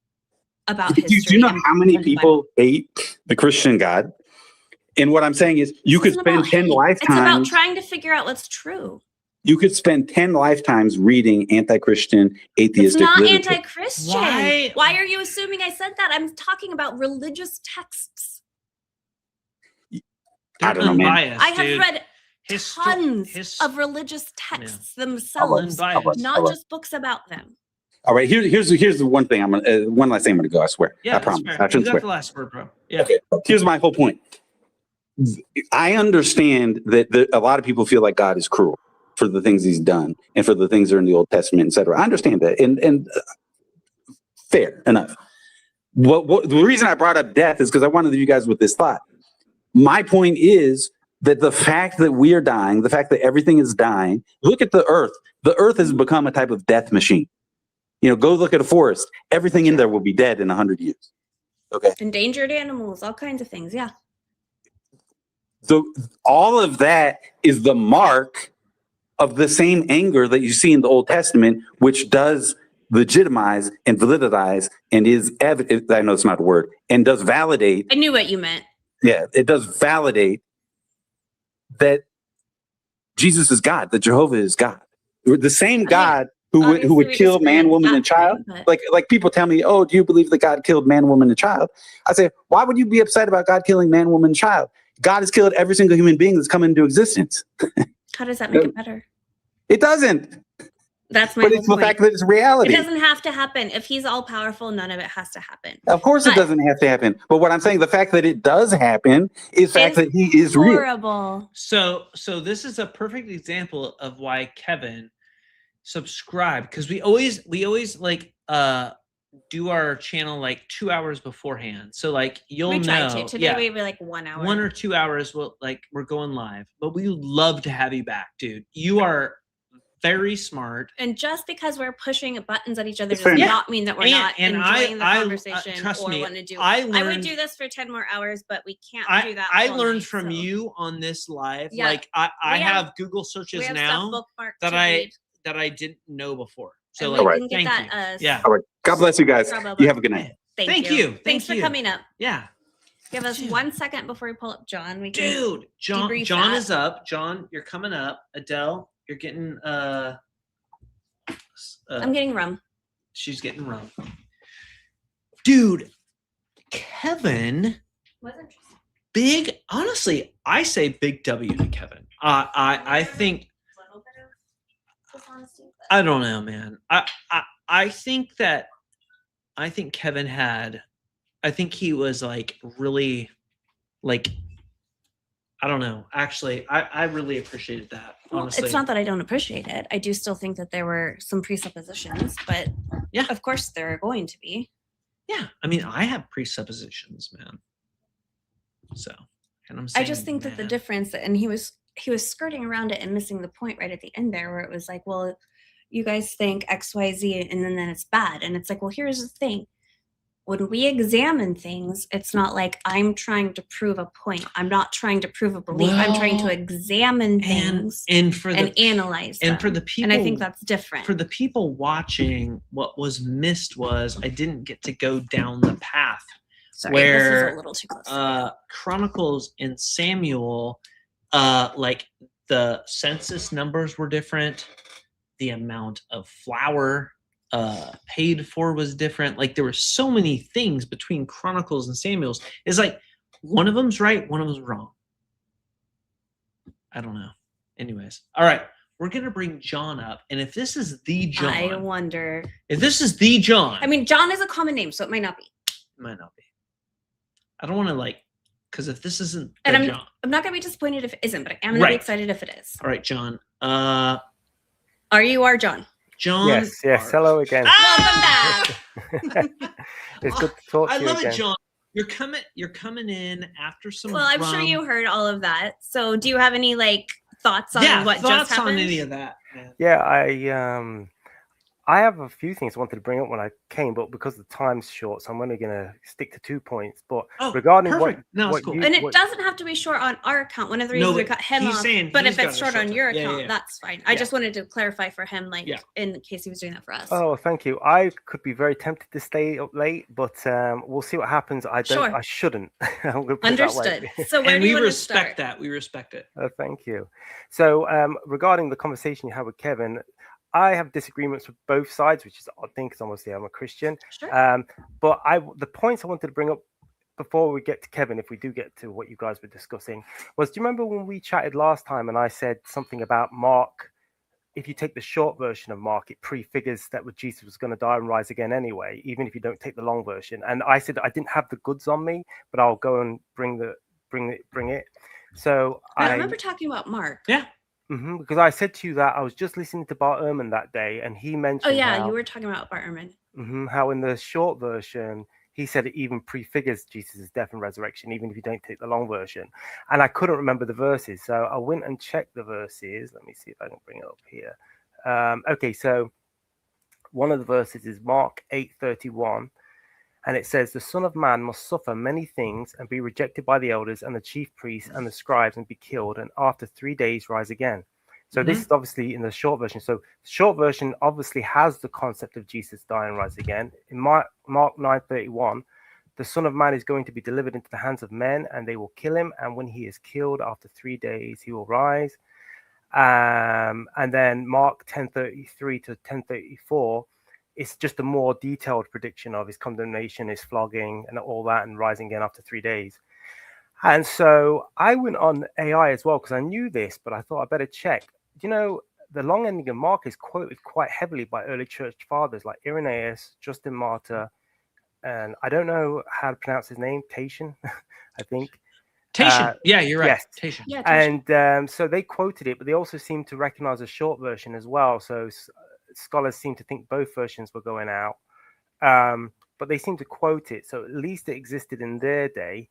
about history. Do you know how many people hate the Christian God? And what I'm saying is you could spend 10 lifetimes. It's about trying to figure out what's true. You could spend 10 lifetimes reading anti-Christian, atheistic literature. It's not anti-Christian. Why are you assuming I said that? I'm talking about religious texts. I don't know, man. I have read tons of religious texts themselves, not just books about them. All right, here's the one thing. One last thing I'm gonna go. I swear. Yeah, I promise. I shouldn't swear. The last word, bro. Yeah. Okay. Here's my whole point. I understand that a lot of people feel like God is cruel for the things he's done and for the things that are in the Old Testament, etc. I understand that, and fair enough. The reason I brought up death is because I wanted to leave you guys with this thought. My point is that the fact that we are dying, the fact that everything is dying, look at the earth. The earth has become a type of death machine. You know, go look at a forest. Everything in there will be dead in 100 years. Okay. Endangered animals, all kinds of things. Yeah. So all of that is the mark of the same anger that you see in the Old Testament, which does legitimize and validize and is evident. I know it's not a word, and does validate. I knew what you meant. Yeah, it does validate that Jesus is God, that Jehovah is God. The same God who would obviously we kill disagree man, on woman, that and child. thing, but- Like people tell me, oh, do you believe that God killed man, woman, and child? I say, why would you be upset about God killing man, woman, and child? God has killed every single human being that's come into existence. How does that make it better? It doesn't. That's my But whole it's the point. fact that it's It reality. doesn't have to happen. If he's all powerful, none of it has to happen. Of course, it But- doesn't have to happen. But what I'm saying, the fact that it does happen is the fact that he is real. Horrible. So this is a perfect example of why Kevin subscribed, because we always like do our channel like 2 hours beforehand. So like you'll We tried know. to. Today Yeah. we were like 1 hour. 1 or 2 hours we're going live, but we would love to have you back, dude. You are very smart. And just because we're pushing buttons at each other It's fair does enough. not mean that we're not enjoying the conversation trust or me, want to do. I I would learned- do this for 10 more hours, but we can't do that. I all learned night, from so. you on this live. Yeah. Like I We have- have Google We searches have now stuff bookmarked that to I read, didn't know before. So and like, we Alright. can get thank that. you. Yeah. All right. God bless you guys. Probably. You have a good night. Thank you. Thanks for coming up. Yeah. Give us Dude. 1 second before we pull up John. We can. Dude, John debrief John that. is up. John, you're coming up. Adele, you're getting I'm getting rum. she's getting rum. Dude, Kevin, big, honestly, I say big W to Kevin. I think, I don't know, man. I think Kevin had, I think he was like really, like, I don't know. Actually, I really appreciated that. Well, Honestly, it's not that I don't appreciate it. I do still think that there were some presuppositions, but Yeah. of course there are going to be. Yeah, I mean, I have presuppositions, man. So, and I'm I saying, just think that the man. difference, and he was skirting around it and missing the point right at the end there, where it was like, well, you guys think X, Y, Z, and then it's bad, and it's like, well, here's the thing. When we examine things, it's not like I'm trying to prove a point. I'm not trying to prove a belief. I'm trying to Well, examine things and for the and analyze them. and for the people, and I think that's different. for the people watching, what was missed was I didn't get to go down the path Sorry, this is where, a little too close. Chronicles and Samuel, like the census numbers were different, the amount of flour paid for was different. Like there were so many things between Chronicles and Samuel's. It's like one of them's right, one of them's wrong. I don't know. Anyways, all right, we're gonna bring John up, and if this is the John, I wonder. if this is the John, I mean, John is a common name, so it might not be. it might not be. I don't want to like, because if this isn't the And John, I'm not gonna be disappointed if it isn't, but I am gonna Right. be excited if it is. all right, John. Are you our John? John. Yes. Hello again. Ah! It's good to talk I to you love again. it, John. You're coming in after some. Well, I'm sure rum. you heard all of that. So, do you have any like thoughts on Yeah, what thoughts just happened? on any of that, man. Yeah, I have a few things I wanted to bring up when I came, but because the time's short, so I'm only going to stick to 2 points. But Oh, regarding perfect. No, it's what cool. you, And it what- doesn't have to be short on our account. One of the No, reasons we but cut him he's off. saying But he's if got it's a short short on your time. Yeah, account, yeah. that's fine. I Yeah. just wanted to clarify for him, like Yeah. in case he was doing that for us. Oh, thank you. I could be very tempted to stay up late, but we'll see what happens. I don't. Sure. I shouldn't. I'm gonna put it that way. Understood. So where And do you we want to respect start? that. We respect it. Thank you. So, regarding the conversation you had with Kevin, I have disagreements with both sides, which is an odd thing because obviously I'm a Christian. Sure. But the points I wanted to bring up before we get to Kevin, if we do get to what you guys were discussing, was, do you remember when we chatted last time and I said something about Mark? If you take the short version of Mark, it prefigures that Jesus was going to die and rise again anyway, even if you don't take the long version. And I said I didn't have the goods on me, but I'll go and bring it. So I remember talking about Mark. Yeah. because I said to you that I was just listening to Bart Ehrman that day, and he mentioned Oh yeah, how, you were talking about Bart Ehrman. how in the short version he said it even prefigures Jesus' death and resurrection, even if you don't take the long version. And I couldn't remember the verses, so I went and checked the verses. Let me see if I can bring it up here. Okay, so one of the verses is Mark 8:31. And it says, the Son of Man must suffer many things and be rejected by the elders and the chief priests and the scribes and be killed, and after 3 days rise again. So this is obviously in the short version. So the short version obviously has the concept of Jesus die and rise again. In Mark 9:31, the Son of Man is going to be delivered into the hands of men, and they will kill him. And when he is killed, after 3 days, he will rise. And then Mark 10:33 to 10:34, it's just a more detailed prediction of his condemnation, his flogging, and all that, and rising again after 3 days. And so I went on AI as well because I knew this, but I thought I'd better check. You know, the long ending of Mark is quoted quite heavily by early church fathers like Irenaeus, Justin Martyr, and I don't know how to pronounce his name, Tatian, I think. Tatian. Yeah, you're right. Yes. Tatian. Yeah, Tatian. And so they quoted it, but they also seem to recognize a short version as well. So scholars seem to think both versions were going out, but they seem to quote it. So at least it existed in their day.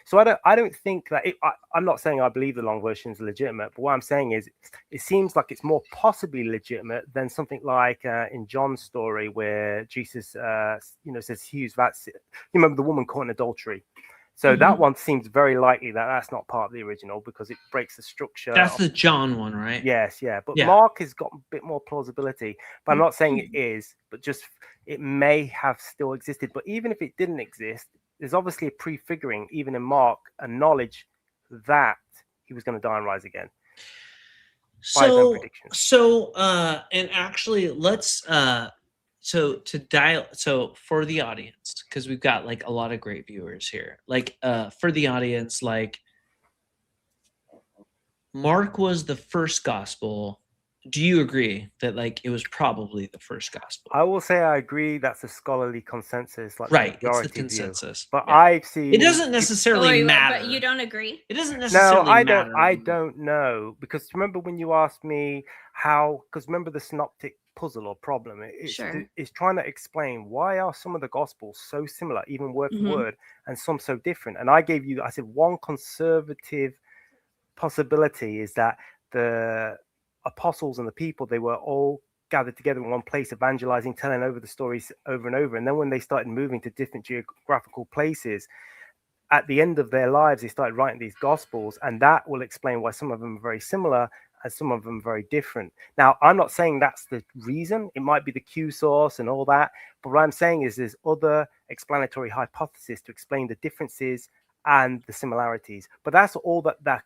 So I don't think that I'm not saying I believe the long version is legitimate, but what I'm saying is it seems like it's more possibly legitimate than something like in John's story where Jesus says, Hughes, that's it. You remember the woman caught in adultery. So that one seems very likely that that's not part of the original because it breaks the structure. That's the John one, right? Yes, yeah. But Yeah. Mark has got a bit more plausibility. But I'm not saying it is, but just it may have still existed. But even if it didn't exist, there's obviously a prefiguring, even in Mark, a knowledge that he was going to die and rise again. By his own predictions. And actually, let's so for the audience, because we've got like a lot of great viewers here. Like for the audience, like Mark was the first gospel. Do you agree that like it was probably the first gospel? I will say I agree. That's a scholarly consensus, like right. The it's the view. consensus. But yeah. I've seen it doesn't necessarily matter. But you don't agree? It doesn't necessarily matter. No, I don't know, because remember when you asked me how? Because remember the synoptic puzzle or problem. It's trying to explain why are some of the gospels so similar, even word for word, and some so different. And I said one conservative possibility is that the apostles and the people, they were all gathered together in one place, evangelizing, telling over the stories over and over. And then when they started moving to different geographical places, at the end of their lives, they started writing these gospels, and that will explain why some of them are very similar and some of them very different. Now, I'm not saying that's the reason. It might be the Q source and all that, but what I'm saying is there's other explanatory hypotheses to explain the differences and the similarities. But that's all that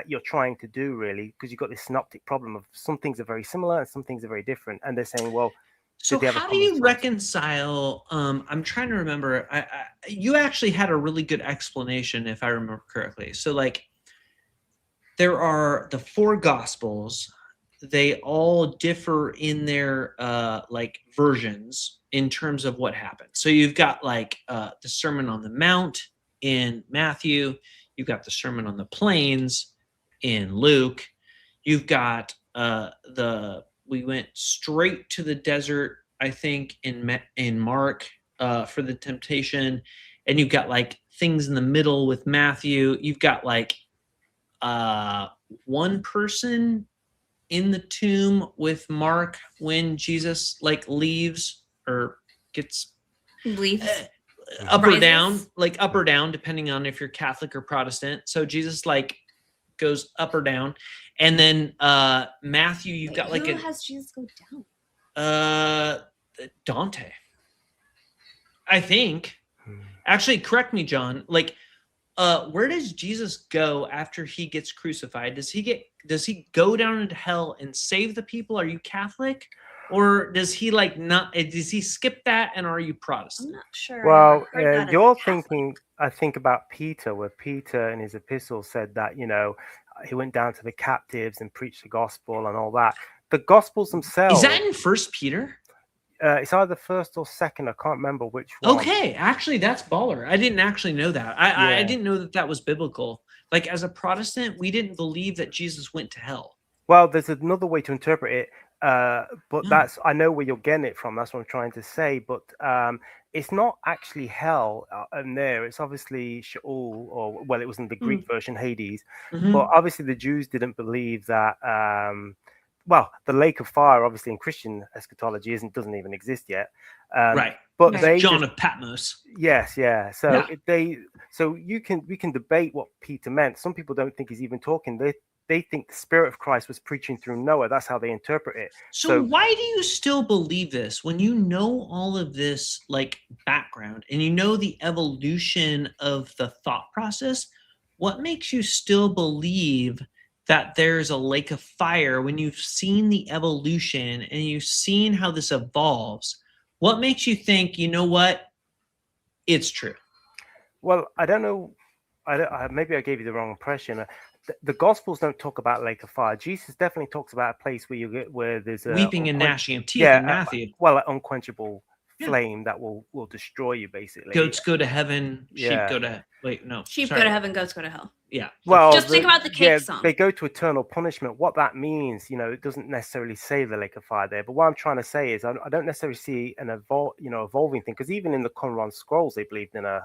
you're trying to do, really, because you've got this synoptic problem of some things are very similar and some things are very different, and they're saying, well, so how do you reconcile? I'm trying to remember. You actually had a really good explanation, if I remember correctly. So, like, there are the 4 gospels. They all differ in their like versions in terms of what happened. So you've got like the Sermon on the Mount in Matthew. You've got the Sermon on the Plains in Luke. You've got we went straight to the desert, I think, in Mark for the temptation. And you've got like things in the middle with Matthew. You've got like one person in the tomb with Mark when Jesus like leaves or gets up or down, like up or down, depending on if you're Catholic or Protestant. So Jesus like goes up or down. And then Matthew, you've got like who has Jesus go down? Dante, I think. Actually, correct me, John. Like, where does Jesus go after he gets crucified? Does he go down into hell and save the people? Are you Catholic? Or does he like not? Does he skip that? And are you Protestant? I'm not sure. Well, you're thinking, I think, about Peter, where Peter in his epistle said that, you know, he went down to the captives and preached the gospel and all that. The gospels themselves. Is that in 1 Peter? It's either first or second. I can't remember which one. Okay, actually, that's baller. I didn't actually know that. I didn't know that was biblical. Like, as a Protestant, we didn't believe that Jesus went to hell. Well, there's another way to interpret it, but that's, I know where you're getting it from. That's what I'm trying to say. But it's not actually hell in there. It's obviously Sheol, or, well, it was in the Greek version, Hades. But obviously the Jews didn't believe that. Well, the lake of fire, obviously in Christian eschatology, doesn't even exist yet. Right. But they John of Patmos. Yes, yeah. So we can debate what Peter meant. Some people don't think he's even talking. they think the Spirit of Christ was preaching through Noah. That's how they interpret it. So why do you still believe this when you know all of this like background and you know the evolution of the thought process? What makes you still believe that there's a lake of fire when you've seen the evolution and you've seen how this evolves? What makes you think, you know what, it's true? Well, I don't know. Maybe I gave you the wrong impression. The Gospels don't talk about lake of fire. Jesus definitely talks about a place where there's a weeping and gnashing of teeth in Matthew. An unquenchable flame that will destroy you, basically. Goats go to heaven, sheep Yeah. go to Sheep go to heaven, goats go to hell. Yeah. Well, Just think about the cake song. They go to eternal punishment. What that means, it doesn't necessarily say the lake of fire there. But what I'm trying to say is, I don't necessarily see an evolving thing, because even in the Qumran scrolls, they believed in a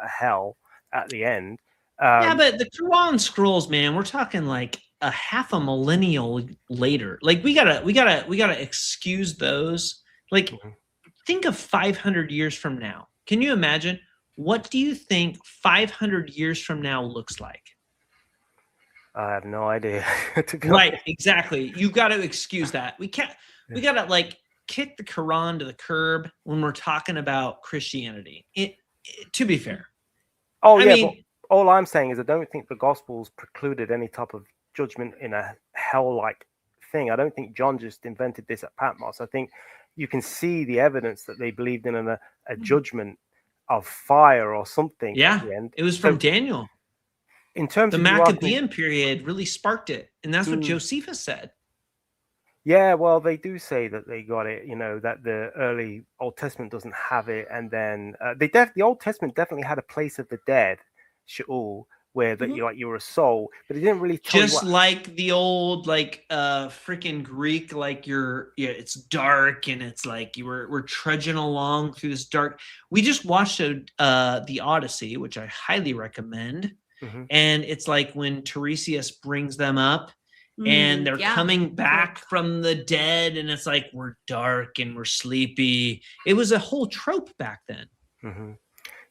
hell at the end. Yeah, but the Quran scrolls, man, we're talking like a half a millennial later. Like we gotta excuse those. Like, think of 500 years from now. Can you imagine? What do you think 500 years from now looks like? I have no idea. Right, exactly. You got to excuse that. We got to like kick the Quran to the curb when we're talking about Christianity. To be fair. Oh, yeah. But all I'm saying is I don't think the Gospels precluded any type of judgment in a hell-like thing. I don't think John just invented this at Patmos. I think you can see the evidence that they believed in a judgment of fire or something. Yeah, at the end. It was from Daniel. In terms the of Maccabean period really sparked it, and that's what Josephus said. Yeah, well, they do say that they got it. That the early Old Testament doesn't have it, and then the Old Testament definitely had a place of the dead, Sheol, where that you were a soul, but it didn't really tell just like the old freaking Greek, like it's dark and it's like we're trudging along through this dark. We just watched the Odyssey, which I highly recommend, and it's like when Tiresias brings them up and they're coming back from the dead, and it's like we're dark and we're sleepy. It was a whole trope back then.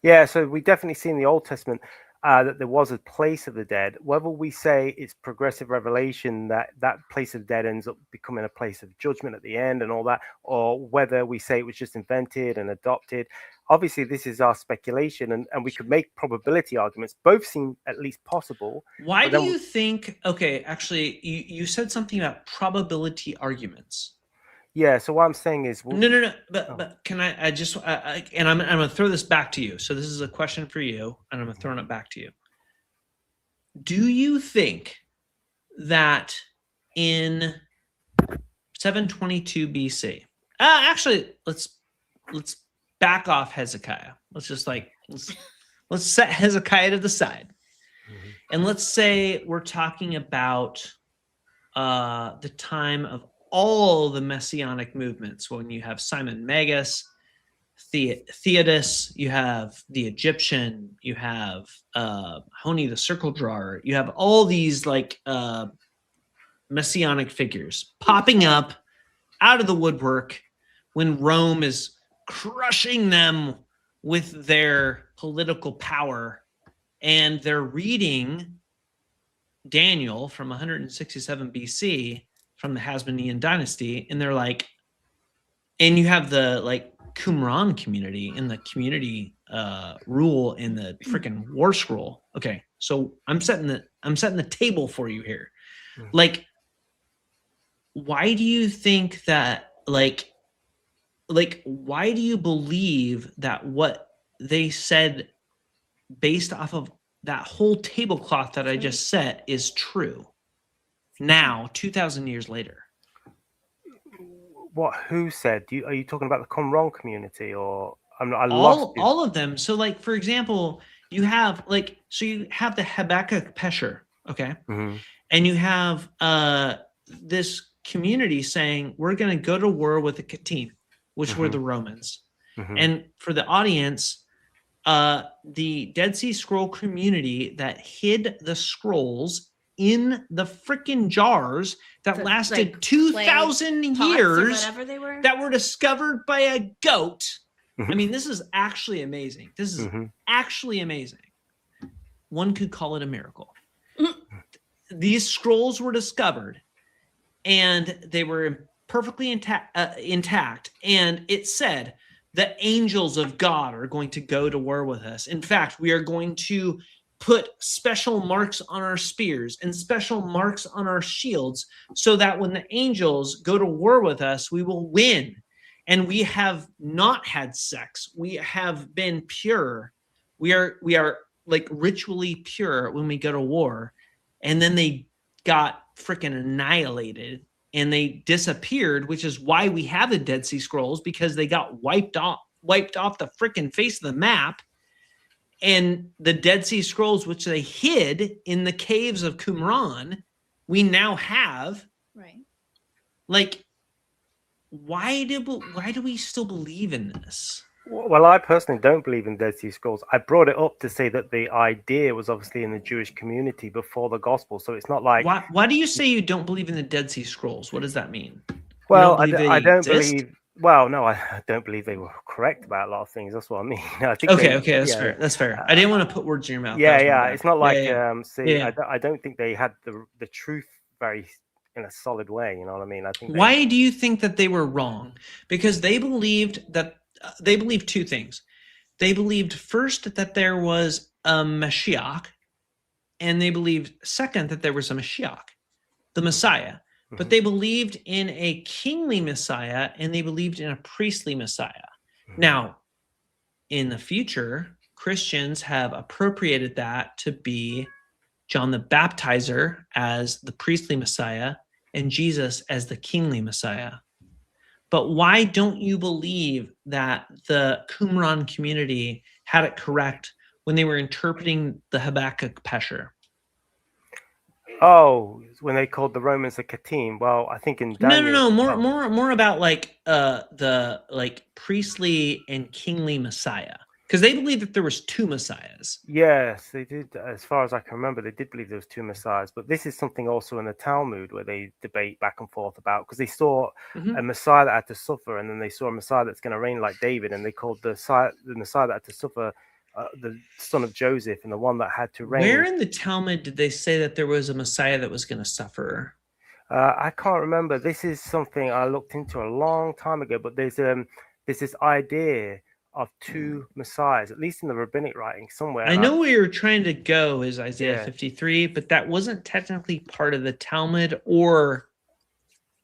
Yeah, so we definitely see in the Old Testament that there was a place of the dead. Whether we say it's progressive revelation that place of the dead ends up becoming a place of judgment at the end and all that, or whether we say it was just invented and adopted, obviously this is our speculation, and we could make probability arguments. Both seem at least possible. Why do you think? Okay, actually, you said something about probability arguments. Yeah, so what I'm saying is... No. But can I just... and I'm going to throw this back to you. So this is a question for you, and I'm throwing it back to you. Do you think that in 722 BC... actually, let's back off Hezekiah. Let's just let's set Hezekiah to the side. And let's say we're talking about the time of all the messianic movements, when you have Simon Magus, Theodos, you have the Egyptian, you have Honi the circle drawer, you have all these messianic figures popping up out of the woodwork when Rome is crushing them with their political power, and they're reading Daniel from 167 BC from the Hasmonean dynasty, and they're like, and you have the Qumran community and the community rule in the freaking war scroll. Okay, so I'm setting the table for you here. Like, why do you think that why do you believe that what they said based off of that whole tablecloth that I just set is true now, 2,000 years later? Who said? Are you talking about the Qumran community, or all of them? So, for example, you have the Habakkuk Pesher, okay, and you have this community saying we're going to go to war with the Kittim, which were the Romans, and for the audience, the Dead Sea Scroll community that hid the scrolls in the freaking jars that lasted 2,000 years, that were discovered by a goat. I mean, this is actually amazing. This is actually amazing. One could call it a miracle. these scrolls were discovered, and they were perfectly intact, and it said the angels of God are going to go to war with us. In fact, we are going to put special marks on our spears and special marks on our shields so that when the angels go to war with us, we will win. And we have not had sex. We have been pure. We are like ritually pure when we go to war. And then they got freaking annihilated and they disappeared, which is why we have the Dead Sea Scrolls, because they got wiped off the freaking face of the map. And the Dead Sea Scrolls, which they hid in the caves of Qumran, we now have. Right. Like, why do we still believe in this? Well, I personally don't believe in Dead Sea Scrolls. I brought it up to say that the idea was obviously in the Jewish community before the gospel. So it's not like... Why do you say you don't believe in the Dead Sea Scrolls? What does that mean? Well, I don't believe... Well, no, I don't believe they were correct about a lot of things. That's what I mean. I think okay, fair. That's fair. I didn't want to put words in your mouth. Yeah. It's not like Yeah. I don't think they had the truth very in a solid way. You know what I mean? I think. Why do you think that they were wrong? Because they believed two things. They believed first that there was a Mashiach, and they believed second that there was a Mashiach, the Messiah. But they believed in a kingly Messiah and they believed in a priestly Messiah. Now, in the future, Christians have appropriated that to be John the Baptizer as the priestly Messiah and Jesus as the kingly Messiah. But why don't you believe that the Qumran community had it correct when they were interpreting the Habakkuk Pesher? Oh, when they called the Romans a Katim. Well, I think in Daniel... No. More about like the like priestly and kingly Messiah, because they believed that there was two Messiahs. Yes, they did. As far as I can remember, they did believe there was two Messiahs. But this is something also in the Talmud where they debate back and forth about, because they saw a Messiah that had to suffer, and then they saw a Messiah that's going to reign like David, and they called the Messiah that had to suffer the son of Joseph, and the one that had to reign. Where in the Talmud did they say that there was a Messiah that was going to suffer? I can't remember. This is something I looked into a long time ago, but there's this idea of two Messiahs, at least in the rabbinic writing somewhere. I know where you're trying to go is Isaiah 53, but that wasn't technically part of the Talmud or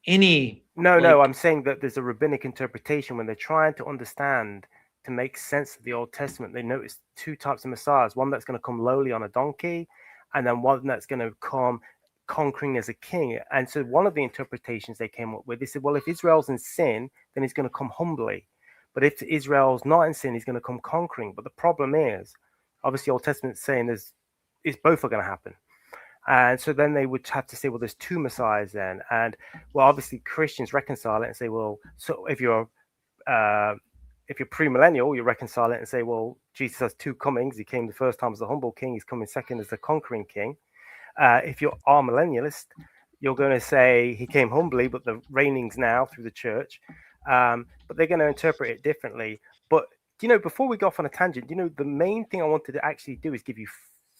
any... No, I'm saying that there's a rabbinic interpretation when they're trying to understand, to make sense of the Old Testament. They notice two types of Messiahs, one that's going to come lowly on a donkey, and then one that's going to come conquering as a king. And so one of the interpretations they came up with, they said, well, if Israel's in sin, then he's going to come humbly. But if Israel's not in sin, he's going to come conquering. But the problem is, obviously, Old Testament's saying it's both are going to happen. And so then they would have to say, well, there's two Messiahs then. And, well, obviously, Christians reconcile it and say, well, so if you're premillennial, you reconcile it and say, well, Jesus has two comings. He came the first time as the humble king. He's coming second as the conquering king. If you're millennialist, you're going to say he came humbly, but the reigning's now through the church. But they're going to interpret it differently. But, before we go off on a tangent, the main thing I wanted to actually do is give you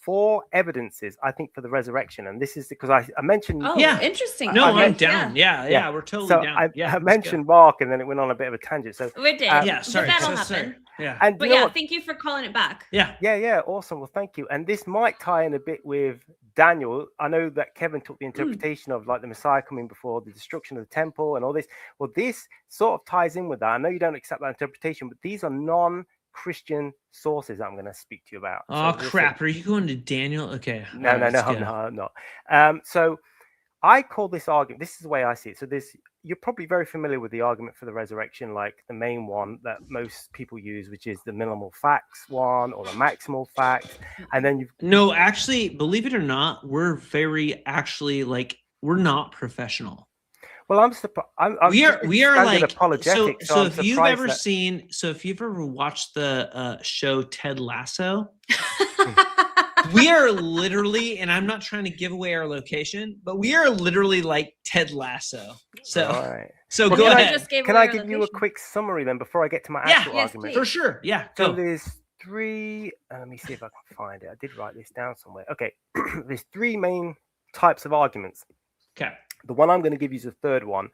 4 evidences, I think, for the resurrection. And this is because I mentioned... Oh, yeah, interesting. No, I'm down. Yeah, we're totally down. I mentioned Mark, and then it went on a bit of a tangent. So we did. Sorry. But that'll happen. Yeah. And but thank you for calling it back. Yeah, awesome. Well, thank you. And this might tie in a bit with Daniel. I know that Kevin took the interpretation of like the Messiah coming before the destruction of the temple and all this. Well, this sort of ties in with that. I know you don't accept that interpretation, but these are non-Christian sources that I'm going to speak to you about. Oh, crap. Are you going to Daniel? Okay. No, I'm not. So I call this argument, this is the way I see it. So you're probably very familiar with the argument for the resurrection, like the main one that most people use, which is the minimal facts one or the maximal facts. And then No, actually, believe it or not, we're not professional. Well, I'm we are like apologetic. So if you've ever watched the show Ted Lasso, we are literally, and I'm not trying to give away our location, but we are literally like Ted Lasso. So, go ahead. Can I give you a quick summary then before I get to my actual argument? Please. For sure. Yeah. So there's 3. Let me see if I can find it. I did write this down somewhere. Okay, there's 3 main types of arguments. Okay. The one I'm going to give you is the third one.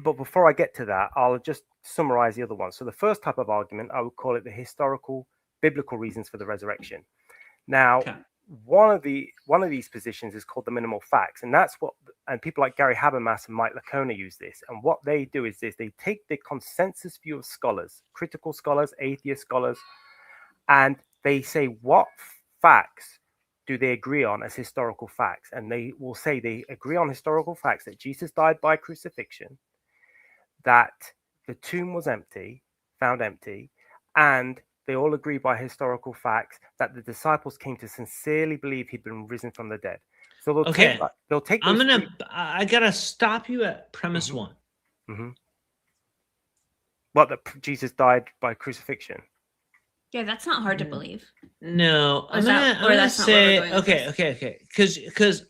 But before I get to that, I'll just summarize the other one. So the first type of argument, I would call it the historical, biblical reasons for the resurrection. Now, Okay. one of these positions is called the minimal facts, and that's what, and people like Gary Habermas and Mike Licona use this. And what they do is this: they take the consensus view of scholars, critical scholars, atheist scholars, and they say what facts do they agree on as historical facts, and they will say they agree on historical facts that Jesus died by crucifixion, that the tomb was found empty, and they all agree by historical facts that the disciples came to sincerely believe he'd been risen from the dead. So they'll take I gotta stop you at premise one. What, that Jesus died by crucifixion? Yeah, that's not hard to believe. No, Or I'm is that- gonna or that's not where we're say going with okay. Because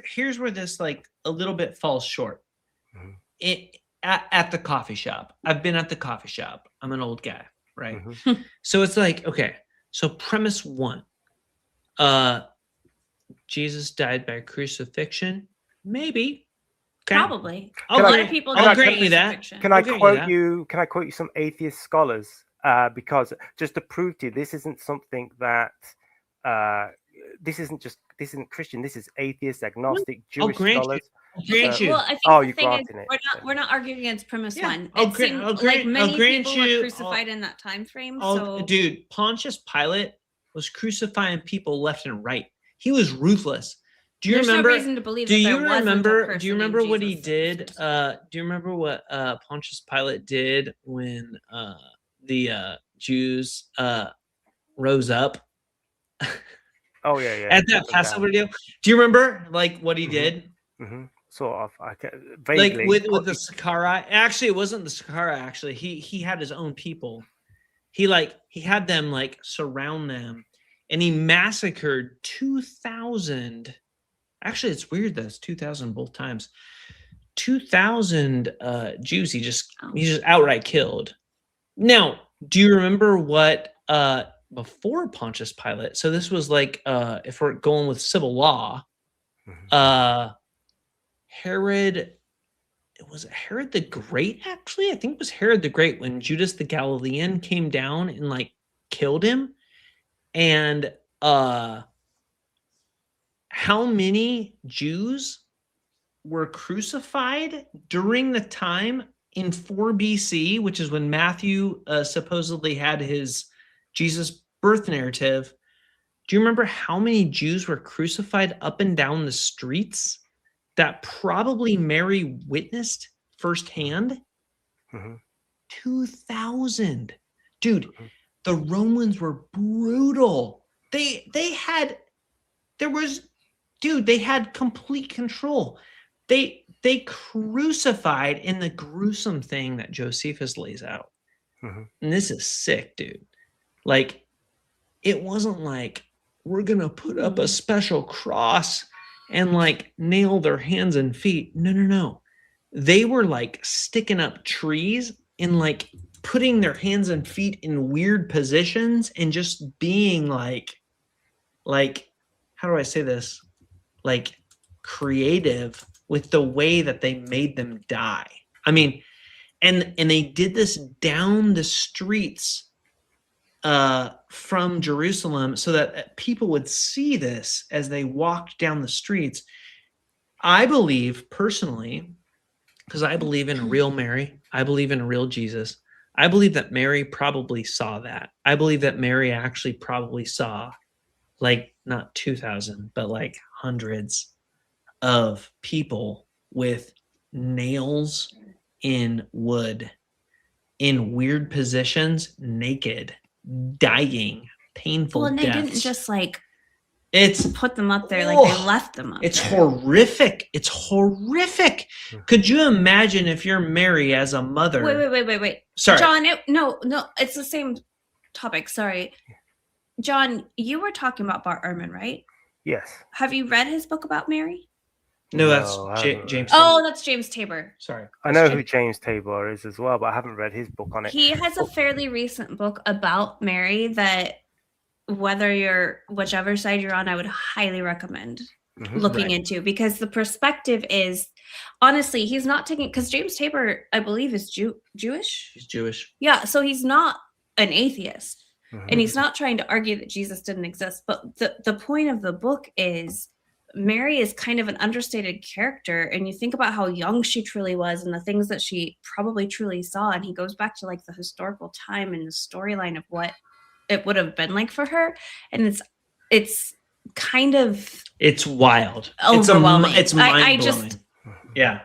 here's where this like a little bit falls short. At the coffee shop. I've been at the coffee shop. I'm an old guy, right? So it's like, okay, so premise one, Jesus died by crucifixion. Maybe. Okay. Probably. A lot of people I'll don't grant believe you that. crucifixion. Can I I'll grant Can I quote you some atheist scholars? Because just to prove to you, this isn't something that this isn't Christian. This is atheist, agnostic, Jewish scholars. I'll grant you. Well, I think Oh, the you thing is, granted it. we're not arguing against premise Yeah, one. I'll It grant- seemed I'll like grant- many I'll grant people you- were crucified in that time frame. So Dude, Pontius Pilate was crucifying people left and right. He was ruthless. Do you there's remember? no reason to believe Do that you there wasn't a remember? person Do you named remember what he Jesus. did? Do you remember what Pontius Pilate did when the Jews rose up Oh yeah. at that Passover deal? Do you remember like what he did? Sort of. I can, Like vaguely. with the Saqqara. Actually, it wasn't the Saqqara. Actually, he had his own people. He had them like surround them, and he massacred 2,000. Actually, it's weird that it's 2,000 both times. 2,000 Jews. He just outright killed. Now, do you remember what before Pontius Pilate? So this was like if we're going with civil law, Herod. Was it Herod the Great? Actually, I think it was Herod the Great when Judas the Galilean came down and like killed him. And how many Jews were crucified during the time in 4 BC, which is when Matthew supposedly had his Jesus birth narrative? Do you remember how many Jews were crucified up and down the streets that probably Mary witnessed firsthand? 2,000. Dude, the Romans were brutal. They had complete control. They crucified in the gruesome thing that Josephus lays out. And this is sick, dude. Like, it wasn't like we're gonna put up a special cross and like nail their hands and feet. No. They were like sticking up trees and like putting their hands and feet in weird positions and just being like, how do I say this? Like creative with the way that they made them die. I mean, and they did this down the streets from Jerusalem so that people would see this as they walked down the streets. I believe personally, because I believe in a real Mary, I believe in a real Jesus. I believe that Mary probably saw that. I believe that Mary actually probably saw like not 2,000, but like hundreds of people with nails in wood in weird positions, naked, dying, painful and they deaths. didn't just like it's put them up there, like they left them up it's there. horrific. It's horrific. Could you imagine if you're Mary as a mother? Wait. Sorry. John, no, it's the same topic. Sorry. John, you were talking about Bart Ehrman, right? Yes. Have you read his book about Mary? No, that's No, I haven't James. Oh, that's James Tabor. Sorry. I know who James Tabor is as well, but I haven't read his book on it. He has a fairly recent book about Mary that whichever side you're on, I would highly recommend. looking Right. into, because the perspective is, honestly, he's not taking, because James Tabor, I believe, is Jewish. He's Jewish. Yeah, so he's not an atheist, Mhm. and he's not trying to argue that Jesus didn't exist. But the point of the book is Mary is kind of an understated character, and you think about how young she truly was and the things that she probably truly saw, and he goes back to like the historical time and the storyline of what it would have been like for her, and it's kind of It's wild. overwhelming. It's I mind blowing. just, Yeah.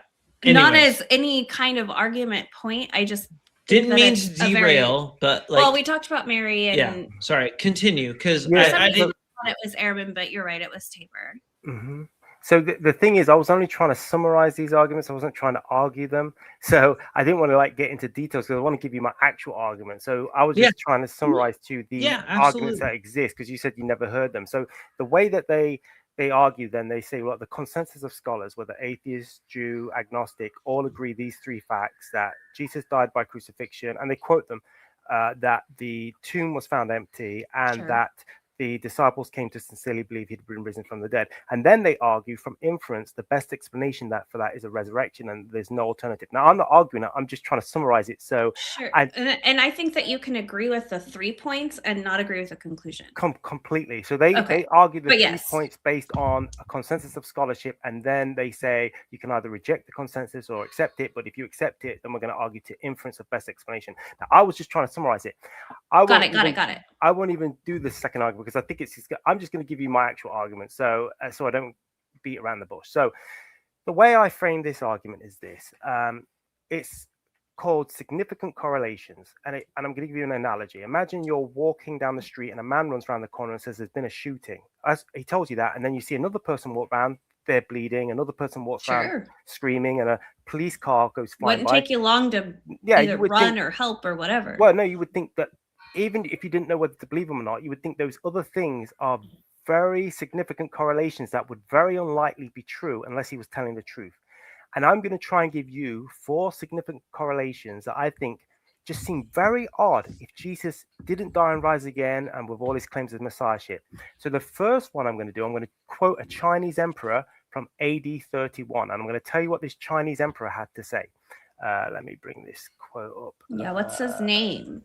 not Anyways. as any kind of argument point. I just Didn't that mean it's to a very- derail, but like, well, we talked about Mary, and yeah. Sorry, continue, because Yeah, some I people didn't. thought it was Airman, but you're right, it was Tabor. Mm-hmm. So the thing is, I was only trying to summarize these arguments. I wasn't trying to argue them. So I didn't want to like get into details because I want to give you my actual argument. So I was just trying to summarize to the Yeah, arguments absolutely. that exist, because you said you never heard them. So the way that they argue, then they say, well, the consensus of scholars, whether atheist, Jew, agnostic, all agree these three facts: that Jesus died by crucifixion, and they quote them, that the tomb was found empty, and Sure. that the disciples came to sincerely believe he'd been risen from the dead. And then they argue from inference, the best explanation for that is a resurrection, and there's no alternative. Now, I'm not arguing that. I'm just trying to summarize it. So Sure. I And I think that you can agree with the 3 points and not agree with the conclusion. completely. So they Okay. argue the But 3 yes. points based on a consensus of scholarship, and then they say you can either reject the consensus or accept it. But if you accept it, then we're going to argue to inference of best explanation. Now, I was just trying to summarize it. Got it. I won't even do the second argument because I think I'm just going to give you my actual argument, so I don't beat around the bush. So the way I frame this argument is this: it's called significant correlations, and I'm going to give you an analogy. Imagine you're walking down the street and a man runs around the corner and says there's been a shooting. As he tells you that, and then you see another person walk around, they're bleeding. Another person walks around Sure. screaming, and a police car goes flying Wouldn't by. take you long to Yeah, either you would run think, or help or whatever. well, no, you would think that even if you didn't know whether to believe them or not, you would think those other things are very significant correlations that would very unlikely be true unless he was telling the truth. And I'm going to try and give you 4 significant correlations that I think just seem very odd if Jesus didn't die and rise again and with all his claims of messiahship. So the first one I'm going to do, I'm going to quote a Chinese emperor from AD 31, and I'm going to tell you what this Chinese emperor had to say. Let me bring this quote up. Yeah, what's his name?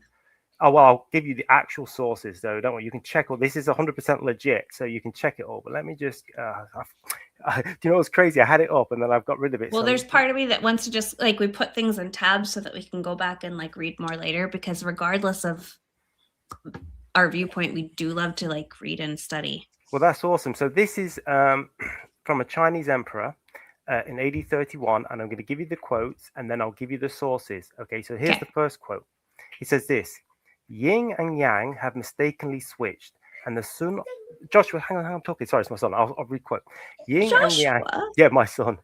Oh, well, I'll give you the actual sources, though. Don't worry. You can check all. This is 100% legit, so you can check it all. But let me just. Do you know what's crazy? I had it up, and then I've got rid of it. Well, so there's part of me that wants to just like we put things in tabs so that we can go back and like read more later, because regardless of our viewpoint, we do love to like read and study. Well, that's awesome. So this is from a Chinese emperor in AD 31, and I'm going to give you the quotes, and then I'll give you the sources. Okay, so here's the first quote. He says this: Yin and Yang have mistakenly switched, and the sun. Joshua, hang on, I'm talking. Sorry, it's my son. I'll requote. Yin and Yang. Yeah, my son.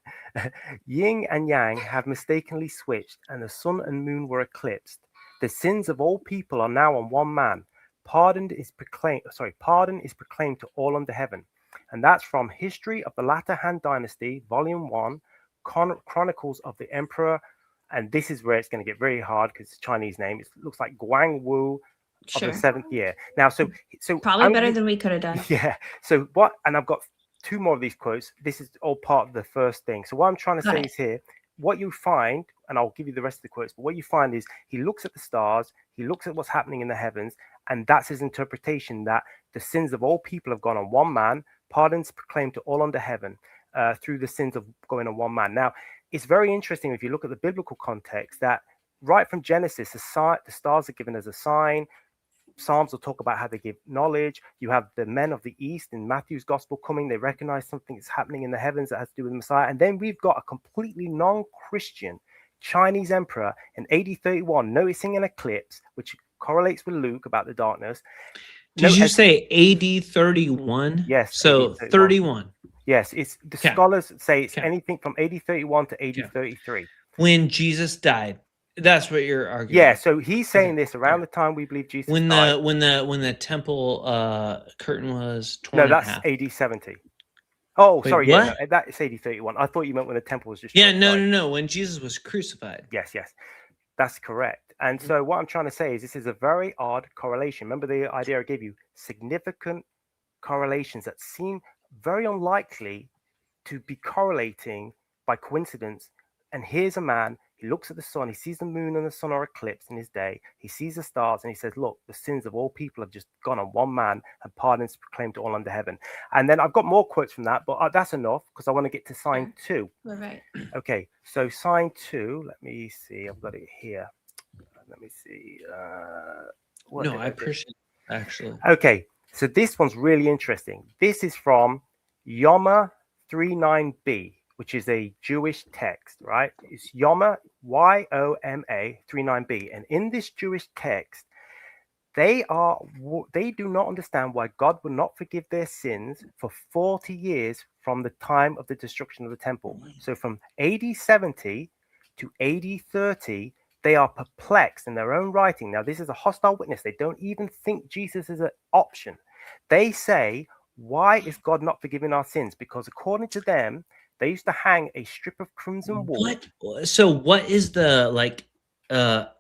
Yin and Yang have mistakenly switched, and the sun and moon were eclipsed. The sins of all people are now on one man. Pardon is proclaimed to all under heaven. And that's from History of the Latter Han Dynasty, Volume 1, Chronicles of the Emperor. And this is where it's going to get very hard because it's a Chinese name. It looks like Guang Wu of the 7th year. Now, so probably better than we could have done. Yeah. So what? And I've got 2 more of these quotes. This is all part of the first thing. So what I'm trying to say is here, what you find, and I'll give you the rest of the quotes, but what you find is he looks at the stars, he looks at what's happening in the heavens, and that's his interpretation that the sins of all people have gone on one man, pardons proclaimed to all under heaven through the sins of going on one man. Now, it's very interesting if you look at the biblical context that right from Genesis, the stars are given as a sign. Psalms will talk about how they give knowledge. You have the men of the East in Matthew's gospel coming. They recognize something is happening in the heavens that has to do with the Messiah. And then we've got a completely non-Christian Chinese emperor in AD 31 noticing an eclipse, which correlates with Luke about the darkness. Did you say AD 31? Yes. So 31. Yes, it's the scholars say it's anything from AD 31 to AD 33. When Jesus died. That's what you're arguing. Yeah, so he's saying this around the time we believe Jesus died. When the temple curtain was torn in half. No, that's AD 70. Oh, wait, sorry, what? Yeah, no, that's AD 31. I thought you meant when the temple was just no, when Jesus was crucified. Yes, that's correct. And so what I'm trying to say is this is a very odd correlation. Remember the idea I gave you, significant correlations that seem very unlikely to be correlating by coincidence. And here's a man, he looks at the sun, he sees the moon and the sun are eclipsed in his day, he sees the stars, and he says, look, the sins of all people have just gone on one man, and pardons proclaimed to all under heaven. And then I've got more quotes from that, but that's enough because I want to get to sign 2. Right. Okay, so sign 2, let me see, I've got it here. Let me see. No, I appreciate it, actually. Okay, so this one's really interesting. This is from Yoma 39b, which is a Jewish text, right? It's Yoma, Y-O-M-A 39b. And in this Jewish text, they do not understand why God would not forgive their sins for 40 years from the time of the destruction of the temple. So from AD 70 to AD 30, they are perplexed in their own writing. Now, this is a hostile witness. They don't even think Jesus is an option. They say, why is God not forgiving our sins? Because according to them, they used to hang a strip of crimson wool. So what is the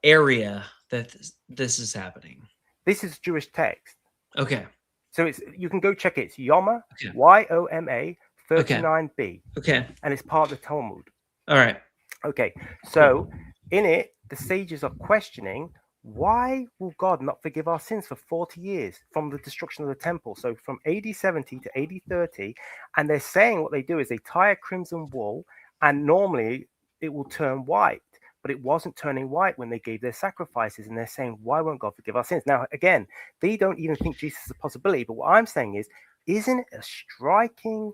area that this is happening? This is Jewish text. Okay. So you can go check it. It's Yoma, Okay. Y-O-M-A 39b. Okay. And it's part of the Talmud. All right. Okay. So in it, the sages are questioning, why will God not forgive our sins for 40 years from the destruction of the temple? So from AD 70 to AD 30, and they're saying what they do is they tie a crimson wool, and normally it will turn white, but it wasn't turning white when they gave their sacrifices, and they're saying, why won't God forgive our sins? Now, again, they don't even think Jesus is a possibility, but what I'm saying is, isn't it a striking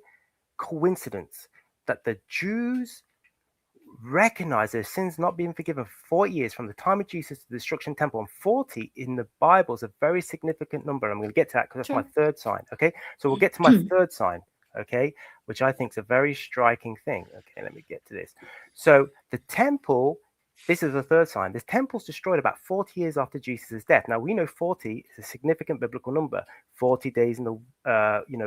coincidence that the Jews recognize their sins not being forgiven for 40 years from the time of Jesus to the destruction temple, and 40 in the Bible is a very significant number. I'm going to get to that because that's my third sign. Okay, so we'll get to my third sign, okay, which I think is a very striking thing. Okay, let me get to this. So the temple, this is the third sign. This temple's destroyed about 40 years after Jesus' death. Now we know 40 is a significant biblical number. 40 days in the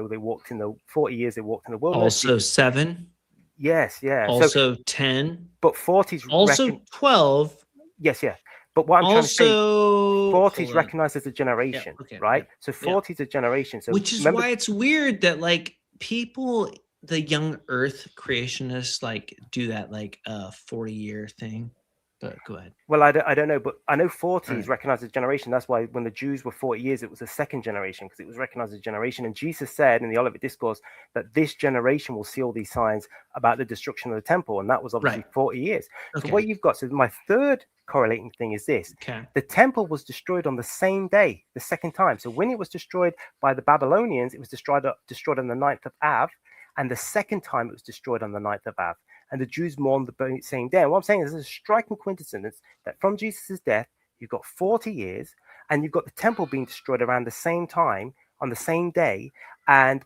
they walked in the 40 years they walked in the wilderness. Also 7. Yes, yeah. Also 10. But 40 is also 12. Yes, yeah. But what I'm trying to say, 40 is hold on. recognized as a generation, right? Yeah, so 40 is a generation. So which is why it's weird that people, the young Earth creationists, do that 40-year thing. But go ahead. Well, I don't know, but I know 40 is recognized as a generation. That's why when the Jews were 40 years, it was a second generation because it was recognized as a generation. And Jesus said in the Olivet Discourse that this generation will see all these signs about the destruction of the temple. And that was obviously 40 years. Okay. So what you've got, so my third correlating thing is this. Okay. The temple was destroyed on the same day, the second time. So when it was destroyed by the Babylonians, it was destroyed on the 9th of Av. And the second time it was destroyed on the 9th of Av. And the Jews mourned the same day. And what I'm saying is there's a striking coincidence that from Jesus' death, you've got 40 years, and you've got the temple being destroyed around the same time, on the same day. And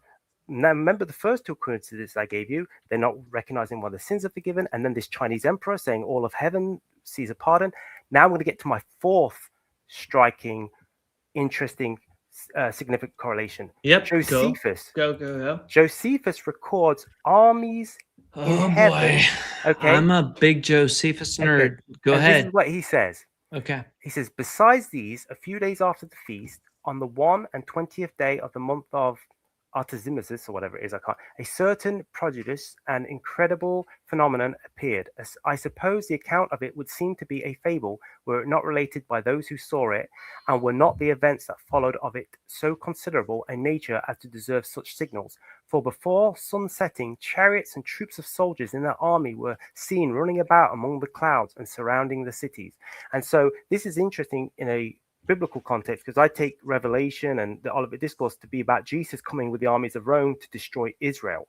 now remember the first two coincidences I gave you, they're not recognizing why the sins are forgiven. And then this Chinese emperor saying all of heaven sees a pardon. Now I'm going to get to my fourth striking, interesting, significant correlation. Yep. Josephus. Go. Josephus records armies in heaven. Boy. Okay. I'm a big Josephus nerd. Okay. Go ahead. This is what he says. Okay. He says, besides these, a few days after the feast, on the 1 and 20th day of the month of Artesimesis, or whatever it is, a certain prodigious and incredible phenomenon appeared. As I suppose the account of it would seem to be a fable, were it not related by those who saw it, and were not the events that followed of it so considerable a nature as to deserve such signals. For before sun setting, chariots and troops of soldiers in that army were seen running about among the clouds and surrounding the cities. And so this is interesting in a biblical context, because I take Revelation and the Olivet Discourse to be about Jesus coming with the armies of Rome to destroy Israel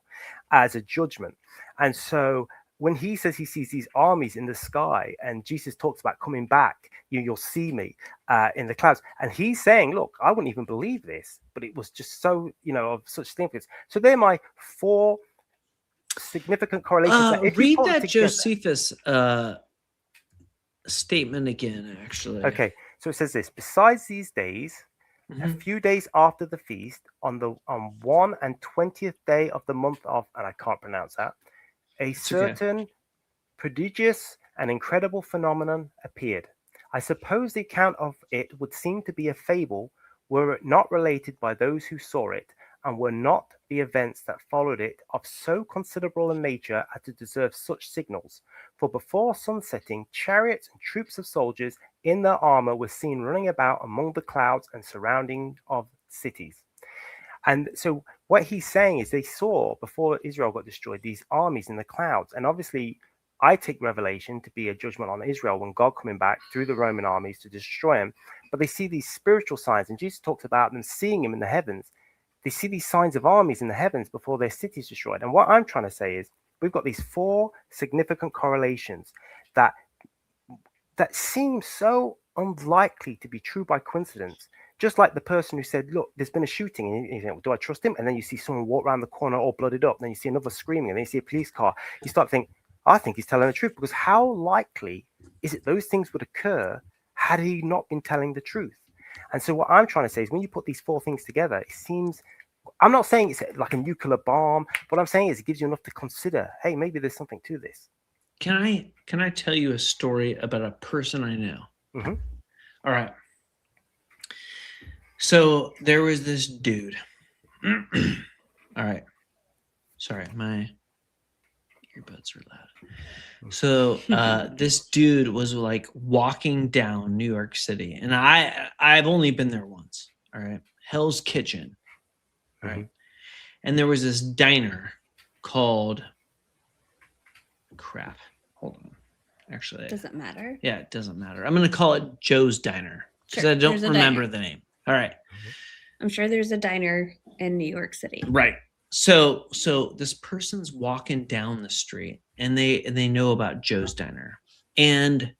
as a judgment. And so when he says he sees these armies in the sky and Jesus talks about coming back, you'll see me in the clouds. And he's saying, look, I wouldn't even believe this, but it was just so, of such significance. So they're my four significant correlations. Read that Josephus statement again, actually. Okay. So it says this, besides these days, a few days after the feast, on 1 and 20th day of the month of, and I can't pronounce that, a certain prodigious and incredible phenomenon appeared. I suppose the account of it would seem to be a fable, were it not related by those who saw it, and were not the events that followed it of so considerable a nature as to deserve such signals. For before sunsetting, chariots and troops of soldiers in their armor were seen running about among the clouds and surrounding of cities. And so what he's saying is they saw, before Israel got destroyed, these armies in the clouds. And obviously, I take Revelation to be a judgment on Israel when God coming back through the Roman armies to destroy them. But they see these spiritual signs, and Jesus talks about them seeing him in the heavens. They see these signs of armies in the heavens before their city is destroyed. And what I'm trying to say is we've got these 4 significant correlations that seem so unlikely to be true by coincidence. Just like the person who said, look, there's been a shooting, and you think, well, do I trust him? And then you see someone walk around the corner all blooded up, and then you see another screaming, and then you see a police car. You start thinking, I think he's telling the truth, because how likely is it those things would occur had he not been telling the truth? And so what I'm trying to say is when you put these 4 things together, it seems, I'm not saying it's like a nuclear bomb. What I'm saying is it gives you enough to consider, hey, maybe there's something to this. Can I tell you a story about a person I know? Mm-hmm. All right. So there was this dude. All right. Sorry, my earbuds are loud. So this dude was like walking down New York City, and I've only been there once. All right. Hell's Kitchen. All right. And there was this diner called crap. Hold on. Actually, Does it matter? yeah, it doesn't matter. I'm going to call it Joe's Diner because Sure, I don't there's a remember diner. the name. All right. I'm sure there's a diner in New York City. Right. So this person's walking down the street and they know about Joe's Diner. And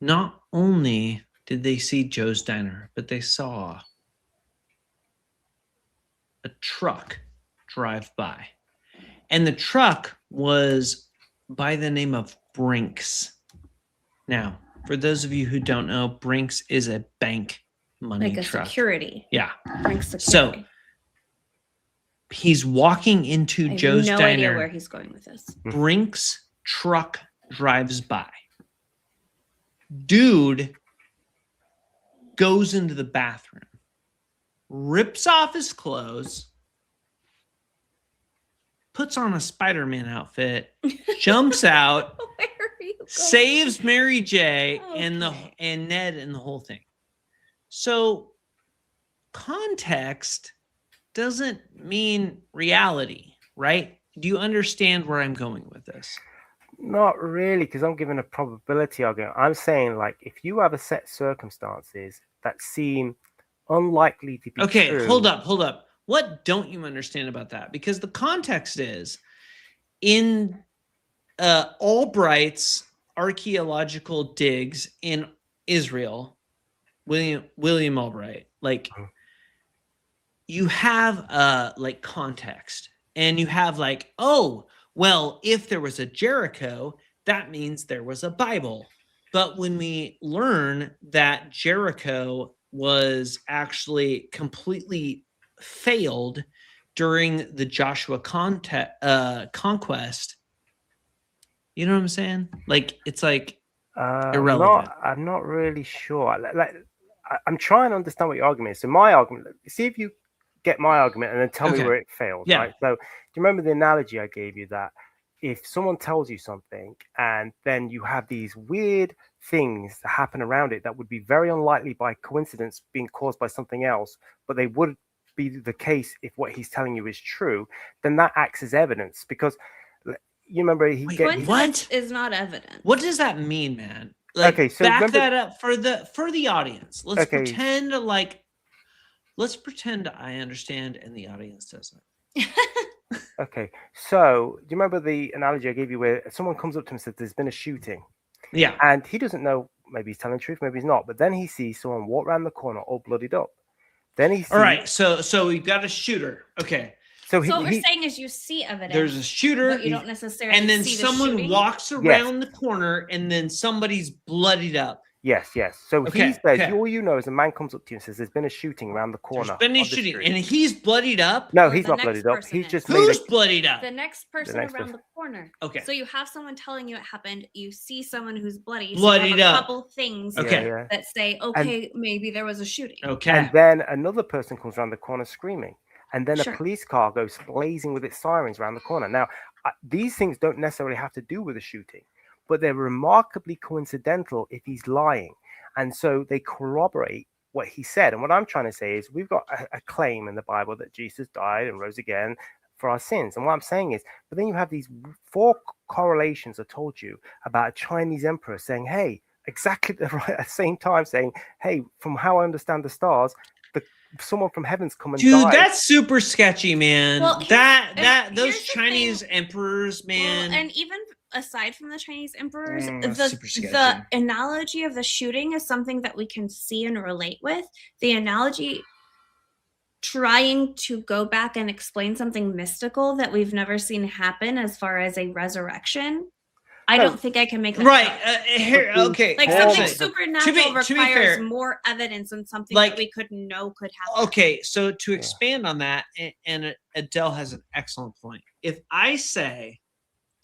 not only did they see Joe's Diner, but they saw a truck drive by. And the truck was by the name of Brinks. Now, for those of you who don't know, Brinks is a bank money Like a truck. security. Yeah. Brinks security. He's walking into I have Joe's no Diner. idea where he's going with this. Brinks truck drives by. Dude goes into the bathroom, rips off his clothes, puts on a Spider-Man outfit, jumps out, Where are you going? saves Mary J and Okay. Ned and the whole thing. So context doesn't mean reality, right? Do you understand where I'm going with this? Not really, because I'm giving a probability argument. I'm saying, like, if you have a set circumstances that seem unlikely to be Okay, true. hold up. What don't you understand about that? Because the context is in Albright's archaeological digs in Israel, William Albright, like you have like context and you have like, oh, well, if there was a Jericho, that means there was a Bible. But when we learn that Jericho was actually completely failed during the Joshua conquest, you know what I'm saying? Like, it's like irrelevant. I'm not really sure. I'm trying to understand what your argument is. So my argument, see if you get my argument and then tell me Okay. where it fails. Yeah. Right? So do you remember the analogy I gave you that if someone tells you something and then you have these weird things that happen around it that would be very unlikely by coincidence being caused by something else, but they would be the case if what he's telling you is true, then that acts as evidence because you remember Wait, Coincidence what? is not evidence. What does that mean, man? Like, Okay, so back remember- that up for the audience. Let's Okay. let's pretend I understand and the audience doesn't. Okay, so do you remember the analogy I gave you where someone comes up to him and says there's been a shooting Yeah. and he doesn't know, maybe he's telling the truth, maybe he's not, but then he sees someone walk around the corner all bloodied up. Then he sees, All right. So we've got a shooter. Okay. so So what we're he saying is you see evidence, There's a shooter, but you don't necessarily and then see the someone shooting. walks around the corner, and then somebody's bloodied up. Yes. So Okay, he says, okay. all you know is a man comes up to you and says, there's been a shooting around the corner. There's been a of the shooting, street." and he's bloodied up. No, Or he's the not next bloodied up. person He's is. just Who's made bloodied up? The next person next around person. the corner. Okay. So you have someone telling you it happened. You see someone who's bloody. So Bloodied you have a up. couple things Okay. Yeah. that say, okay, maybe there was a shooting. Okay. And then another person comes around the corner screaming. And then Sure. a police car goes blazing with its sirens around the corner. Now, these things don't necessarily have to do with a shooting, but they're remarkably coincidental if he's lying. And so they corroborate what he said. And what I'm trying to say is we've got a claim in the Bible that Jesus died and rose again for our sins. And what I'm saying is, but then you have these 4 correlations I told you about a Chinese emperor saying, hey, exactly at the same time saying, hey, from how I understand the stars, someone from heaven's come and Dude, died. that's super sketchy, man. Well, those here's the Chinese thing. emperors, man. Well, and even aside from the Chinese emperors, That's super sketchy. the analogy of the shooting is something that we can see and relate with. The analogy trying to go back and explain something mystical that we've never seen happen as far as a resurrection. I don't think I can make that right. up. Here, okay. Like Well, something to supernatural be requires fair, more evidence than something like- that we could know could happen. Okay, so to expand on that, and Adele has an excellent point. If I say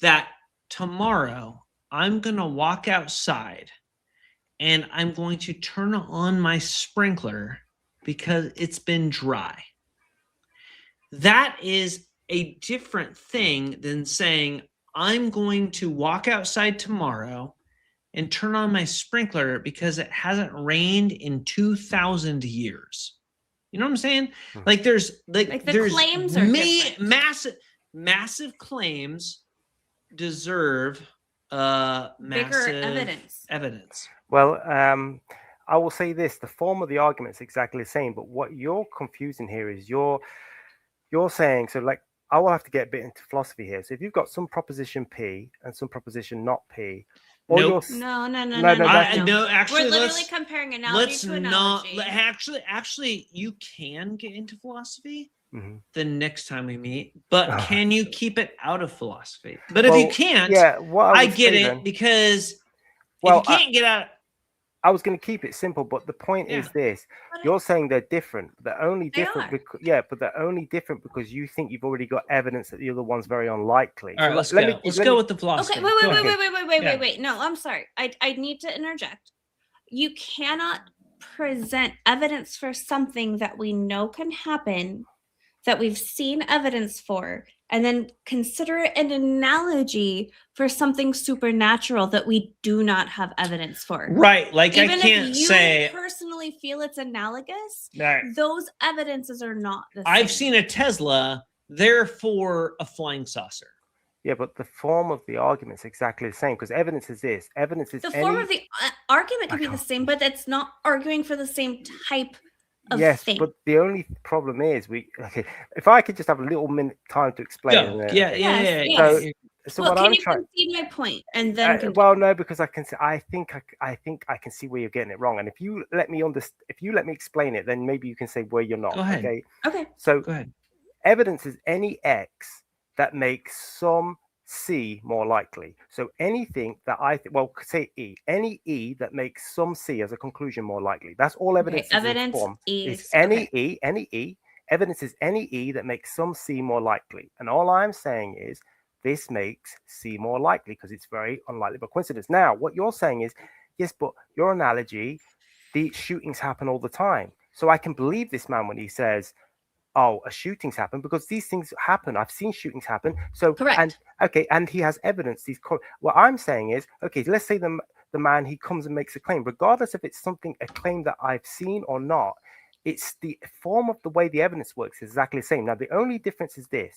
that tomorrow I'm going to walk outside and I'm going to turn on my sprinkler because it's been dry, that is a different thing than saying I'm going to walk outside tomorrow and turn on my sprinkler because it hasn't rained in 2,000 years. You know what I'm saying? Like there's Like the there's claims are different. massive claims deserve Bigger massive evidence. Well, I will say this: the form of the argument is exactly the same, but what you're confusing here is you're saying, so like I will have to get a bit into philosophy here. So if you've got some proposition P and some proposition not P, or Nope. No. No, actually, We're literally comparing analogy to analogy. Actually, you can get into philosophy Mhm. the next time we meet, but Ah. can you keep it out of philosophy? But if you can't, yeah, what I would get say it then- because Well, if you can't get out, I was going to keep it simple, but the point is this: But you're saying they're different. They're only They different, are. but they're only different because you think you've already got evidence that the other one's very unlikely. all right, let's go. Let's go with the philosophy. Okay, Go ahead. wait. No, I'm sorry. I need to interject. You cannot present evidence for something that we know can happen, that we've seen evidence for, and then consider it an analogy for something supernatural that we do not have evidence for. Right, like Even I can't if you say personally feel it's analogous, Right. those evidences are not the same. I've seen a Tesla, therefore a flying saucer. Yeah, but the form of the argument is exactly the same because evidence is this. Evidence is the form of the argument could I be the can't- same, but it's not arguing for the same type of yes, thing. but the only problem is if I could just have a little minute time to explain. Yeah. So well, what can I'm you trying. concede my point and then continue? Well, no, because I think I can see where you're getting it wrong, and if you let me explain it, then maybe you can say where you're not. Go ahead. Okay. So Go ahead. evidence is any X that makes some C more likely. So anything that say E, any E that makes some C as a conclusion more likely. That's all evidence. Okay, evidence is any E. Evidence is any E that makes some C more likely. And all I'm saying is this makes C more likely because it's very unlikely by coincidence. Now, what you're saying is, yes, but your analogy, the shootings happen all the time. So I can believe this man when he says, oh, a shooting's happened because these things happen. I've seen shootings happen. So correct. And he has evidence. What I'm saying is, okay, let's say the man, he comes and makes a claim, regardless if it's a claim that I've seen or not. It's the form of the way the evidence works is exactly the same. Now, the only difference is this: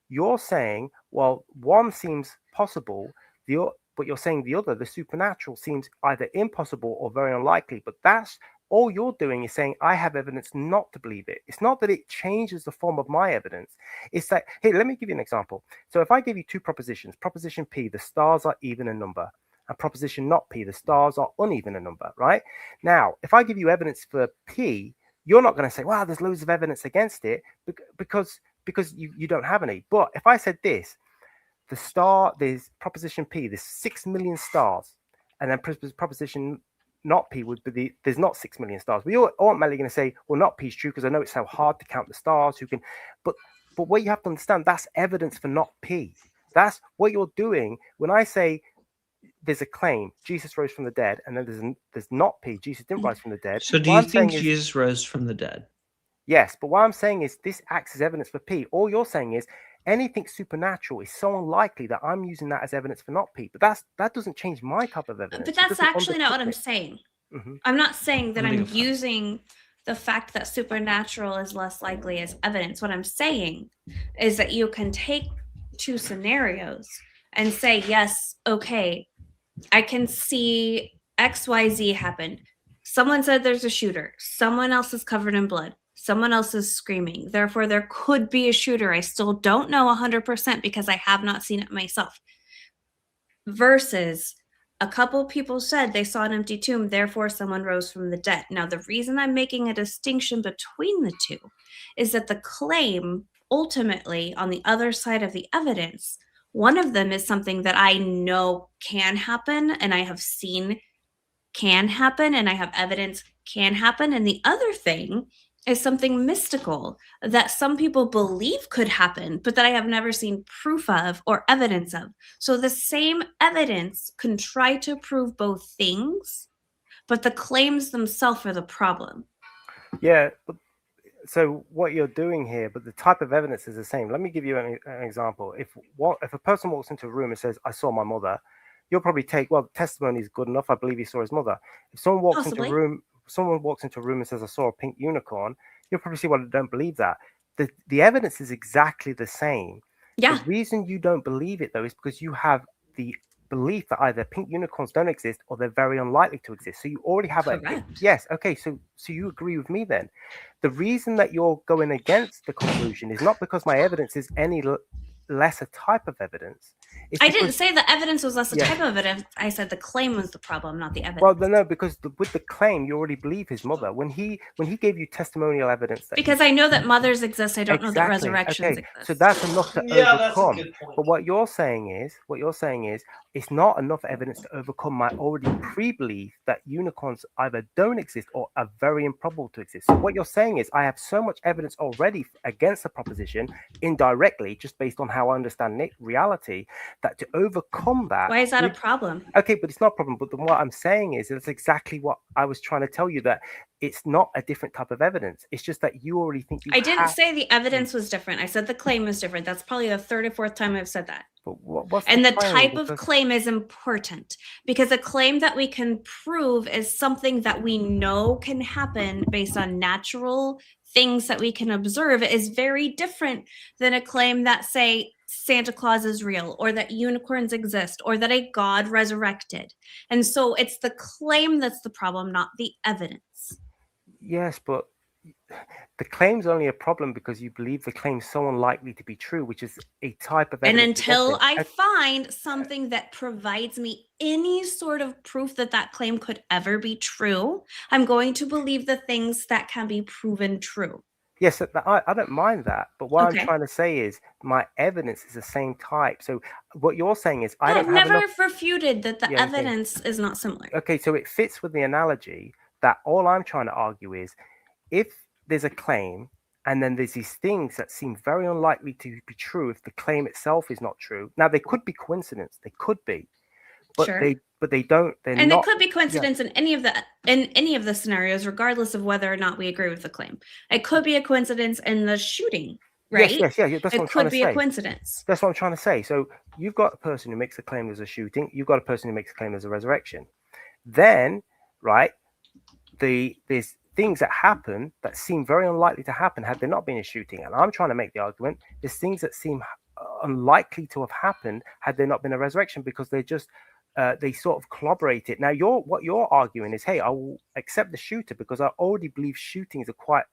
you're saying, well, one seems possible, but you're saying the other, the supernatural, seems either impossible or very unlikely. But that's all you're doing is saying, I have evidence not to believe it. It's not that it changes the form of my evidence. It's that, hey, let me give you an example. So if I give you two propositions, proposition P, the stars are even in number, and proposition not P, the stars are uneven in number, right? Now, if I give you evidence for P, you're not going to say, wow, there's loads of evidence against it because you don't have any. But if I said this, there's proposition P, there's 6 million stars, and then proposition not P would be there's not 6 million stars. We all automatically going to say, well, not P is true because I know it's so hard to count the stars. But what you have to understand, that's evidence for not P. That's what you're doing. When I say there's a claim, Jesus rose from the dead, and then there's not P, Jesus didn't rise from the dead. So do you think Jesus rose from the dead? Yes, but what I'm saying is this acts as evidence for P. All you're saying is anything supernatural is so unlikely that I'm using that as evidence for not P. But that doesn't change my type of evidence. But that's actually not what I'm saying. Mm-hmm. I'm not saying that I'm using the fact that supernatural is less likely as evidence. What I'm saying is that you can take two scenarios and say, yes, okay, I can see XYZ happen. Someone said there's a shooter. Someone else is covered in blood. Someone else is screaming. Therefore, there could be a shooter. I still don't know 100% because I have not seen it myself. Versus a couple people said they saw an empty tomb, therefore someone rose from the dead. Now, the reason I'm making a distinction between the two is that the claim ultimately on the other side of the evidence, one of them is something that I know can happen and I have seen can happen and I have evidence can happen. And the other thing is something mystical that some people believe could happen, but that I have never seen proof of or evidence of. So the same evidence can try to prove both things, but the claims themselves are the problem. Yeah. So what you're doing here, but the type of evidence is the same. Let me give you an example. If a person walks into a room and says, I saw my mother, you'll probably take, well, the testimony is good enough. I believe he saw his mother. If someone walks into a room, and says, I saw a pink unicorn, you'll probably say, well, I don't believe that. The evidence is exactly the same. Yeah. The reason you don't believe it, though, is because you have the belief that either pink unicorns don't exist or they're very unlikely to exist. So you already have yes. Okay. So you agree with me then. The reason that you're going against the conclusion is not because my evidence is any less a type of evidence. I didn't say the evidence was less a type of evidence. I said the claim was the problem, not the evidence. Well, no, because with the claim, you already believe his mother. When he gave you testimonial evidence, because I know that mothers exist, I don't know that resurrections exist. So that's enough to overcome. That's a good point. But what you're saying is, it's not enough evidence to overcome my already pre-belief that unicorns either don't exist or are very improbable to exist. So what you're saying is, I have so much evidence already against the proposition indirectly, just based on how I understand reality, that to overcome that. Why is that a problem? Okay, but it's not a problem. But what I'm saying is that's exactly what I was trying to tell you, that it's not a different type of evidence. It's just that you already think I didn't say the evidence was different. I said the claim was different. That's probably the third or fourth time I've said that. But what's and the type of claim is important, because a claim that we can prove is something that we know can happen based on natural things that we can observe is very different than a claim that, say, Santa Claus is real, or that unicorns exist, or that a god resurrected. And so it's the claim that's the problem, not the evidence. Yes, but the claim's only a problem because you believe the claim's so unlikely to be true, which is a type of evidence. And until I find something that provides me any sort of proof that that claim could ever be true, I'm going to believe the things that can be proven true. Yes, I don't mind that. But what I'm trying to say is my evidence is the same type. So what you're saying is I've never refuted that the evidence is not similar. Okay, so it fits with the analogy that all I'm trying to argue is if there's a claim and then there's these things that seem very unlikely to be true if the claim itself is not true. Now, they could be coincidence. They could be. But they don't. And it could be coincidence in any of the scenarios, regardless of whether or not we agree with the claim. It could be a coincidence in the shooting, right? Yes. That's what I'm trying to say. It could be a coincidence. That's what I'm trying to say. So you've got a person who makes a claim there's a shooting. You've got a person who makes a claim there's a resurrection. Then, right, there's things that happen that seem very unlikely to happen had there not been a shooting. And I'm trying to make the argument there's things that seem unlikely to have happened had there not been a resurrection, because they're just they sort of corroborate it. Now, what you're arguing is, hey, I will accept the shooter because I already believe shootings are quite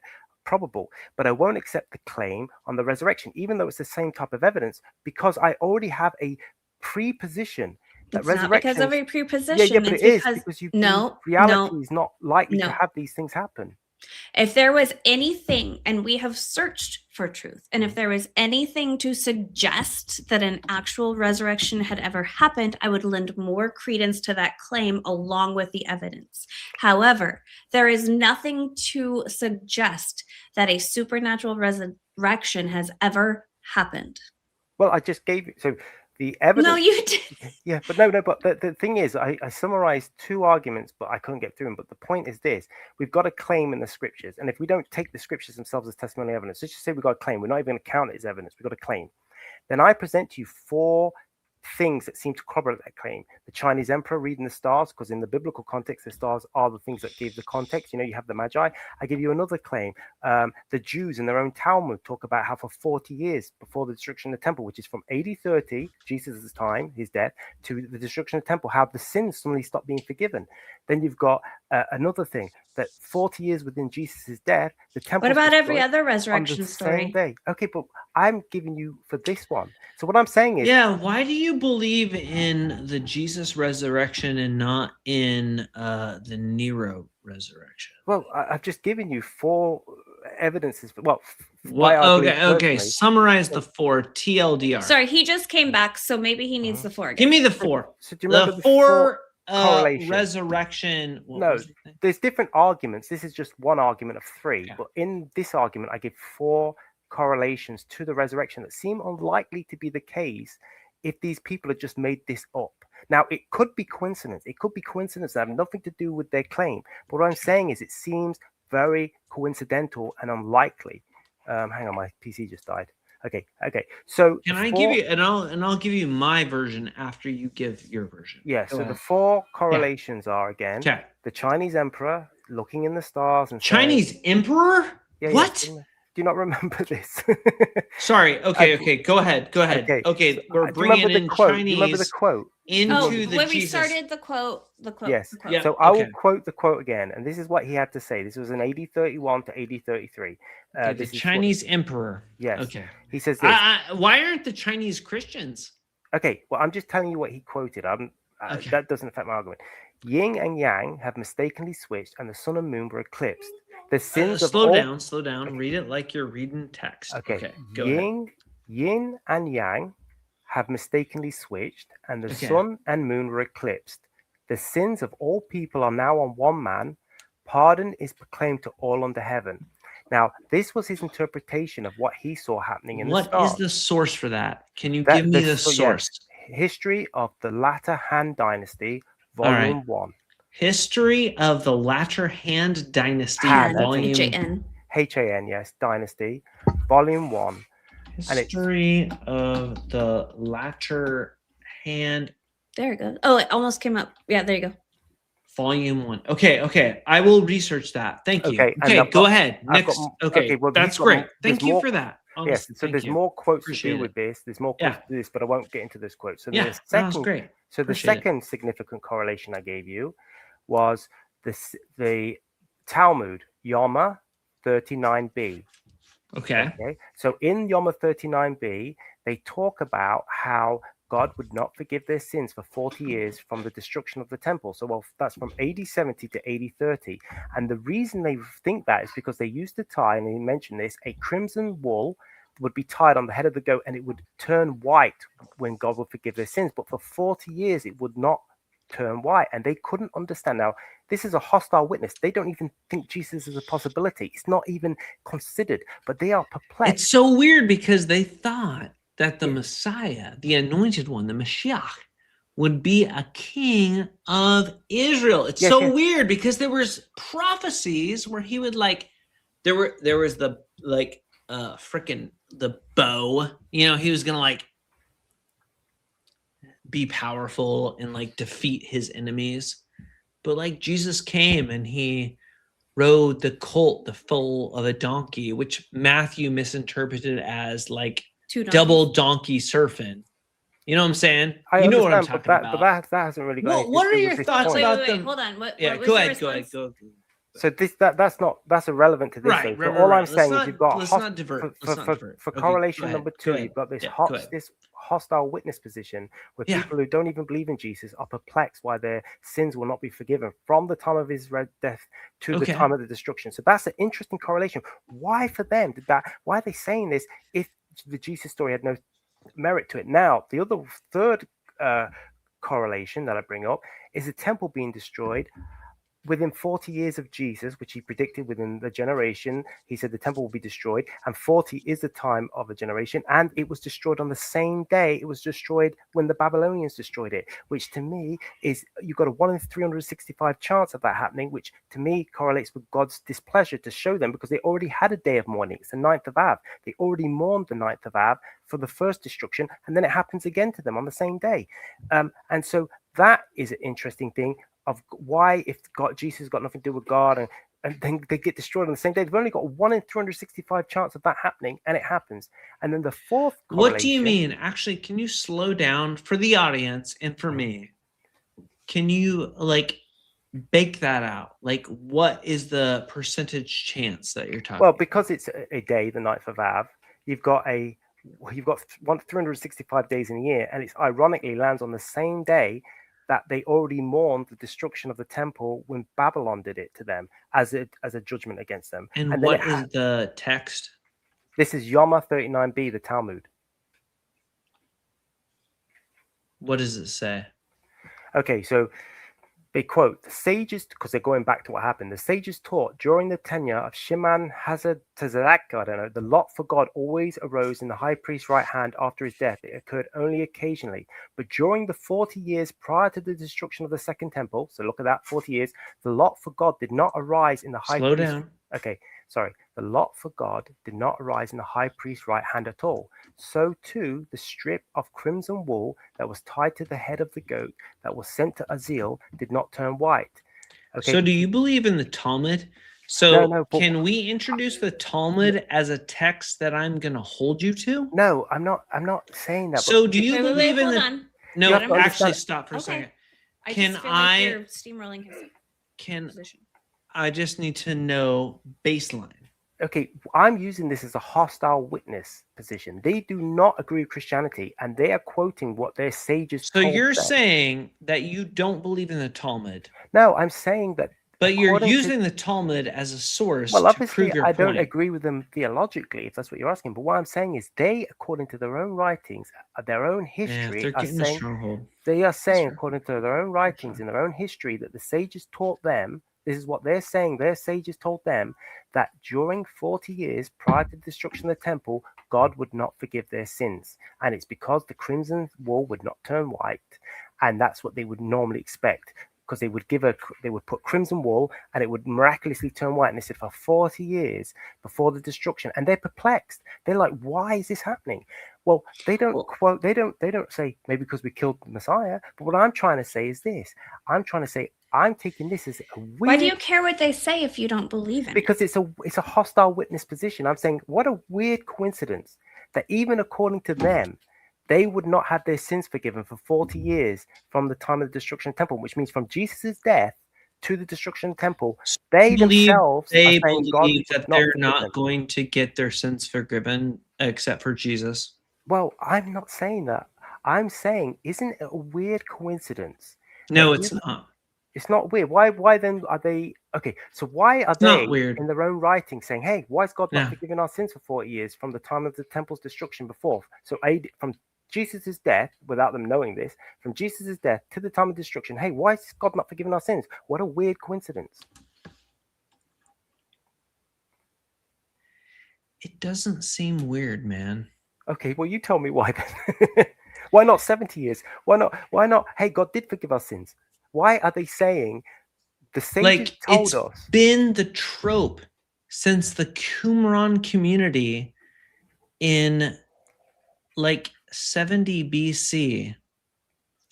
probable, but I won't accept the claim on the resurrection, even though it's the same type of evidence, because I already have a preposition. It's not because of a preposition. Yeah, but it is because reality is not likely to have these things happen. If there was anything, and we have searched for truth, and if there was anything to suggest that an actual resurrection had ever happened, I would lend more credence to that claim along with the evidence. However, there is nothing to suggest that a supernatural resurrection has ever happened. Well, I just gave you so the evidence. No, you did. Yeah, but no. But the thing is, I summarized 2 arguments, but I couldn't get through them. But the point is this: we've got a claim in the scriptures, and if we don't take the scriptures themselves as testimonial evidence, let's just say we've got a claim. We're not even going to count it as evidence. We've got a claim. Then I present to you 4 things that seem to corroborate that claim. The Chinese emperor reading the stars, because in the biblical context, the stars are the things that give the context. You have the Magi. I give you another claim. The Jews in their own Talmud talk about how for 40 years before the destruction of the temple, which is from AD 30, Jesus' time, his death, to the destruction of the temple, how the sins suddenly stopped being forgiven. Then you've got another thing, that 40 years within Jesus' death, the temple. What about every other resurrection story? Same day. Okay, but I'm giving you for this one. So what I'm saying is, yeah, why do you believe in the Jesus resurrection and not in the Nero resurrection? Well, I've just given you 4 evidences. Okay. Summarize the 4 TLDR. Sorry, he just came back, so maybe he needs the 4 again. Give me the 4. So do you remember the 4 correlation? Resurrection. No, there's different arguments. This is just one argument of 3. Yeah. But in this argument, I give 4 correlations to the resurrection that seem unlikely to be the case if these people had just made this up. Now, it could be coincidence. It could be coincidence that have nothing to do with their claim. But what I'm saying is it seems very coincidental and unlikely. Hang on, my PC just died. Okay. So can I give you, and I'll give you my version after you give your version. Yeah. So the 4 correlations are, again, the Chinese emperor looking in the stars and Chinese emperor. Yeah, what? Yeah. Do you not remember this? Sorry. Okay. Go ahead. Okay. So, we're bringing in Chinese. Do you remember the quote? Into the when Jesus. We started the quote. Yes. The quote. Yeah. So I will quote the quote again, and this is what he had to say. This was in AD 31 to AD 33. The Chinese emperor. Yes. Okay. He says this. Why aren't the Chinese Christians? Okay. Well, I'm just telling you what he quoted. That doesn't affect my argument. Yin and yang have mistakenly switched, and the sun and moon were eclipsed. The sins of slow down. Read it like you're reading text. Okay. Go ahead. Yin and yang have mistakenly switched, and the sun and moon were eclipsed. The sins of all people are now on one man. Pardon is proclaimed to all under heaven. Now, this was his interpretation of what he saw happening in the stars. What is the source for that? Can you give me the source? History of the Latter Han Dynasty, Volume 1. History of the Latter Han Dynasty, Volume HAN, yes, Dynasty, Volume 1. History of the Latter Han. There it goes. Oh, it almost came up. Yeah, there you go. Volume 1. Okay. I will research that. Thank you. Okay, go ahead. Next. Well, that's great. Thank you for that. Yes, so there's more quotes to do with this. There's more quotes to do this, but I won't get into this quote. So the second, the second significant correlation I gave you was the Talmud, Yoma 39b. Okay. So in Yoma 39b, they talk about how God would not forgive their sins for 40 years from the destruction of the temple. So, that's from AD 70 to AD 30. And the reason they think that is because they used to tie, and he mentioned this, a crimson wool would be tied on the head of the goat, and it would turn white when God would forgive their sins. But for 40 years, it would not turn white, and they couldn't understand. Now, this is a hostile witness. They don't even think Jesus is a possibility. It's not even considered, but they are perplexed. It's so weird because they thought that the Messiah, the anointed one, the Mashiach, would be a king of Israel. It's weird because there was prophecies where he would there was the freaking the bow, he was gonna be powerful and defeat his enemies. But Jesus came and he rode the colt, the foal of a donkey, which Matthew misinterpreted as double donkey surfing. You know what I'm saying? You know what I'm talking about. But that hasn't really got what are your thoughts about them? Hold on. Go ahead. So that's irrelevant to this. Right, though. So right, all right. I'm saying is you've got Let's not divert. Let's not divert. for Okay, correlation go ahead. number Go 2, ahead. you've got this Yeah, go ahead. hostile witness position where Yeah. people who don't even believe in Jesus are perplexed why their sins will not be forgiven from the time of his death to the Okay. time of the destruction. So that's an interesting correlation. Why for them did that? Why are they saying this if the Jesus story had no merit to it? Now, the other third correlation that I bring up is the temple being destroyed within 40 years of Jesus, which he predicted within the generation. He said the temple will be destroyed, and 40 is the time of a generation, and it was destroyed on the same day it was destroyed when the Babylonians destroyed it, which to me is, you've got a 1 in 365 chance of that happening, which to me correlates with God's displeasure to show them, because they already had a day of mourning. It's the 9th of Av. They already mourned the 9th of Av for the first destruction, and then it happens again to them on the same day. And so that is an interesting thing of why, if Jesus has got nothing to do with God, and then they get destroyed on the same day. They've only got a 1 in 365 chance of that happening, and it happens. And then the fourth correlation. What do you mean? Actually, can you slow down for the audience and for me? Can you bake that out? Like, what is the percentage chance that you're talking? Well, because it's a day, the 9th of Av, you've got 365 days in a year, and it's ironically lands on the same day that they already mourned the destruction of the temple when Babylon did it to them as a judgment against them. And what is the text? This is Yoma 39b, the Talmud. What does it say? Okay, so they quote the sages, because they're going back to what happened. The sages taught during the tenure of Shimon Hazazak, I don't know, the lot for God always arose in the high priest's right hand after his death. It occurred only occasionally. But during the 40 years prior to the destruction of the second temple, so look at that, 40 years, the lot for God did not arise in the high priest. Slow down. Okay, sorry. The lot for God did not arise in the high priest's right hand at all. So too, the strip of crimson wool that was tied to the head of the goat that was sent to Azil did not turn white. Okay. So do you believe in the Talmud? So can we introduce the Talmud as a text that I'm going to hold you to? No, I'm not saying that. So do you believe in the... on. No, actually stop for a second. I just feel like you're steamrolling his position. I just need to know baseline. Okay, I'm using this as a hostile witness position. They do not agree with Christianity, and they are quoting what their sages told them. So you're saying that you don't believe in the Talmud? No, I'm saying that. But you're using the Talmud as a source to prove your point. I don't agree with them theologically, if that's what you're asking. But what I'm saying is they, according to their own writings, their own history, they are saying, according to their own writings in their own history, that the sages taught them. This is what they're saying. Their sages told them that during 40 years prior to the destruction of the temple, God would not forgive their sins. And it's because the crimson wool would not turn white. And that's what they would normally expect, because they would put crimson wool and it would miraculously turn white. And they said for 40 years before the destruction. And they're perplexed. They're like, why is this happening? Well, they don't say maybe because we killed the Messiah. But what I'm trying to say is this. I'm taking this as a weird... Why do you care what they say if you don't believe in it? Because it's a hostile witness position. I'm saying, what a weird coincidence that even according to them, they would not have their sins forgiven for 40 years from the time of the destruction of the temple, which means from Jesus' death to the destruction of the temple, they believe that they're not going to get their sins forgiven except for Jesus. Well, I'm not saying that. I'm saying, isn't it a weird coincidence? No, it's not. It's not weird. Why then are they okay? So why are they weird in their own writing saying, "Hey, why is God not forgiving our sins for 40 years from the time of the temple's destruction before?" So from Jesus' death, without them knowing this, from Jesus' death to the time of destruction, hey, why is God not forgiving our sins? What a weird coincidence. It doesn't seem weird, man. Okay, well, you tell me why then. Why not 70 years? Why not? Hey, God did forgive our sins. Why are they saying the sages told us? It's been the trope since the Qumran community in 70 BC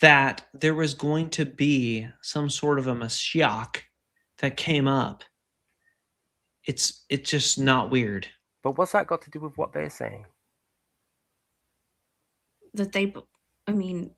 that there was going to be some sort of a Mashiach that came up. It's just not weird. But what's that got to do with what they're saying? That they, I mean,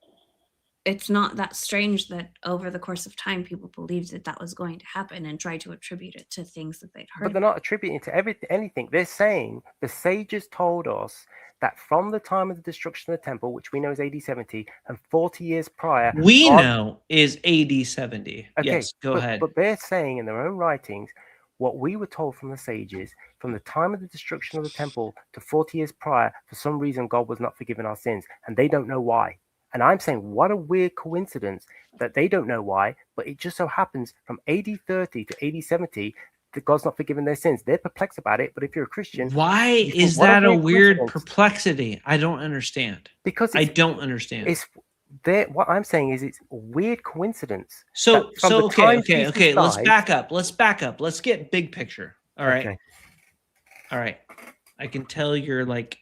it's not that strange that over the course of time people believed that that was going to happen and tried to attribute it to things that they'd But heard. they're not attributing to anything. They're saying the sages told us that from the time of the destruction of the temple, which we know is AD 70, and 40 years prior, We God- know is AD 70. Okay, Yes, go ahead. But they're saying in their own writings, what we were told from the sages, from the time of the destruction of the temple to 40 years prior, for some reason God was not forgiving our sins, and they don't know why. And I'm saying, what a weird coincidence that they don't know why, but it just so happens from AD 30 to AD 70 that God's not forgiving their sins. They're perplexed about it, but if you're a Christian, Why you think, is what that a weird coincidence. perplexity? I don't understand. Because I don't understand. it's what I'm saying is it's a weird coincidence. So that from the okay, time okay, Jesus okay. Let's died- back up. Let's back up. Let's get big picture. All right. Okay. All right. I can tell you're like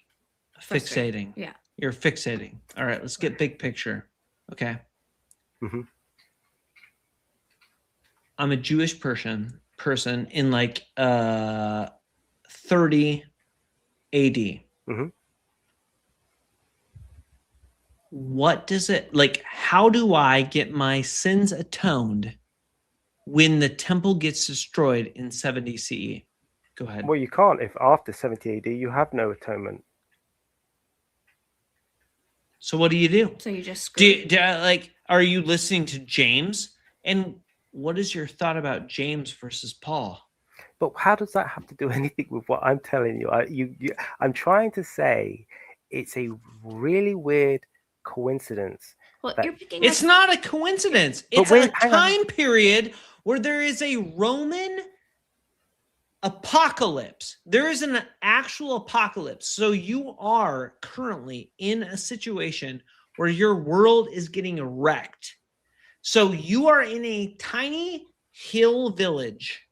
Frustrated. fixating. Yeah. You're fixating. All right, let's get big picture. Okay. Mhm. I'm a Jewish person in like 30 AD. Mhm. What does it like? How do I get my sins atoned when the temple gets destroyed in 70 CE? Go ahead. Well, you can't if after 70 AD you have no atonement. So what do you do? So you just Like, are you listening to James? And what is your thought about James versus Paul? But how does that have to do anything with what I'm telling you? I'm trying to say it's a really weird coincidence. well, that- you're picking It's up- not a coincidence. But It's wait, a hang on. time period where there is a Roman apocalypse. There is an actual apocalypse. So you are currently in a situation where your world is getting wrecked. So you are in a tiny hill village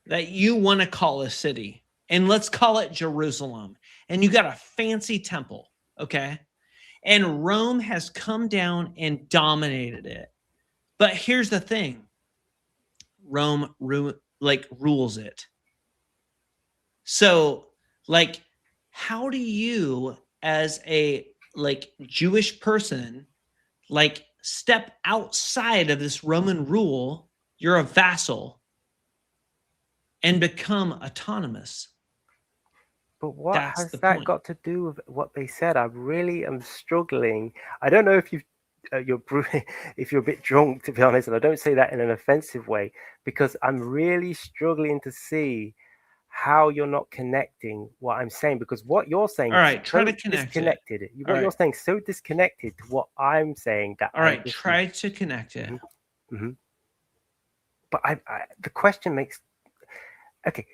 that you want to call a city. And let's call it Jerusalem. And you got a fancy temple, okay? And Rome has come down and dominated it. But here's the thing. Rome rules it. So, like, how do you, as a Jewish person, step outside of this Roman rule? You're a vassal and become autonomous. But what That's has the that point. got to do with what they said? I really am struggling. I don't know if if you're a bit drunk, to be honest, and I don't say that in an offensive way, because I'm really struggling to see how you're not connecting what I'm saying, because what you're saying All right, is try so to connect it. disconnected. What All you're right. saying is so disconnected to what I'm saying that All I'm right, just- try to connect it. Mhm. But the question makes okay.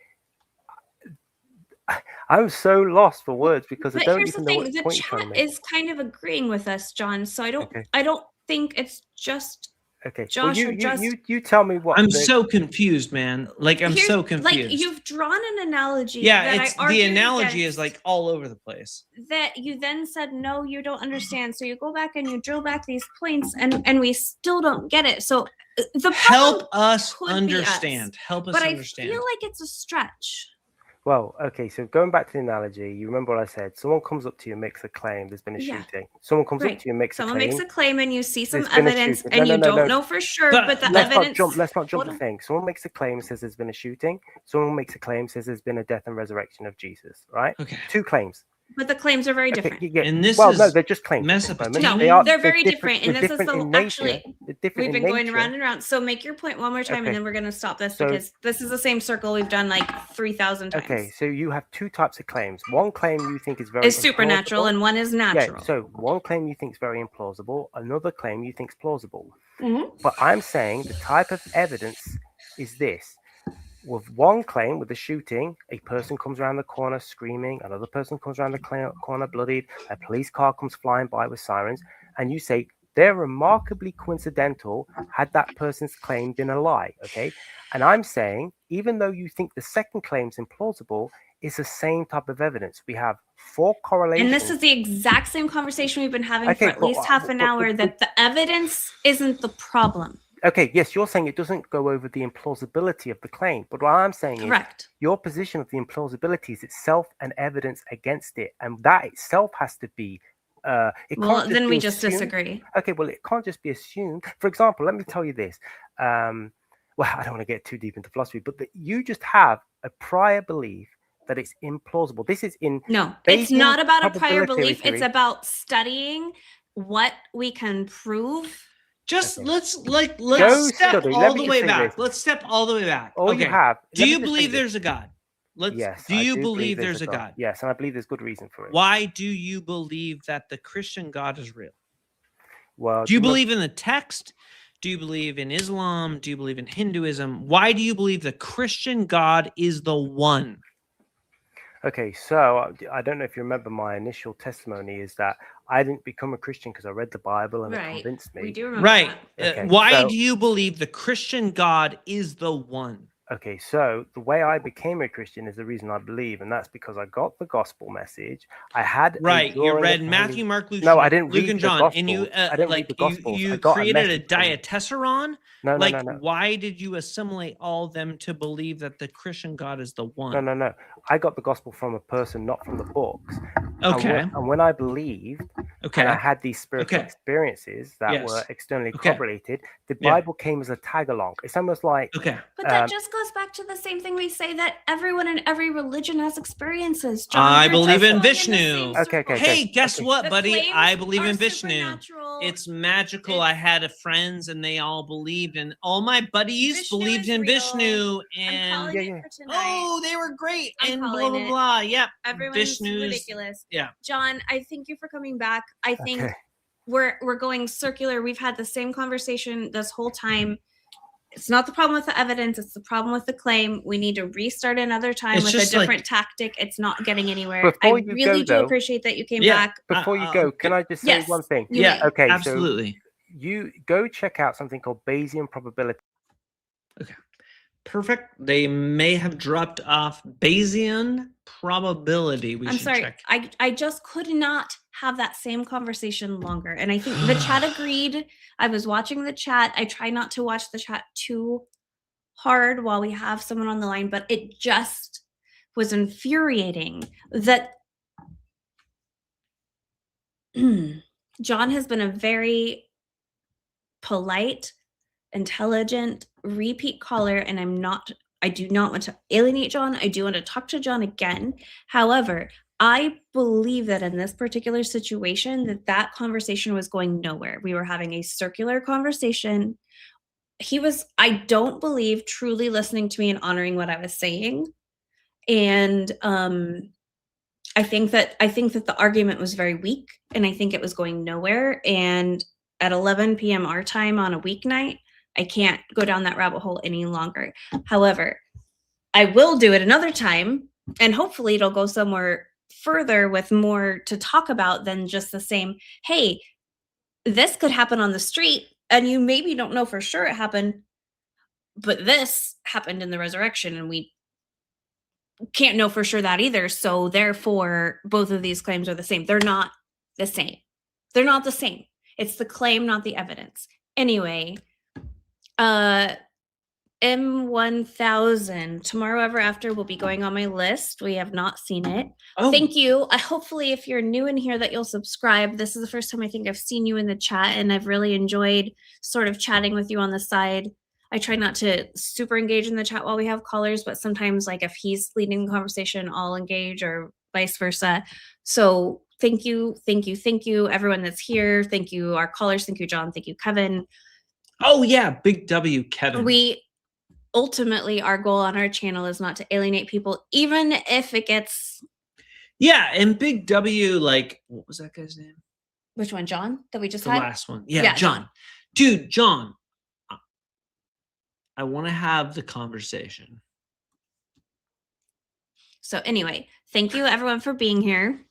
I'm so lost for words because I But don't here's the even know thing: what the point you're trying chat to make. is kind of agreeing with us, John. So Okay. I don't think it's just Okay, Josh well, or just. you tell me what I'm the- so confused, man. Like, I'm Here's- so confused. Like you've drawn an analogy. Yeah, that it's I argued the analogy is against, like all over the place. that you then said no, you don't understand. So you go back and you drill back these points, and we still don't get it. So the Help problem us could be us, understand. Help us but I understand. feel like it's a stretch. Well, okay, so going back to the analogy, you remember what I said. Someone comes up to you and makes a claim. There's been a Yeah. shooting. Someone comes up Right. to you and makes Someone a claim. makes a claim, and you see some There's been a evidence, shooting. and No, you no, don't no. know for sure, But but the let's evidence. not jump Hold the on. thing. Someone makes a claim, says there's been a shooting. Someone makes a claim, says there's been a death and resurrection of Jesus. Right? Okay. Two claims. But the claims are very Okay, different. yeah. And this no, is they're just claims. at this moment. Mesopotamian? No, they're very different, and they're this is different the in nature. actually. They're different We've in been going nature. round and round. So make your point one more time, Okay. and then we're going to stop this So- because this is the same circle we've done like 3,000 times. Okay, so you have two types of claims. One claim you think is very Is supernatural, implausible. and one is natural. Yeah, so one claim you think is very implausible, another claim you think is plausible. Mhm. But I'm saying the type of evidence is this. With one claim, with the shooting, a person comes around the corner screaming, another person comes around the corner bloodied, a police car comes flying by with sirens, and you say they're remarkably coincidental had that person's claim been a lie, okay? And I'm saying, even though you think the second claim's implausible, it's the same type of evidence. We have four correlations. And this is the exact same conversation we've been having Okay, for at but- least half an hour, that the evidence isn't the problem. Okay, yes, you're saying it doesn't go over the implausibility of the claim, but what I'm saying is Correct. your position of the implausibility is itself an evidence against it, and that itself has to be It Well, can't then be we just assumed. disagree. Okay, well, it can't just be assumed. For example, let me tell you this. Well, I don't want to get too deep into philosophy, but that you just have a prior belief that it's implausible. This is in No, it's Bayesian not about a prior probability belief. It's theory. about studying what we can prove. Just Okay. let's Go step study. all Let the me way say back. this. Let's step all the way back. All Okay. you have. Do let me you just say believe this. there's a God? Yes. Do I you do believe there's a God? Yes, and I believe there's good reason for it. Why do you believe that the Christian God is real? Well, Do you believe in the text? Do you believe in Islam? Do you believe in Hinduism? Why do you believe the Christian God is the one? Okay, so I don't know if you remember my initial testimony is that I didn't become a Christian because I read the Bible and it Right. convinced me. We do remember Right. that. Okay, Why so- do you believe the Christian God is the one? Okay, so the way I became a Christian is the reason I believe, and that's because I got the gospel message. I had Right. a You drawing read of Matthew, Henry- Mark, Luke, No, I didn't Luke read and the John, and you Gospels. I didn't read the Gospels. I you got a created a message from it. diatessaron. No, Like, no. why did you assimilate all of them to believe that the Christian God is the one? No. I got the gospel from a person, not from the books. Okay. And when I believed, Okay. and I had these spiritual Okay. experiences that Yes. were externally Okay. corroborated, the Yeah. Bible came as a tag along. It's almost like Okay. But that just goes back to the same thing we say that everyone in every religion has experiences. John, I you're believe just in going the Vishnu. same Okay. circle. Hey, guess Okay. what, The buddy? claims I believe are in Vishnu. supernatural. It's magical. It's- I had friends and they all believed, and all my buddies Vishnu believed is in real. Vishnu. I'm And calling Yeah. it for tonight. oh, they were great. I'm And blah calling blah it. blah. Yep. Everyone's Vishnu's ridiculous. yeah. John, I thank you for coming back. I think Okay. we're going circular. We've had the same conversation this whole time. It's not the problem with the evidence, it's the problem with the claim. We need to restart another time It's with a just like- different tactic. It's not getting anywhere. Before I you really go, do though- appreciate that you came Yeah. back. Before you go, can I just say Yes. one thing? You Yeah. may. Okay, Absolutely. so you go check out something called Bayesian probability. Perfect. They may have dropped off Bayesian probability. We I'm should sorry. check. I just could not have that same conversation longer. And I think the chat agreed. I was watching the chat. I try not to watch the chat too hard while we have someone on the line, but it just was infuriating that John has been a very polite, intelligent, repeat caller, and I do not want to alienate John. I do want to talk to John again. However, I believe that in this particular situation, that conversation was going nowhere. We were having a circular conversation. He was, I don't believe, truly listening to me and honoring what I was saying. And I think that the argument was very weak, and I think it was going nowhere. And at 11 p.m. our time on a weeknight, I can't go down that rabbit hole any longer. However, I will do it another time, and hopefully it'll go somewhere further with more to talk about than just the same, hey, this could happen on the street, and you maybe don't know for sure it happened, but this happened in the resurrection, and we can't know for sure that either. So therefore, both of these claims are the same. They're not the same. They're not the same. It's the claim, not the evidence. Anyway, M1000 Tomorrow Ever After will be going on my list. We have not seen it. Oh, Thank you. Hopefully, if you're new in here, that you'll subscribe. This is the first time I think I've seen you in the chat, and I've really enjoyed sort of chatting with you on the side. I try not to super engage in the chat while we have callers, but sometimes, like, if he's leading the conversation, I'll engage, or vice versa. So thank you, everyone that's here. Thank you, our callers. Thank you, John. Thank you, Kevin. oh yeah, big W, Kevin. We ultimately, our goal on our channel is not to alienate people, even if it gets. Yeah, and big W, like, what was that guy's name? Which one, John? That we just The had? last one. Yeah, Yeah, John. Dude, John. I want to have the conversation. So anyway, thank you everyone for being here.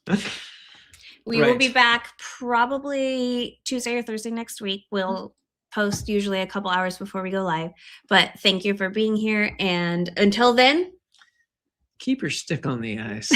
We will be Right. back probably Tuesday or Thursday next week. We'll post usually a couple hours before we go live. But thank you for being here. And until then, Keep your stick on the ice.